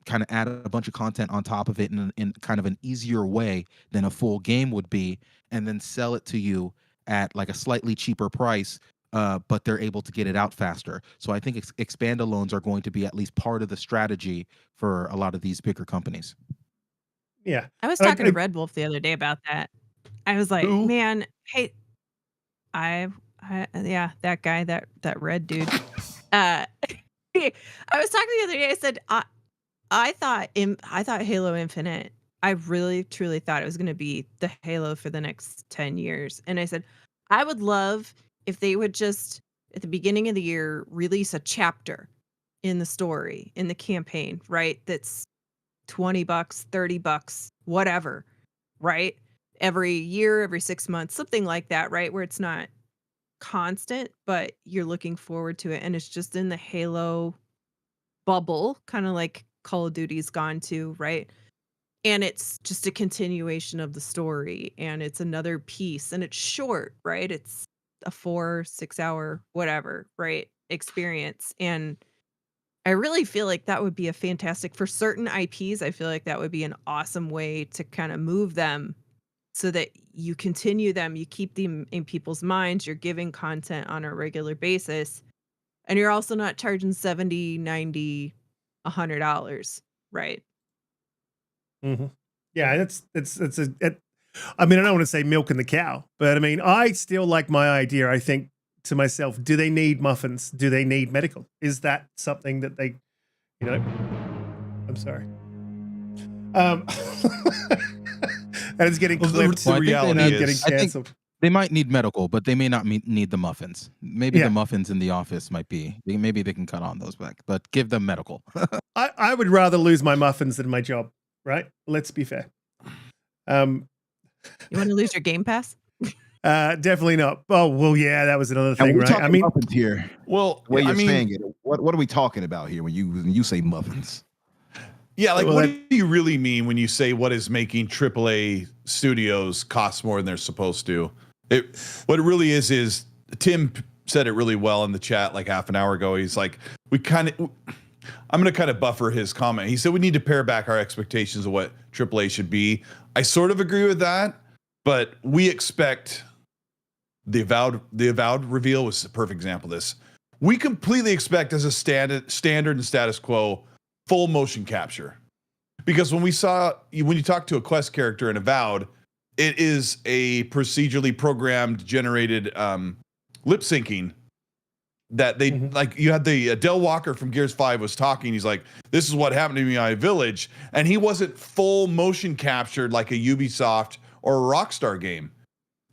kind of add a bunch of content on top of it in kind of an easier way than a full game would be, and then sell it to you at like a slightly cheaper price, but they're able to get it out faster. So I think expand-alones are going to be at least part of the strategy for a lot of these bigger companies. Yeah. I was talking to Red Wolf the other day about that. I was like, Who? man, hey, yeah, that guy, that red dude. I was talking the other day. I said, I thought Halo Infinite. I really truly thought it was going to be the Halo for the next 10 years. And I said, I would love if they would just at the beginning of the year release a chapter in the story, in the campaign, right? That's $20, $30, whatever, right? Every year, every 6 months, something like that, right? Where it's not constant, but you're looking forward to it. And it's just in the Halo bubble, kind of like Call of Duty's gone to, right? And it's just a continuation of the story, and it's another piece, and it's short, right? It's a 4-6 hour, whatever, right? Experience. And I really feel like that would be a fantastic, for certain IPs, I feel like that would be an awesome way to kind of move them so that you continue them, you keep them in people's minds, you're giving content on a regular basis, and you're also not charging $70, $90, $100, right? Mm-hmm. Yeah, I mean, I don't want to say milking the cow, but I mean, I still like my idea. I think to myself, do they need muffins? Do they need medical? Is that something that they, I'm sorry. That is getting clipped. The reality is, getting canceled. They might need medical, but they may not need the muffins. Maybe the muffins in the office might be. Maybe they can cut on those back, but give them medical. I would rather lose my muffins than my job, right? Let's be fair. You want to lose your Game Pass? Definitely not. Oh, well, yeah, that was another thing, right? I mean, muffins here. Well, the way you're saying it, what are we talking about here when you say muffins? Yeah, like what do you really mean when you say what is making AAA studios cost more than they're supposed to? What it really is Tim said it really well in the chat like half an hour ago. He's like, I'm going to kind of buffer his comment. He said we need to pare back our expectations of what AAA should be. I sort of agree with that, but we expect the Avowed reveal was a perfect example of this. We completely expect as a standard and status quo full motion capture, because when you talk to a quest character in Avowed, it is a procedurally programmed generated lip syncing that they like. You had the Del Walker from Gears 5 was talking. He's like, this is what happened to me in my village. And he wasn't full motion captured like a Ubisoft or a Rockstar game.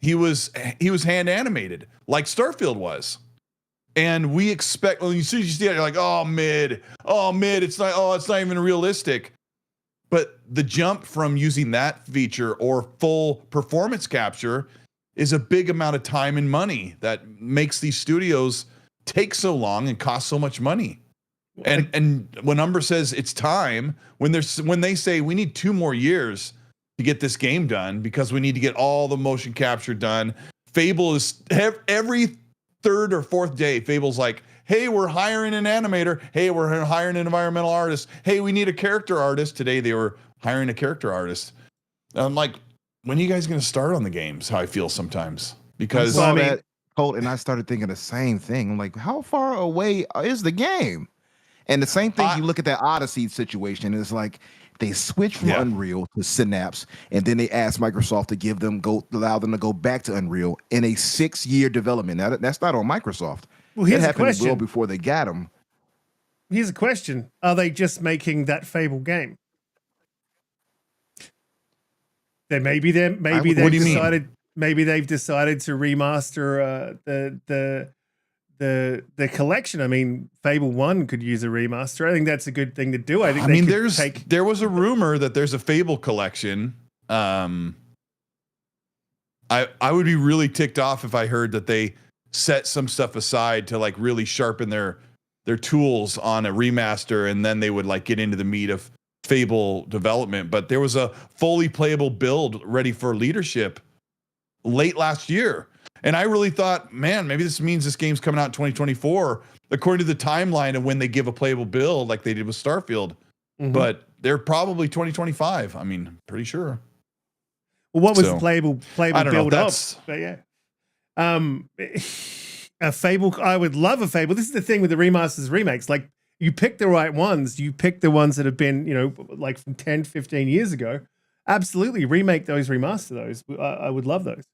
He was hand animated like Starfield was. And we expect, when you see it, you're like, oh, mid, it's not even realistic. But the jump from using that feature or full performance capture is a big amount of time and money that makes these studios take so long and cost so much money. And when Umbra says it's time, when they say we need 2 more years to get this game done because we need to get all the motion capture done. Fable is every 3rd or 4th day. Fable's like, hey, we're hiring an animator. Hey, we're hiring an environmental artist. Hey, we need a character artist. Today they were hiring a character artist. I'm like, when are you guys going to start on the games? How I feel sometimes because I saw that, Colt, and I started thinking the same thing. I'm like, how far away is the game? And the same thing, you look at that Odyssey situation, it's like they switch from Unreal to Synapse, and then they ask Microsoft to allow them to go back to Unreal in a 6-year development. Now, that's not on Microsoft. Well, here's that a question. well before they got them. Here's a question. Are they just making that Fable game? Then maybe they've decided to remaster the collection. I mean, Fable 1 could use a remaster. I think that's a good thing to do. I think there was a rumor that there's a Fable collection. I would be really ticked off if I heard that they set some stuff aside to like really sharpen their tools on a remaster, and then they would like get into the meat of Fable development. But there was a fully playable build ready for leadership late last year. And I really thought, man, maybe this means this game's coming out in 2024, according to the timeline of when they give a playable build like they did with Starfield. Mm-hmm. But they're probably 2025. I mean, pretty sure. Well, what was the playable build of? But yeah. A Fable, I would love a Fable. This is the thing with the remasters, remakes. Like, you pick the right ones. You pick the ones that have been, like from 10, 15 years ago. Absolutely, remake those, remaster those. I would love those.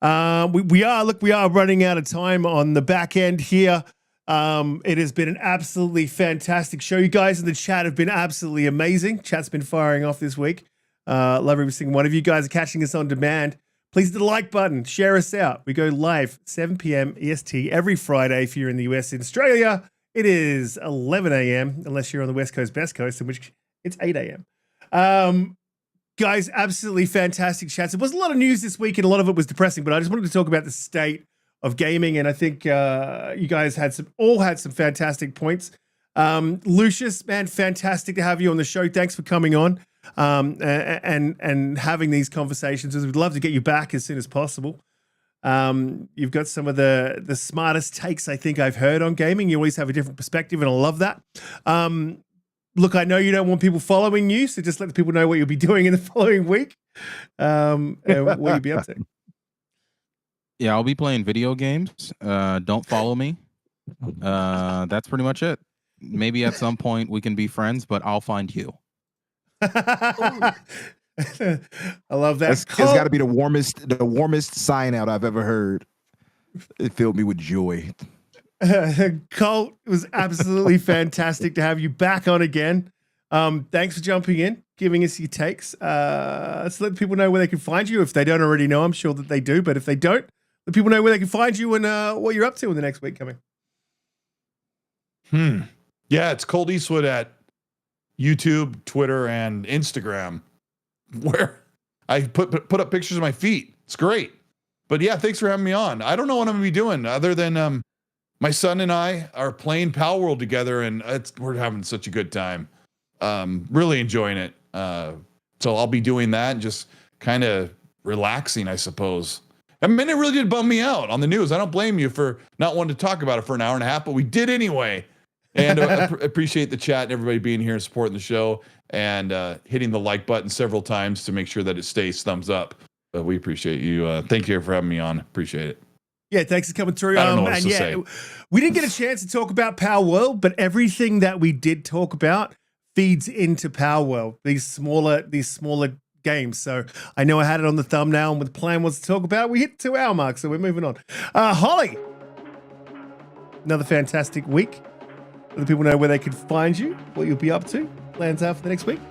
We are running out of time on the back end here. It has been an absolutely fantastic show. You guys in the chat have been absolutely amazing. Chat's been firing off this week. Love every single one of you guys are catching us on demand. Please hit the like button. Share us out. We go live 7 p.m. EST every Friday if you're in the US. In Australia, it is 11 a.m. unless you're on the West Coast, Best Coast, in which it's 8 a.m. Guys, absolutely fantastic chats. There was a lot of news this week, and a lot of it was depressing, but I just wanted to talk about the state of gaming, and I think you guys all had some fantastic points. Lucius, man, fantastic to have you on the show. Thanks for coming on and having these conversations. We'd love to get you back as soon as possible. You've got some of the smartest takes I think I've heard on gaming. You always have a different perspective, and I love that. Look, I know you don't want people following you, so just let the people know what you'll be doing in the following week and what you'll be up to. Yeah, I'll be playing video games. Don't follow me. That's pretty much it. Maybe at some point we can be friends, but I'll find you. I love that. It's got to be the warmest sign out I've ever heard. It filled me with joy. Colt, it was absolutely fantastic to have you back on again. Thanks for jumping in, giving us your takes. Let's let people know where they can find you. If they don't already know, I'm sure that they do. But if they don't, let people know where they can find you and what you're up to in the next week coming. Yeah, it's Colteastwood at YouTube, Twitter, and Instagram, where I put up pictures of my feet. It's great. But yeah, thanks for having me on. I don't know what I'm going to be doing other than my son and I are playing Palworld together, and we're having such a good time. Really enjoying it. So I'll be doing that and just kind of relaxing, I suppose. I mean, it really did bum me out on the news. I don't blame you for not wanting to talk about it for an hour and a half, but we did anyway. And appreciate the chat and everybody being here and supporting the show and hitting the like button several times to make sure that it stays thumbs up. But we appreciate you. Thank you for having me on. Appreciate it. Yeah, thanks for coming through. I don't know what else to say. We didn't get a chance to talk about Palworld, but everything that we did talk about feeds into Palworld, these smaller games. So I know I had it on the thumbnail, and what the plan was to talk about, we hit the 2-hour mark, so we're moving on. Holly, another fantastic week. Let the people know where they can find you, what you'll be up to, plans out for the next week.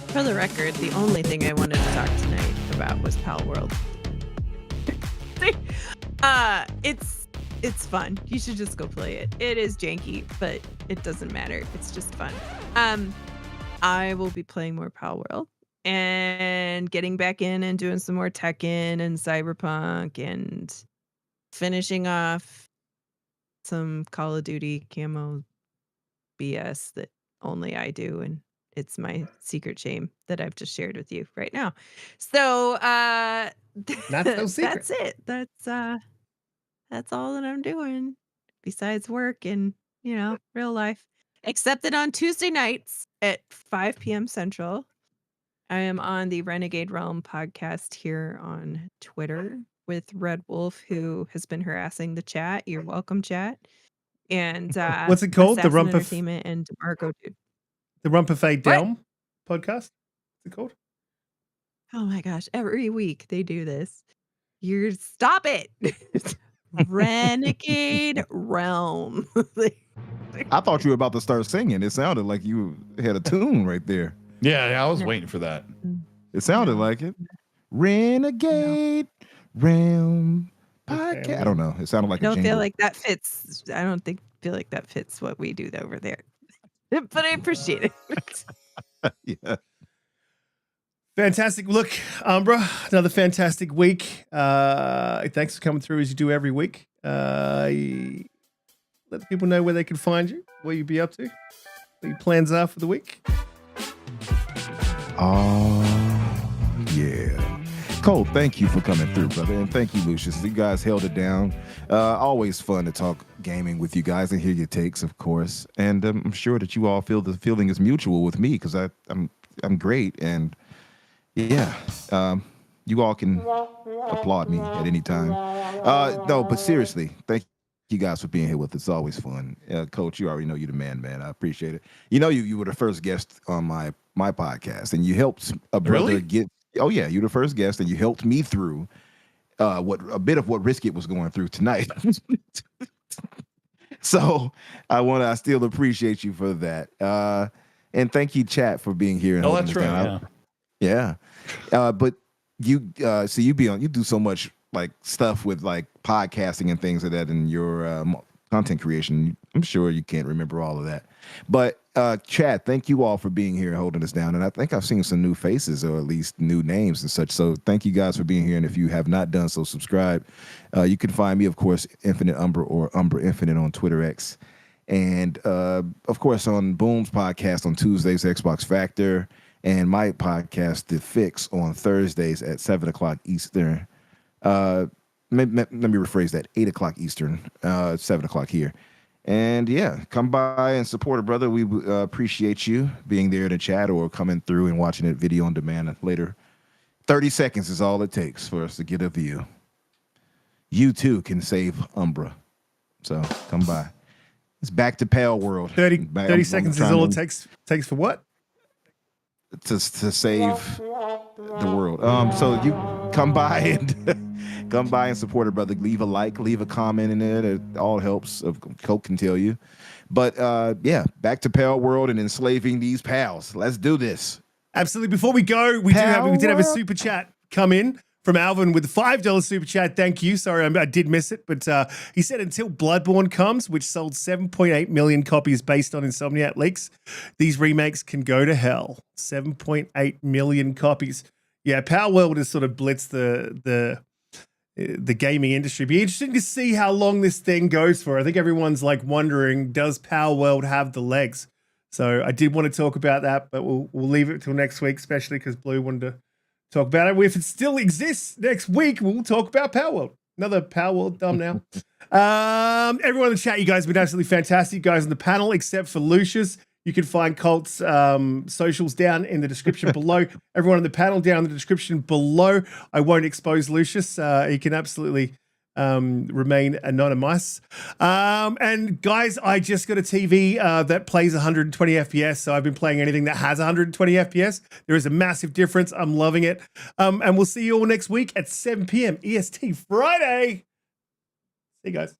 For the record, the only thing I wanted to talk tonight about was Palworld. It's fun. You should just go play it. It is janky, but it doesn't matter. It's just fun. I will be playing more Palworld and getting back in and doing some more Tekken and Cyberpunk and finishing off some Call of Duty camo BS that only I do, and it's my secret shame that I've just shared with you right now. So Not so secret. that's it. That's all that I'm doing besides work and, real life. Except that on Tuesday nights at 5 p.m. Central, I am on the Renegade Realm podcast here on Twitter with Red Wolf, who has been harassing the chat. You're welcome, chat. And What's it called? Assassin Entertainment and DeMarco dude. The Rumperfade What? Delm podcast? What's it called? Oh my gosh, every week they do this. Stop it. Renegade Realm. I thought you were about to start singing. It sounded like you had a tune right there. Yeah, I was waiting for that. It sounded like it. Renegade Realm podcast. I don't know. It sounded like I a don't jingle. feel like that fits. I don't feel like that fits what we do over there. But I appreciate it. Yeah. Fantastic. Look, Umbra, another fantastic week. Thanks for coming through as you do every week. Let people know where they can find you, what you be up to, what your plans are for the week. Oh, yeah. Cole, thank you for coming through, brother. And thank you, Lucius. You guys held it down. Always fun to talk gaming with you guys and hear your takes, of course. And I'm sure that you all feel the feeling is mutual with me because I'm great. And yeah, you all can applaud me at any time. No, but seriously, thank you guys for being here with us. It's always fun. Coach, you already know you're the man. I appreciate it. You were the first guest on my podcast, and you helped a brother get. Oh yeah, you're the first guest, and you helped me through a bit of what Riskit was going through tonight. So I still appreciate you for that. And thank you, chat, for being here. And That's right. Yeah. But you do so much like stuff with like podcasting and things like that in your content creation. I'm sure you can't remember all of that. But chat, thank you all for being here and holding us down. And I think I've seen some new faces or at least new names and such. So thank you guys for being here. And if you have not done so, subscribe. You can find me, of course, Infinite Umbra or Umbra Infinite on Twitter X. And of course, on Boom's podcast on Tuesdays, Xbox Factor. And my podcast, The Fix, on Thursdays at 7 o'clock Eastern. Let me rephrase that, 8 o'clock Eastern, 7 o'clock here. And yeah, come by and support it, brother. We appreciate you being there in the chat or coming through and watching it video on demand later. 30 seconds is all it takes for us to get a view. You too can save Umbra. So come by. It's back to Palworld. 30 seconds is all it takes for what? To save the world. So you come by and support it, brother. Leave a like, leave a comment in there. It all helps. Coke can tell you. But yeah, back to Palworld and enslaving these pals. Let's do this. Absolutely. Before we go, we did have a super chat come in from Alvin with a $5 super chat. Thank you. Sorry, I did miss it. But he said until Bloodborne comes, which sold 7.8 million copies based on Insomniac leaks, these remakes can go to hell. 7.8 million copies. Yeah, Palworld has sort of blitzed the gaming industry. Be interesting to see how long this thing goes for. I think everyone's like wondering, does Palworld have the legs? So I did want to talk about that, but we'll leave it till next week, especially because Blue wanted to talk about it. If it still exists next week, we'll talk about Palworld. Another Palworld thumbnail. Everyone in the chat, you guys have been absolutely fantastic. You guys on the panel, except for Lucius. You can find Colt's socials down in the description below. Everyone on the panel down in the description below. I won't expose Lucius. He can absolutely remain anonymous. And guys, I just got a TV that plays 120 FPS. So I've been playing anything that has 120 FPS. There is a massive difference. I'm loving it. And we'll see you all next week at 7 p.m. EST Friday. See you guys.